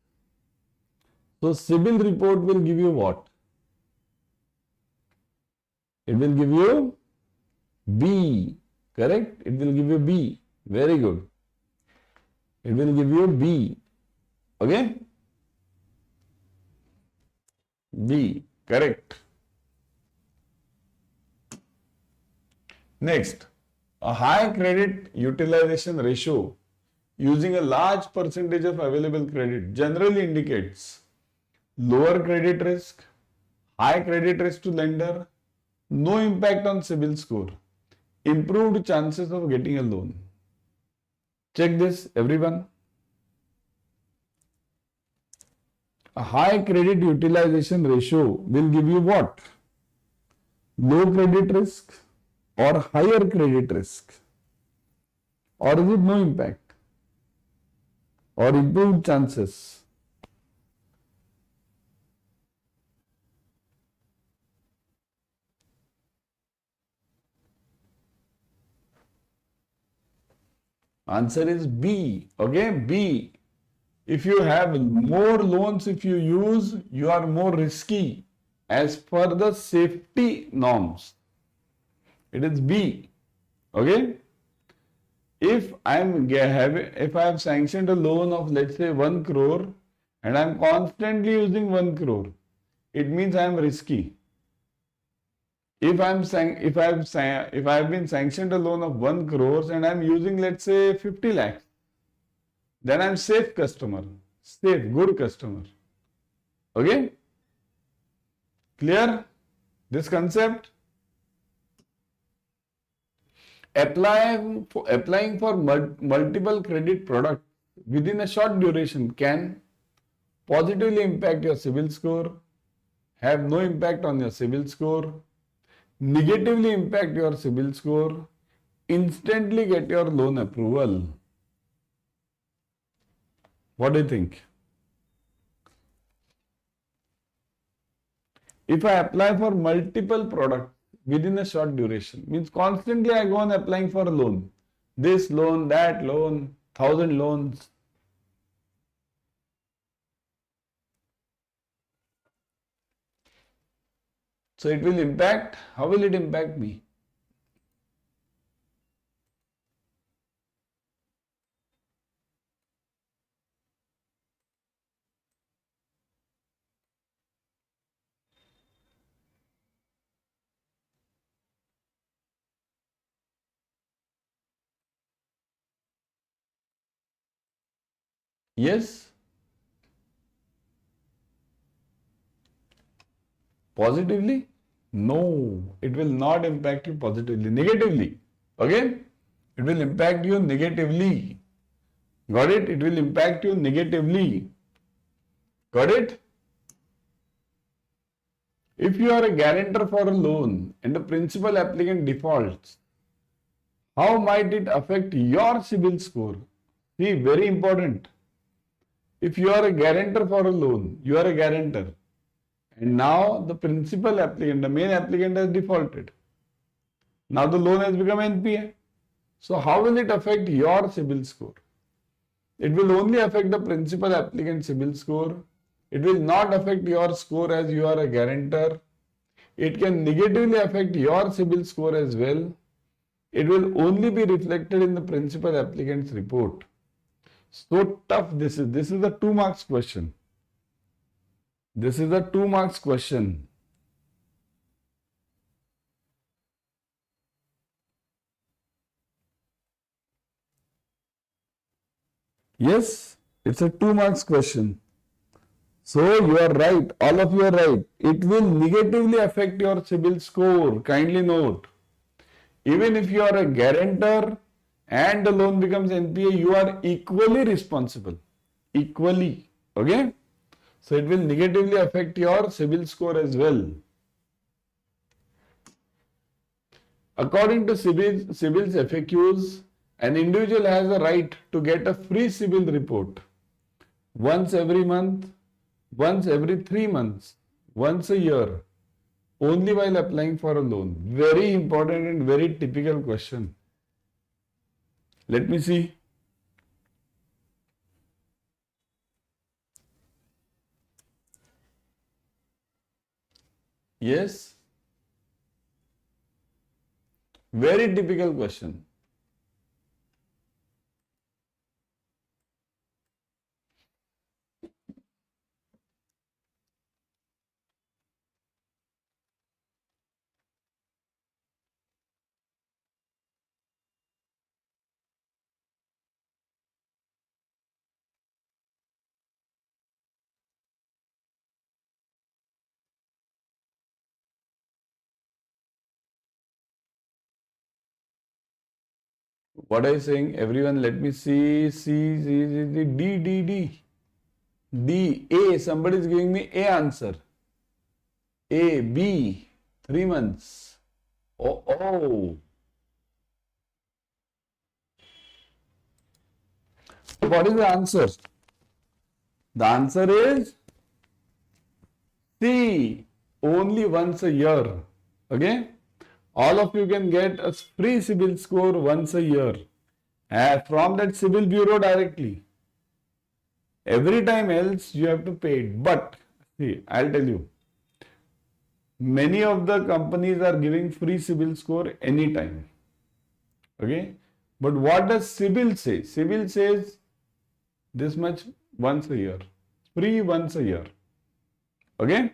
So, CIBIL report will give you what? It will give you B, correct? It will give you B. Very good. It will give you B. Okay? B, correct. Next, a high credit utilization ratio using a large percentage of available credit generally indicates lower credit risk, high credit risk to lender, no impact on CIBIL score, improved chances of getting a loan. Check this, everyone. A high credit utilization ratio will give you what? Low credit risk or higher credit risk? Or is it no impact? Or improved chances? Answer is B. Okay, B. If you have more loans, if you use, you are more risky as per the safety norms. It is B. Okay. If I have sanctioned a loan of let's say 1 crore and I am constantly using 1 crore, it means I am risky. If I have been sanctioned a loan of 1 crore and I am using, let's say, 50 lakhs, then I am safe customer, safe, good customer. Okay? Clear this concept? Applying for multiple credit products within a short duration can positively impact your CIBIL score, have no impact on your CIBIL score, negatively impact your CIBIL score, instantly get your loan approval. What do you think? If I apply for multiple products within a short duration, means constantly I go on applying for a loan, this loan, that loan, 1,000 loans. So it will impact, how will it impact me? Yes? Positively? No, it will not impact you positively, negatively. Okay? It will impact you negatively. Got it? It will impact you negatively. Got it? If you are a guarantor for a loan and the principal applicant defaults, how might it affect your CIBIL score? See, very important. If you are a guarantor for a loan, you are a guarantor, and now the principal applicant, the main applicant has defaulted. Now the loan has become NPA. So how will it affect your CIBIL score? It will only affect the principal applicant CIBIL score. It will not affect your score as you are a guarantor. It can negatively affect your CIBIL score as well. It will only be reflected in the principal applicant's report. So tough this is. This is a 2 marks question. This is a 2 marks question. Yes, it's a 2 marks question. So you are right, all of you are right. It will negatively affect your CIBIL score. Kindly note. Even if you are a guarantor and the loan becomes NPA, you are equally responsible. Equally. Okay? So it will negatively affect your CIBIL score as well. According to CIBIL's FAQs, an individual has a right to get a free CIBIL report once every month, once every 3 months, once a year, only while applying for a loan. Very important and very typical question. Let me see. Yes? Very typical question. What are you saying? Everyone, let me see. D, A. Somebody is giving me A answer. A, B, 3 months. Oh. So what is the answer? The answer is C, only once a year. Okay? All of you can get a free CIBIL score once a year from that CIBIL bureau directly. Every time else you have to pay it. But see, I'll tell you, many of the companies are giving free CIBIL score anytime. Okay? But what does CIBIL say? CIBIL says this much once a year. Free once a year. Okay?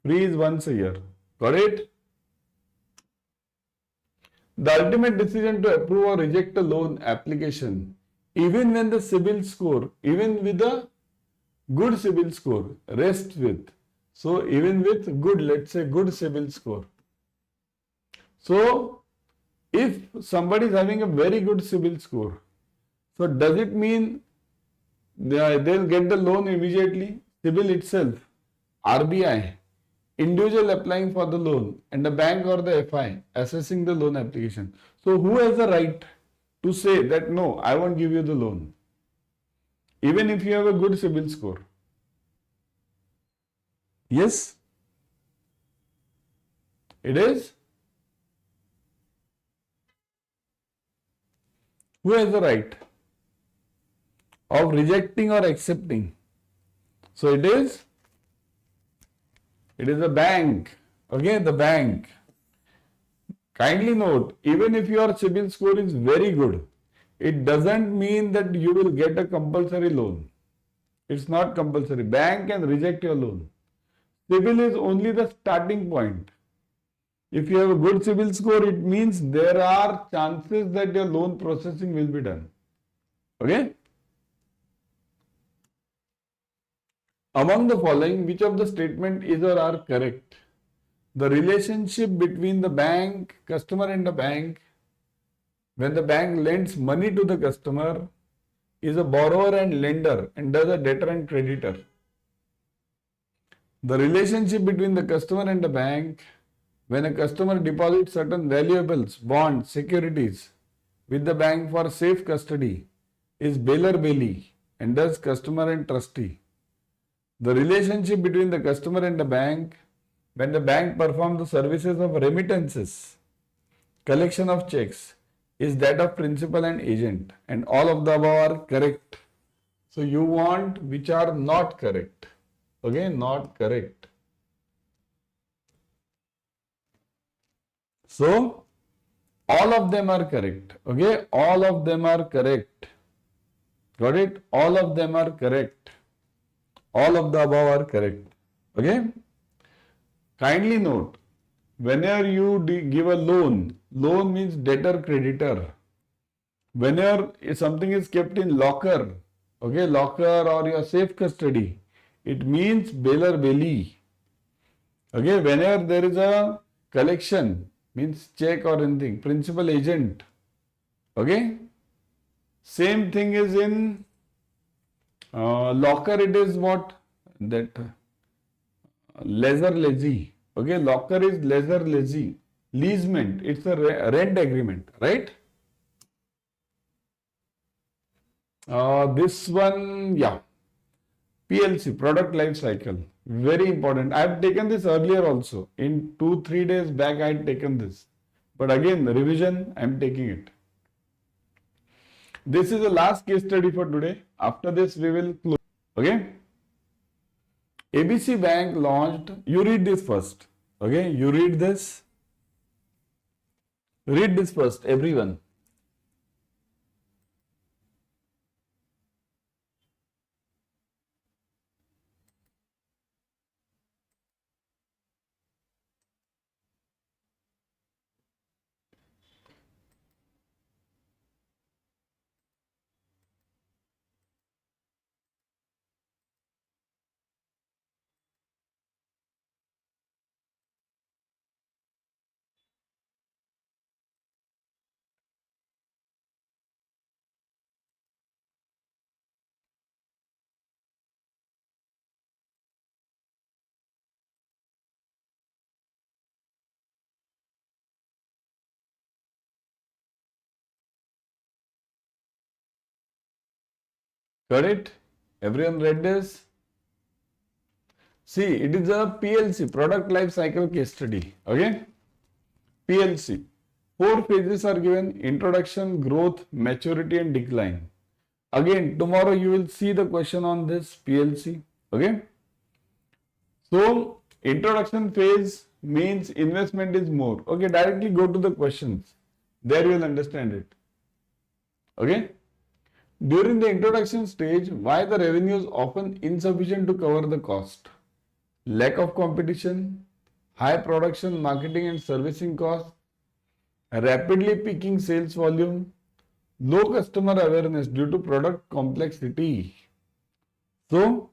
Freeze once a year. Got it? The ultimate decision to approve or reject a loan application, even when the CIBIL score, even with a good CIBIL score, rests with. So even with good, let's say good CIBIL score. So if somebody is having a very good CIBIL score, so does it mean they'll get the loan immediately? CIBIL itself, RBI, individual applying for the loan, and the bank or the FI assessing the loan application. So who has the right to say that no, I won't give you the loan, even if you have a good CIBIL score? Yes, it is. Who has the right of rejecting or accepting? So it is the bank. Okay, the bank. Kindly note, even if your CIBIL score is very good, it doesn't mean that you will get a compulsory loan. It's not compulsory. Bank can reject your loan. CIBIL is only the starting point. If you have a good CIBIL score, it means there are chances that your loan processing will be done. Okay? Among the following, which of the statement is or are correct? The relationship between the bank, customer and the bank, when the bank lends money to the customer, is a borrower and lender and does a debtor and creditor. The relationship between the customer and the bank, when a customer deposits certain valuables, bonds, securities with the bank for safe custody, is bailor-bailee and thus customer and trustee. The relationship between the customer and the bank, when the bank performs the services of remittances, collection of checks, is that of principal and agent, and all of the above are correct. So you want which are not correct. Okay, not correct. So all of them are correct. Okay, all of them are correct. Got it? All of them are correct. All of the above are correct. Okay. Kindly note, whenever you give a loan, loan means debtor creditor. Whenever something is kept in locker, okay, locker or your safe custody, it means bailor-bailee. Okay, whenever there is a collection, means check or anything, principal agent. Okay, same thing is in locker. It is what? That lessor-lessee. Okay, locker is lessor-lessee. Leasement, it's a rent agreement, right? This one, yeah. PLC, product life cycle, very important. I have taken this earlier also. In 2-3 days back, I had taken this. But again, the revision, I am taking it. This is the last case study for today. After this, we will close. Okay. ABC Bank launched, you read this first. Okay, you read this. Read this first, everyone. Got it? Everyone read this? See, it is a PLC, product life cycle case study. Okay? PLC. 4 phases are given: introduction, growth, maturity and decline. Again, tomorrow you will see the question on this PLC. Okay? So, introduction phase means investment is more. Okay, directly go to the questions. There you will understand it. Okay? During the introduction stage, why the revenue is often insufficient to cover the cost? lack of competition, high production, marketing and servicing costs, rapidly peaking sales volume, low customer awareness due to product complexity. So,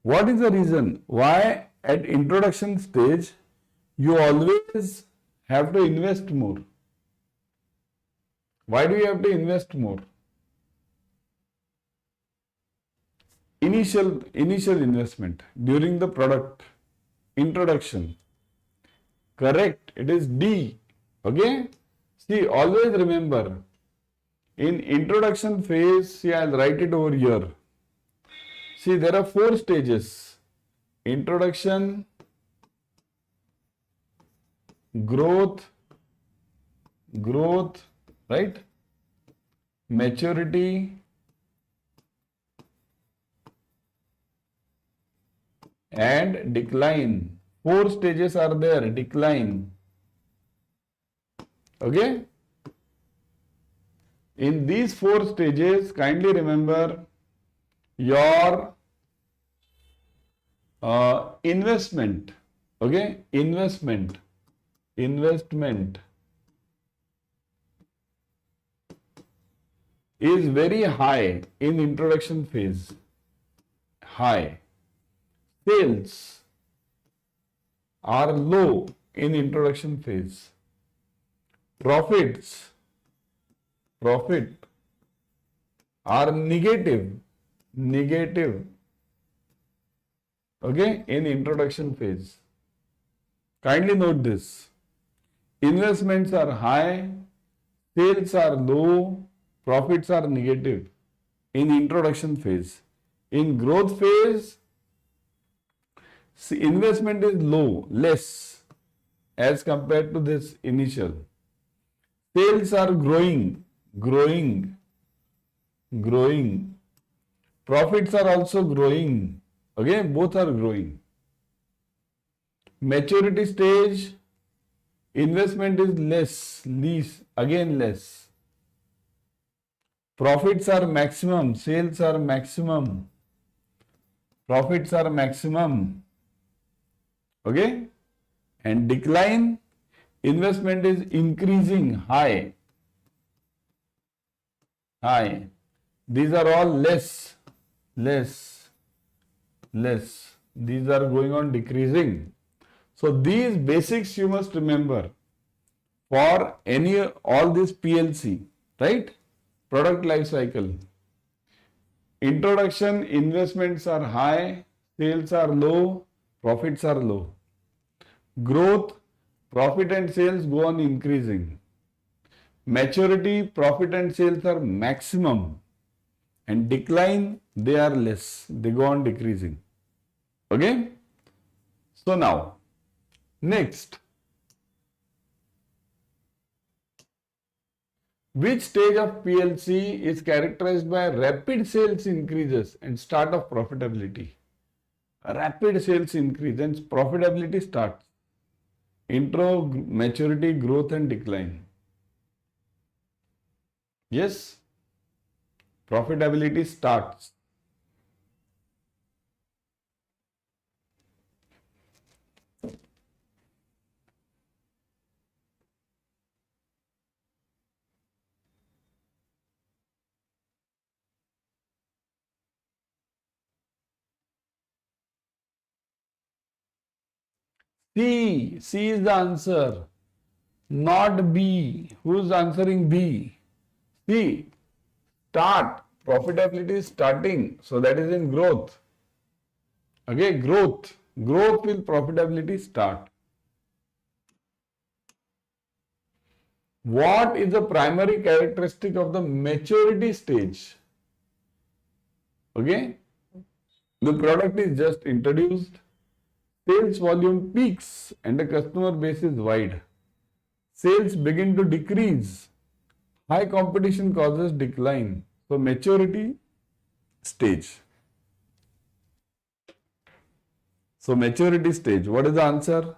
what is the reason why at introduction stage you always have to invest more? Why do you have to invest more? Initial investment during the product introduction. Correct, it is D. Okay? See, always remember, in introduction phase, see, I'll write it over here. See, there are 4 stages. Introduction, growth, right? Maturity, and decline. 4 stages are there. Decline. Okay? In these 4 stages, kindly remember your investment. Okay? Investment is very high in introduction phase. High. Sales are low in introduction phase. Profit are negative, okay, in introduction phase. Kindly note this. Investments are high, sales are low, profits are negative in introduction phase. In growth phase, investment is less as compared to this initial. Sales are growing. Profits are also growing. Okay, both are growing. Maturity stage, investment is less. Profits are maximum, sales are maximum. Profits are maximum. Okay? And decline, investment is increasing, high. These are all less. These are going on decreasing. So these basics you must remember for all this PLC, right? Product life cycle. Introduction, investments are high, sales are low, profits are low. Growth, profit and sales go on increasing. Maturity, profit and sales are maximum. And decline, they are less. They go on decreasing. Okay? So now, next. Which stage of PLC is characterized by rapid sales increases and start of profitability? Rapid sales increase and profitability starts. Intro, maturity, growth and decline. Yes, profitability starts. C is the answer, not B. Who's answering B? C. Start. Profitability is starting. So that is in growth. Okay, growth. Growth will profitability start. What is the primary characteristic of the maturity stage? Okay, the product is just introduced. Sales volume peaks and the customer base is wide. Sales begin to decrease. High competition causes decline. So maturity stage. So maturity stage. What is the answer?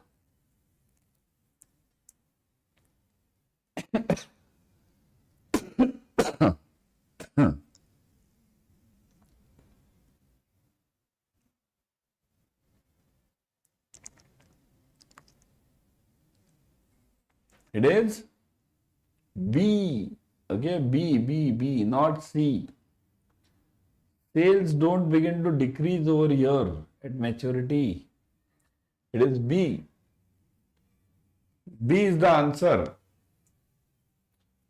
It is B. Okay, B, not C. Sales don't begin to decrease over here at maturity. It is B. B is the answer.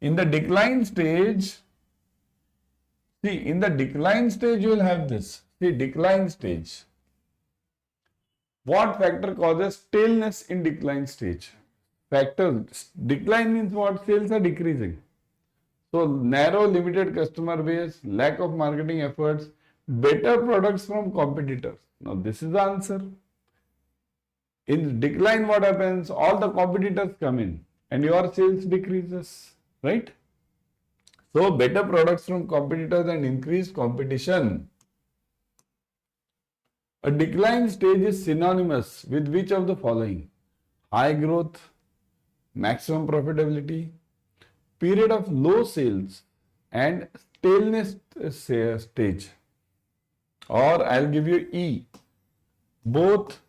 In the decline stage, see, in the decline stage, you will have this. See, decline stage. What factor causes staleness in decline stage? Decline means what? Sales are decreasing. So, narrow limited customer base, lack of marketing efforts, better products from competitors. Now, this is the answer. In decline, what happens? All the competitors come in and your sales decreases, right? So, better products from competitors and increased competition. A decline stage is synonymous with which of the following? High growth, maximum profitability, period of low sales, and staleness stage. Or I'll give you E. Both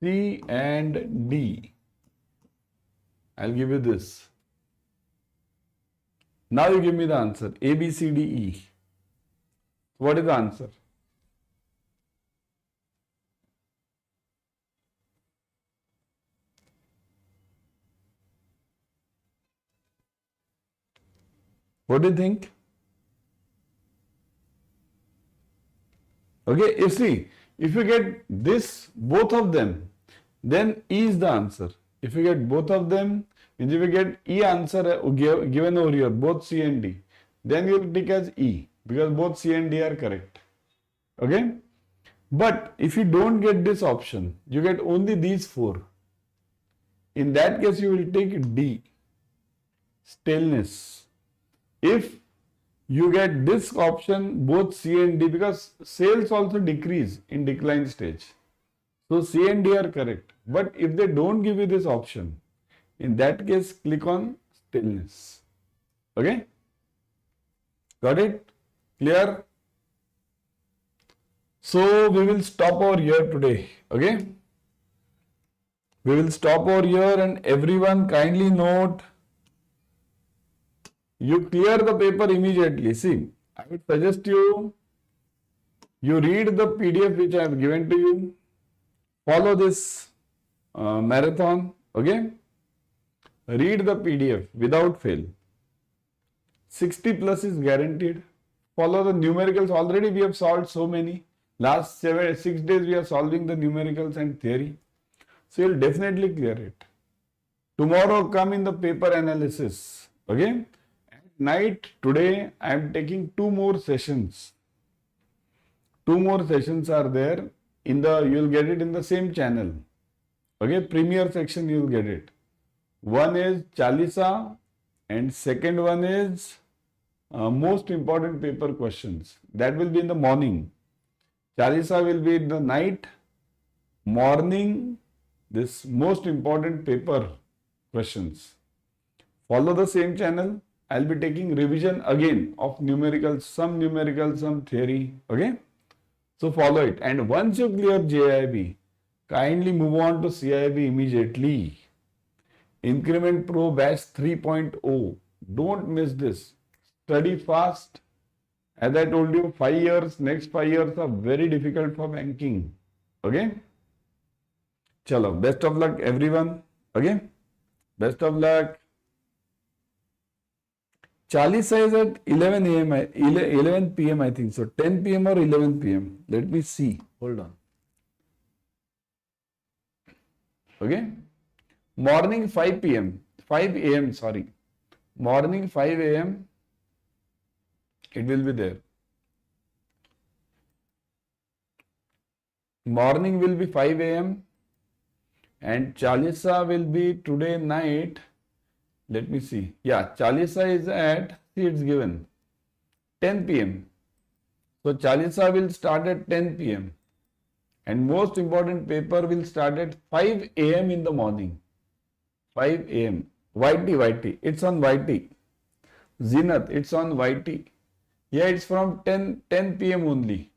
C and D. I'll give you this. Now you give me the answer. A, B, C, D, E. What is the answer? What do you think? Okay, you see, if you get this, both of them, then E is the answer. If you get both of them, means if you get E answer given over here, both C and D, then you will take as E because both C and D are correct. Okay? But if you don't get this option, you get only these four. In that case, you will take D, staleness. If you get this option, both C and D, because sales also decrease in decline stage. So C and D are correct. But if they don't give you this option, in that case, click on staleness. Okay? Got it? Clear? So we will stop over here today. Okay? We will stop over here and everyone kindly note, you clear the paper immediately. See, I would suggest you read the PDF which I have given to you. Follow this marathon. Okay? Read the PDF without fail. 60 plus is guaranteed. Follow the numericals. Already we have solved so many. Last 6 days we are solving the numericals and theory. So you'll definitely clear it. Tomorrow come in the paper analysis. Okay? At night today I am taking 2 more sessions. 2 more sessions are there. You'll get it in the same channel. Okay? Premier section you'll get it. One is Chalisa and second one is most important paper questions. That will be in the morning. Chalisa will be in the night. Morning, this most important paper questions. Follow the same channel. I'll be taking revision again of numericals, some theory. Okay? So follow it. And once you clear JAIIB, kindly move on to CAIIB immediately. Increment Pro Batch 3.0. Don't miss this. Study fast. As I told you, 5 years, next 5 years are very difficult for banking. Okay? Chalo, best of luck everyone. Okay? Best of luck. Chalisa is at 11 p.m. I think so. 10 p.m. or 11 p.m. Let me see. Hold on. Okay? Morning 5 p.m. 5 a.m. sorry. Morning 5 a.m. It will be there. Morning will be 5 a.m. and Chalisa will be today night. Let me see. Yeah, Chalisa is at, see it's given, 10 p.m. So Chalisa will start at 10 p.m. and most important paper will start at 5 a.m. in the morning. 5 a.m. YT. It's on YT. Zenith, it's on YT. Yeah, it's from 10 p.m. only.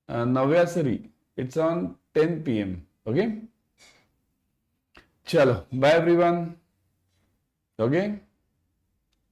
Navyasari, it's on 10 p.m. Okay? Chalo, bye everyone. Okay.